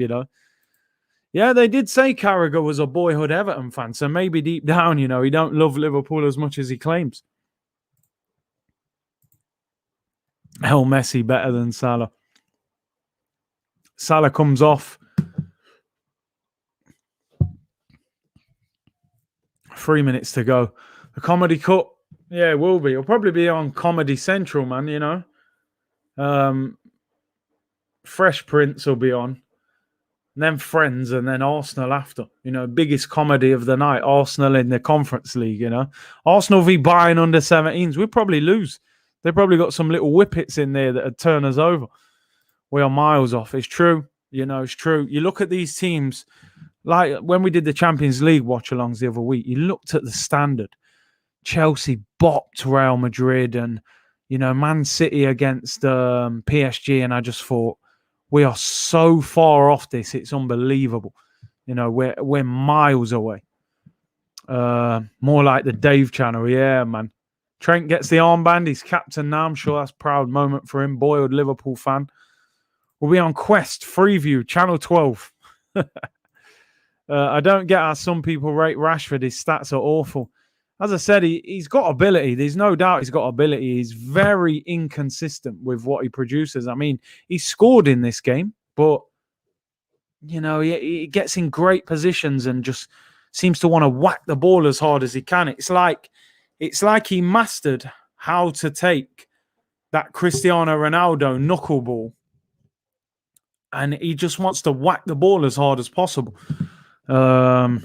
Yeah, they did say Carragher was a boyhood Everton fan, so maybe deep down, he don't love Liverpool as much as he claims. El Messi better than Salah. Salah comes off. 3 minutes to go. The Comedy Cut, yeah, it will be. It'll probably be on Comedy Central, man, Fresh Prince will be on. And then Friends and then Arsenal after. Biggest comedy of the night. Arsenal in the Conference League, Arsenal v Bayern under 17s. We'd probably lose. They probably got some little whippets in there that would turn us over. We are miles off. It's true. It's true. You look at these teams, like when we did the Champions League watch-alongs the other week, you looked at the standard. Chelsea bopped Real Madrid and, Man City against PSG. And I just thought, we are so far off this. It's unbelievable. We're miles away. More like the Dave channel. Yeah, man. Trent gets the armband. He's captain now. I'm sure that's a proud moment for him. Boiled Liverpool fan. We'll be on Quest, Freeview, Channel 12. I don't get how some people rate Rashford. His stats are awful. As I said, he's got ability. There's no doubt he's got ability. He's very inconsistent with what he produces. I mean, he scored in this game, but, you know, he gets in great positions and just seems to want to whack the ball as hard as he can. It's like he mastered how to take that Cristiano Ronaldo knuckleball, and he just wants to whack the ball as hard as possible. Like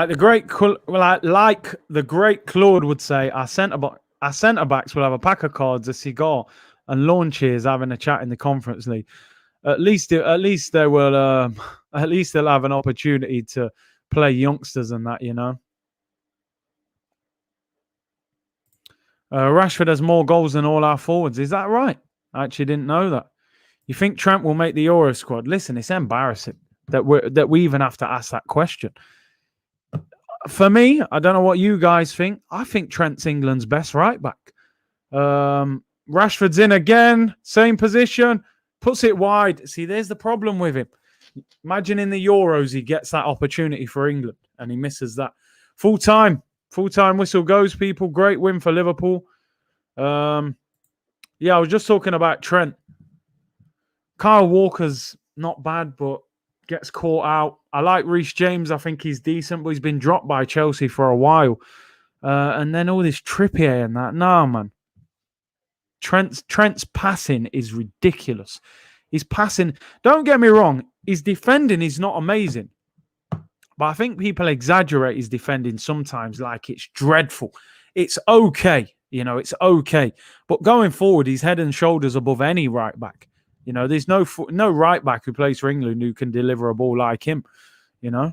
the great Claude would say, our centre backs will have a pack of cards, a cigar, and lawn chairs, having a chat in the Conference League. At least they will. At least they'll have an opportunity to play youngsters and that, you know. Rashford has more goals than all our forwards. Is that right? I actually didn't know that. You think Trent will make the Euro squad? Listen, it's embarrassing that we even have to ask that question. For me, I don't know what you guys think. I think Trent's England's best right back. Rashford's in again, same position, puts it wide. See, there's the problem with him. Imagine in the Euros he gets that opportunity for England and he misses that. Full-time whistle goes, people. Great win for Liverpool. I was just talking about Trent. Kyle Walker's not bad, but gets caught out. I like Reece James. I think he's decent, but he's been dropped by Chelsea for a while. And then all this Trippier and that. No, man. Trent's passing is ridiculous. His passing, don't get me wrong, his defending is not amazing. But I think people exaggerate his defending sometimes, like it's dreadful. It's okay. You know, it's okay. But going forward, he's head and shoulders above any right back. You know, there's no right back who plays for England who can deliver a ball like him, you know.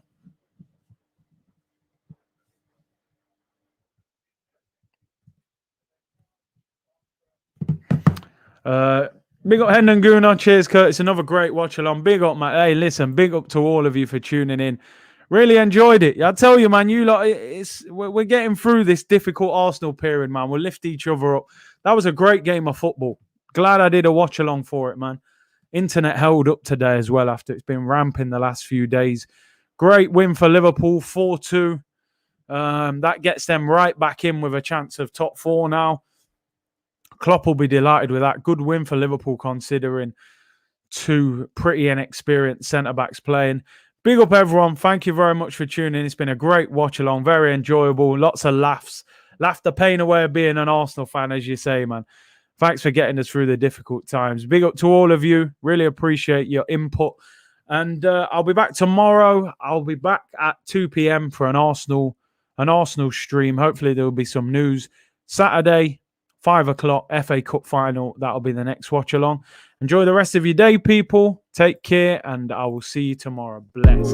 Big up Hendon Guna. Cheers, Kurt. It's another great watch along. Big up, mate. Hey, listen, big up to all of you for tuning in. Really enjoyed it. I tell you, man, we're getting through this difficult Arsenal period, man. We'll lift each other up. That was a great game of football. Glad I did a watch along for it, man. Internet held up today as well after it's been ramping the last few days. Great win for Liverpool, 4-2. That gets them right back in with a chance of top four now. Klopp will be delighted with that. Good win for Liverpool considering two pretty inexperienced centre-backs playing. Big up everyone. Thank you very much for tuning in. It's been a great watch along. Very enjoyable. Lots of laughs. Laughed the pain away of being an Arsenal fan, as you say, man. Thanks for getting us through the difficult times. Big up to all of you. Really appreciate your input. And I'll be back tomorrow. I'll be back at 2 p.m. for an Arsenal stream. Hopefully there will be some news. Saturday, 5 o'clock, FA Cup final. That'll be the next watch along. Enjoy the rest of your day, people. Take care, and I will see you tomorrow. Bless.